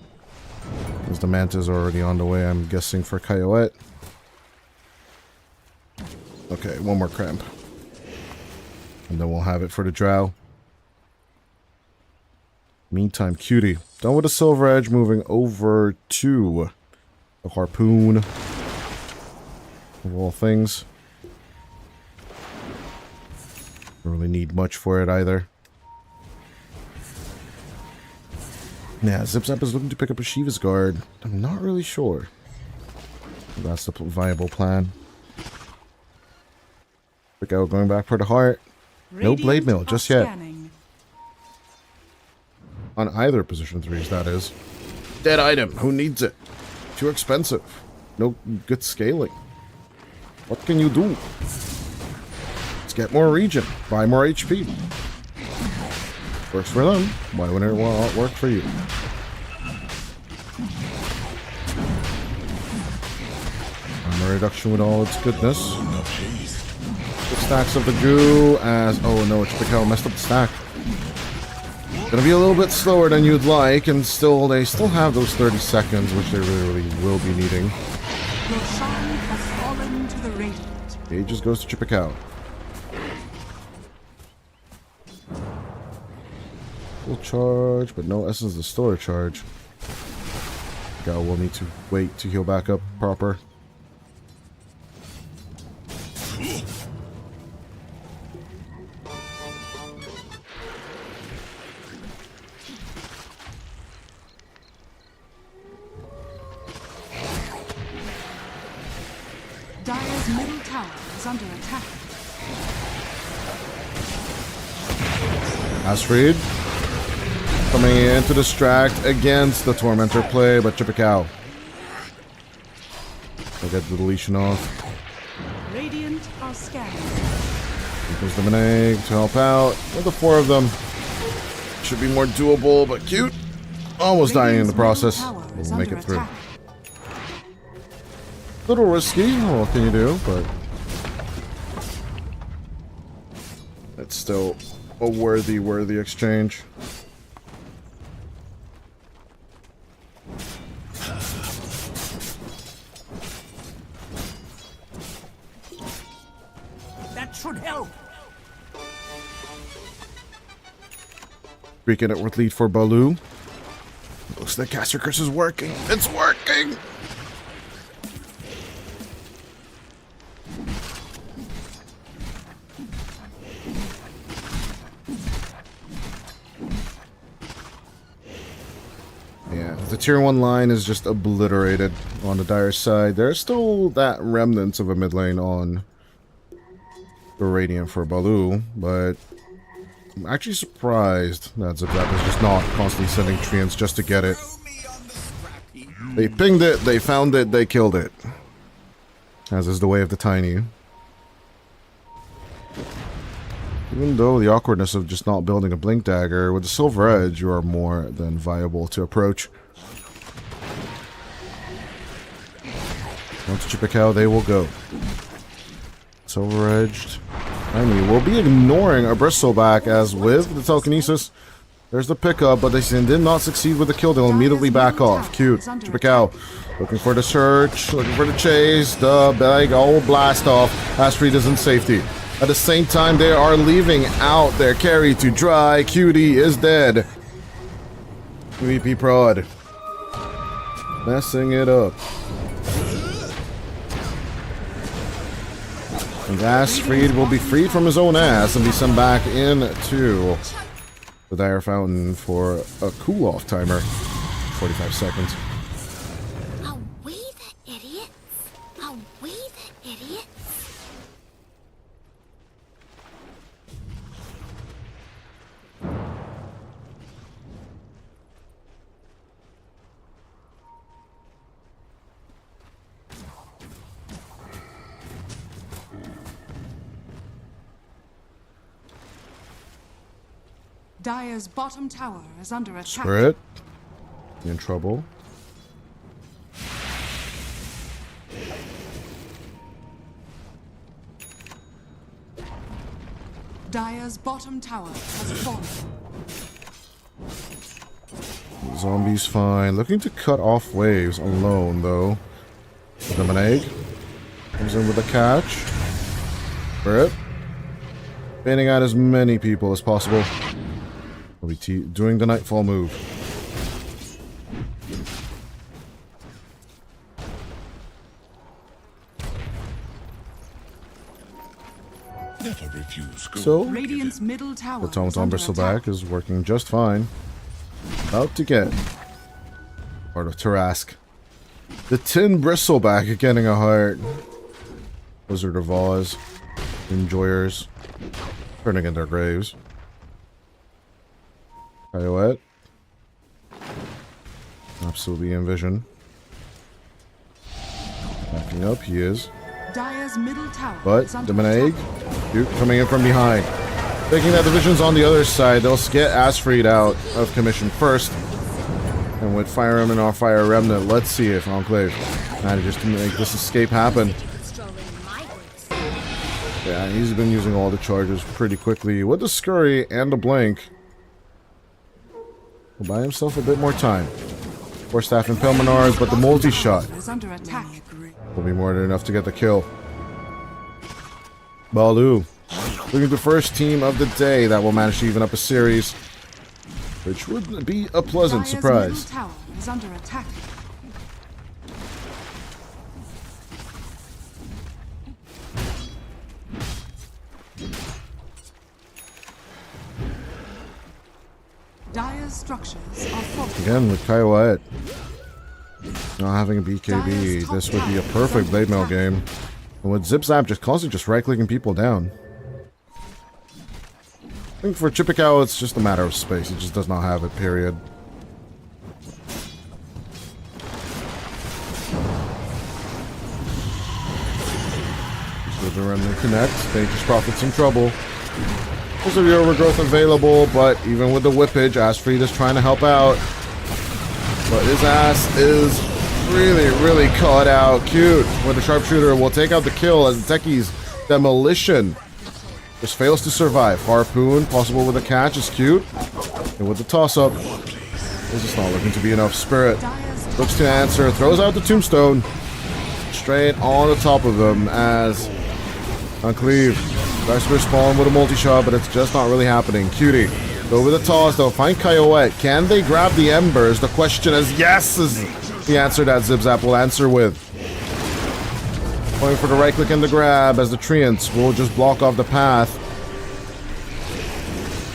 Because the Manta's already on the way, I'm guessing, for Coyote. Okay, one more Cramp. And then we'll have it for the Drow. Meantime, Cutie. Done with the Silver Edge, moving over to the Harpoon. Of all things. Don't really need much for it either. Yeah, Zip Zap is looking to pick up a Shiva's Guard. I'm not really sure if that's the viable plan. Pick out going back for the heart. No Blade Mill just yet. On either position 3s, that is. Dead item. Who needs it? Too expensive. No good scaling. What can you do? Let's get more regen. Buy more HP. Works for them. Why wouldn't it not work for you? Armor reduction with all its goodness. Good stacks of the goo as... Oh no, Chipical messed up the stack. Gonna be a little bit slower than you'd like, and still they still have those 30 seconds, which they really will be needing. Your shine has fallen to the radiant. It just goes to Chipical. Full charge, but no essence to store charge. Gal will need to wait to heal back up proper. Dire's middle tower is under attack. Astrid coming in to distract against the Tormentor play, but Chipical. I'll get the deletion off. Radiant are scanning. Here goes the Meneg to help out. With the 4 of them. Should be more doable, but cute. Almost dying in the process. We'll make it through. Little risky, what can you do, but it's still a worthy exchange. That should help. Freaking it with lead for Balu. Looks like Caster Curse is working. It's working! The tier 1 line is just obliterated on the Dire side. There's still that remnants of a mid lane on the Radiant for Balu, but I'm actually surprised that Zip Zap is just not constantly sending treants just to get it. They pinged it, they found it, they killed it. As is the way of the tiny. Even though the awkwardness of just not building a Blink Dagger, with the Silver Edge you are more than viable to approach. Once Chipical, they will go. Silver Edged. We'll be ignoring a Bristleback as with the Telekinesis. There's the pickup, but they did not succeed with the kill. They'll immediately back off. Cute. Chipical looking for the search, looking for the chase. The big old blast off. Astrid is in safety. At the same time, they are leaving out their carry to dry. Cutie is dead. VP Prod. Messing it up. And Asfried will be freed from his own ass and be sent back into the Dire Fountain for a cool-off timer. 45 seconds. Are we the idiots? Are we the idiots? Dire's bottom tower is under attack. Spirit. In trouble. Dire's bottom tower has fallen. Zombie's fine. Looking to cut off waves alone, though. Give them an egg. Comes in with a catch. Spirit. Baiting out as many people as possible. We'll be doing the Nightfall move. Never refuse gold. So, Radiant's middle tower the is Automaton under Bristleback attack. is working just fine. About to get part of Tarask. The Tin Bristleback getting a heart. Wizard of Oz. Enjoyers. Turning in their graves. Coyote. Absolutely Invision. Backing up, he is. Dire's middle tower But, is under Demonegg, attack. Duke coming in from behind. Thinking that the Vision's on the other side, they'll get Asfried out of commission first. And with Fire Remnant or Fire Remnant, let's see if Enclave manages to make this escape happen. Yeah, he's been using all the charges pretty quickly with the Scurry and the Blink. He'll buy himself a bit more time. Force Staff and Pelminars, but the multi-shot Is under attack. will be more than enough to get the kill. Balu, looking at the first team of the day that will manage to even up a series, which would be a pleasant Dire's surprise. middle tower is under attack. Dire's structures are fortified. Again, with Coyote not having a BKB, this would be a perfect blade mail game. And with Zip Zap just constantly just right-clicking people down. I think for Chippecow, it's just a matter of space. It just does not have it, period. So the Remnant connect. Nature's Prophet's in trouble. There's a overgrowth available, but even with the whippage, Asfried is trying to help out. But his ass is really caught out. Cute. With the sharpshooter will take out the kill as the Techie's demolition just fails to survive. Harpoon, possible with a catch, is cute. And with the toss-up, this is not looking to be enough. Spirit looks to answer, throws out the tombstone straight on the top of him as Uncleave tries to respawn with a multi-shot, but it's just not really happening. Cutie, go with the toss, they'll find Coyote. Can they grab the embers? The question is yes, is the answer that Zip Zap will answer with. Going for the right click and the grab as the Treants will just block off the path.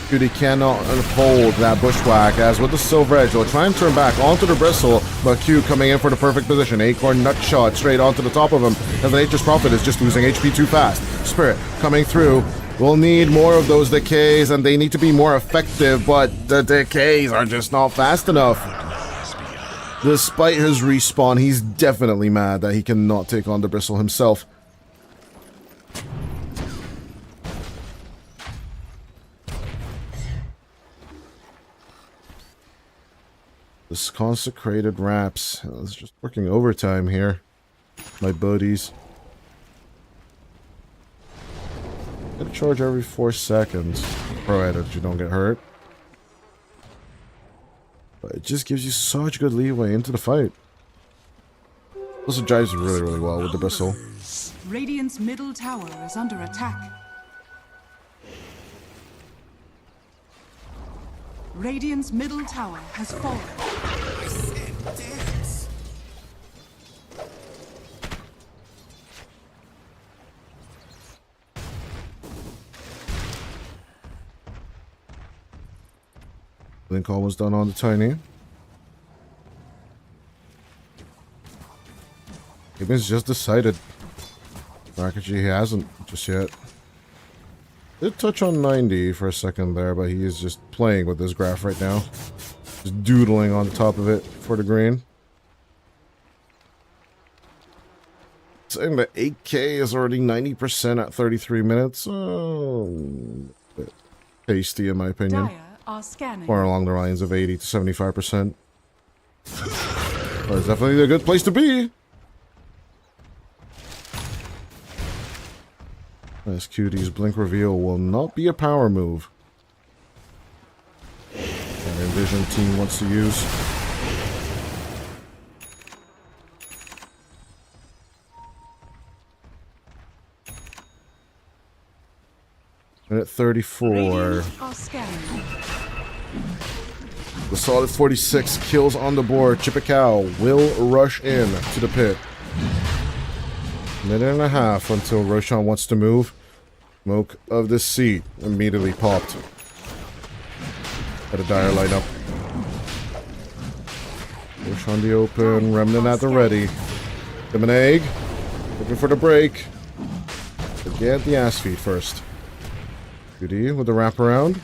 Cutie cannot hold that bushwhack as with the Silver Edge, they'll try and turn back onto the Bristle, but Q coming in for the perfect position. Acorn nut shot straight onto the top of him as the Nature's Prophet is just losing HP too fast. Spirit coming through. We'll need more of those decays and they need to be more effective, but the decays are just not fast enough. Despite his respawn, he's definitely mad that he cannot take on the Bristle himself. This consecrated Raps. It's just working overtime here. My buddies. Gotta charge every 4 seconds. Provided you don't get hurt. But it just gives you such good leeway into the fight. Also jives really well with the Bristle. Radiant's middle tower is under attack. Radiant's middle tower has fallen. I said dance. Link almost done on the Tiny. Gibbons just decided. Rakachi hasn't just yet. Did touch on 90 for a second there, but he is just playing with this graph right now. Just doodling on the top of it for the green. Saying that 8K is already 90% at 33 minutes. Bit tasty in my opinion. Dire are scanning. Or along the lines of 80 to 75%. But it's definitely a good place to be. As Cutie's blink reveal will not be a power move. That Invision team wants to use. Minute 34. Radiant are scanning. The solid 46 kills on the board. Chippecow will rush in to the pit. Minute and a half until Roshan wants to move. Smoke of the seat immediately popped. At a dire lineup. Roshan the open, Remnant at the ready. Lemonade, looking for the break. But get the ass feed first. Cutie with the wraparound.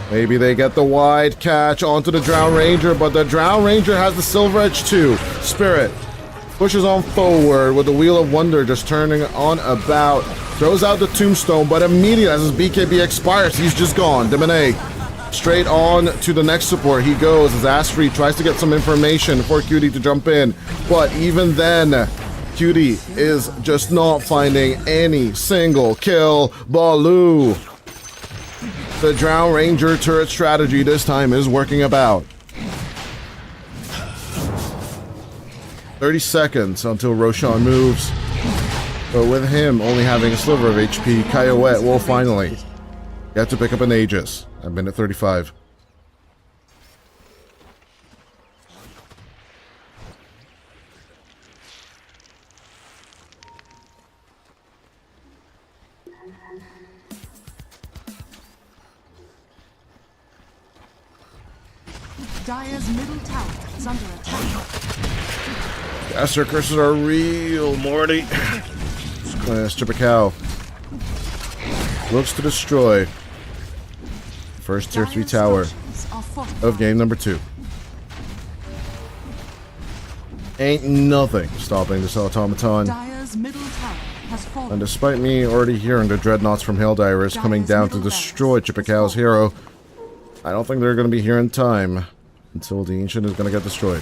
Maybe they get the wide catch onto the Drow Ranger, but the Drow Ranger has the Silver Edge too. Spirit pushes on forward with the Wheel of Wonder just turning on about. Throws out the Tombstone, but immediately as his BKB expires, he's just gone. Demone straight on to the next support. He goes as Astrid tries to get some information for Cutie to jump in. But even then, Cutie is just not finding any single kill. Balu. The Drow Ranger turret strategy this time is working about. 30 seconds until Roshan moves. But with him only having a sliver of HP, Kyoet will finally get to pick up an Aegis at minute 35. Dire's middle tower is under attack. Caster curses are real, Morty. Chippecow looks to destroy first tier 3 tower of game number 2. Ain't nothing stopping this automaton. Dire's middle tower has fallen. And despite me already hearing the dreadnoughts from Helldivers coming down to destroy Chippecow's hero, I don't think they're going to be here in time until the Ancient is going to get destroyed.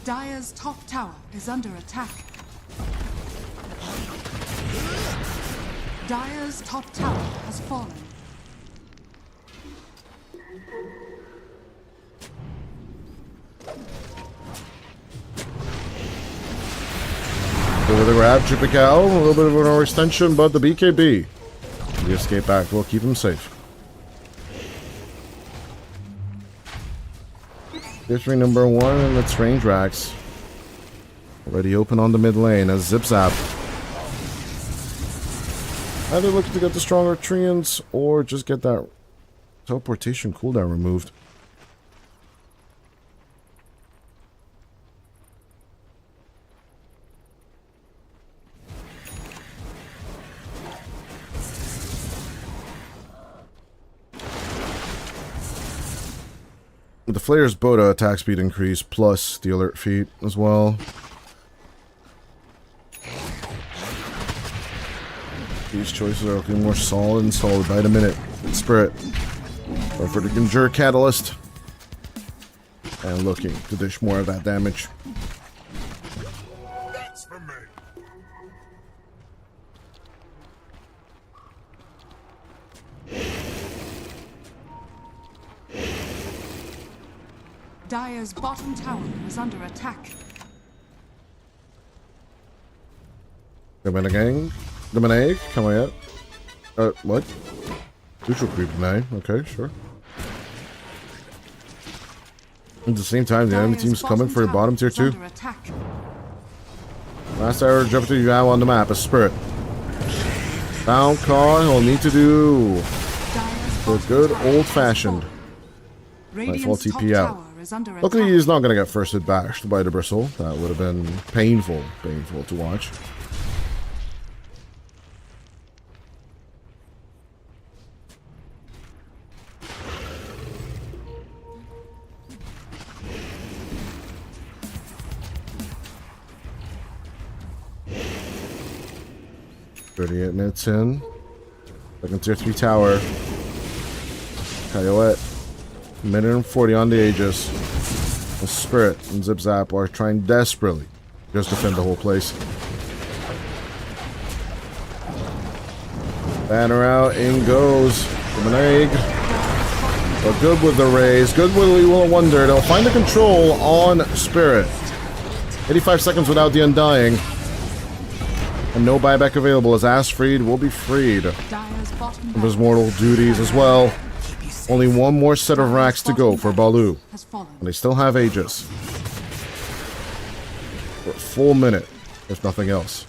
Dire's top tower is under attack. Dire's top tower has fallen. Go with the grab, Chippecow, a little bit of an overextension, but the BKB, the escape back will keep him safe. Victory number 1, and it's range racks. Already open on the mid lane as Zip Zap. Either looking to get the stronger Treants or just get that teleportation cooldown removed. With the Flayer's Boda attack speed increase plus the alert feat as well. These choices are looking more solid and solid by the minute. Spirit. Go for the Conjure Catalyst. And looking to dish more of that damage. That's for me. Dire's bottom tower is under attack. Dominagang? Dominate? Come on yet? What? Neutral creep, okay, sure. At the same time, the enemy Dire's team's coming for your bottom tier is too. under attack. Last arrow jump to you have on the map is Spirit. Down call, he'll need to do Dire's the bottom good tower old has fashioned. fallen. Nice full Radiant's top TP out. tower is under Luckily, attack. he's not going to get firsted bashed by the bristle. That would have been painful to watch. .38 minutes in. Second tier 3 tower. Coyote. Minute and 40 on the Aegis. The Spirit and Zip Zap are trying desperately just to defend the whole place. Banner out, in goes an egg. But good with the raise. Good with We Will Wonder. They'll find the control on Spirit. 85 seconds without the Undying. And no buyback available as Asfried will be freed Dire's bottom of his mortal duties as well. Only one more set of racks to go for Balu. has fallen. And they still have Aegis. For a full minute, if nothing else.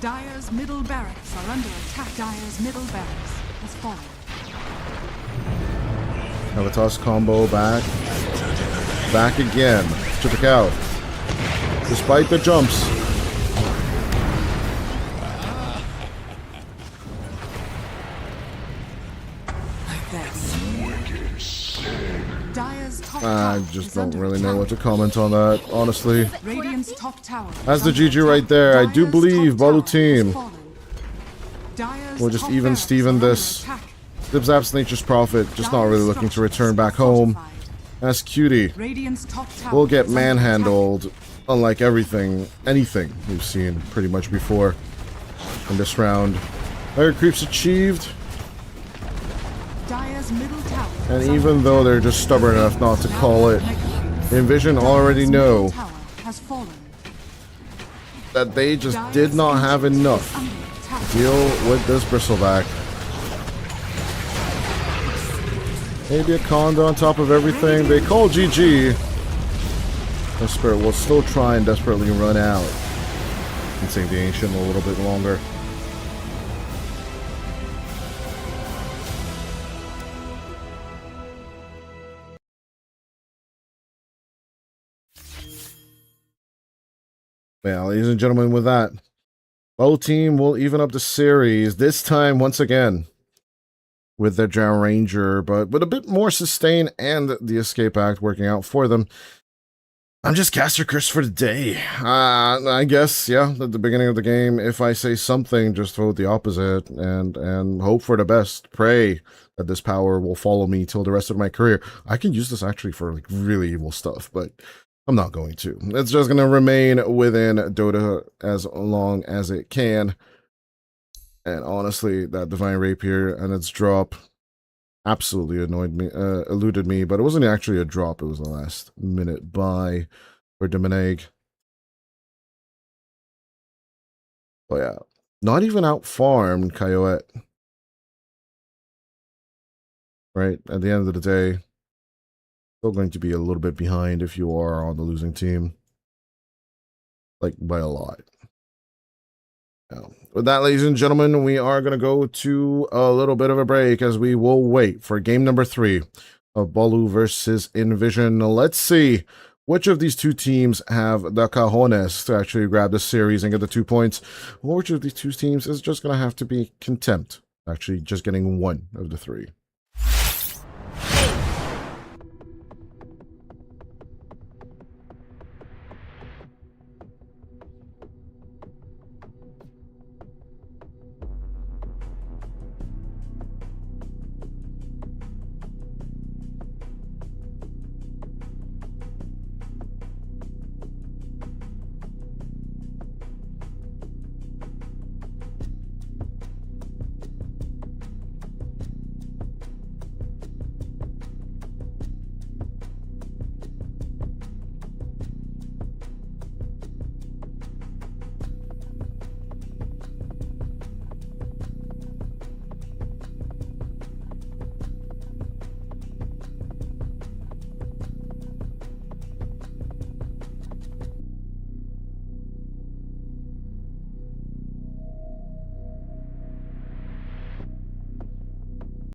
Dire's middle barracks are under attack. Dire's middle barracks has fallen. Avatar's combo back. Back again. Chip out. Despite the jumps. Dire's top I tower just is don't under really know attack. what to comment on that, honestly. Radiant's top tower. That's the is under GG right attack. there. I do Dire's believe top Balu tower team has fallen. Dire's will just top even barracks Steven are under this. attack. Zip Zap's Nature's Prophet, just not really looking to return back home. As Cutie Radiant's top tower will get is under attack. manhandled, unlike anything we've seen pretty much before in this round. Layer creeps achieved, Dire's middle tower and is even under though attack. they're just stubborn enough not to call it, Invision already Dire's know middle tower has fallen. that they just Dire's did not have ancient enough is under attack. to deal with this bristleback. Maybe a Conda on top of everything. They call GG. The Spirit will still try and desperately run out and save the Ancient a little bit longer. Yeah, ladies and gentlemen, with that, both team will even up the series. This time, once again, with their Drow Ranger, but with a bit more sustain and the Escape Act working out for them. I'm just Caster Curse for the day. I guess, yeah, at the beginning of the game, if I say something, just vote the opposite and hope for the best. Pray that this power will follow me till the rest of my career. I can use this actually for like really evil stuff, but I'm not going to. It's just going to remain within Dota as long as it can. And honestly, that Divine Rapier and its drop absolutely eluded me. But it wasn't actually a drop. It was the last minute buy for Domineg. But yeah, not even out-farmed Coyote. Right? At the end of the day, still going to be a little bit behind if you are on the losing team. Like, by a lot. Now, with that, ladies and gentlemen, we are going to go to a little bit of a break as we will wait for game number 3 of Balu versus Invision. Let's see which of these two teams have the cojones to actually grab the series and get the 2 points. Which of these two teams is just going to have to be content, actually just getting one of the 3.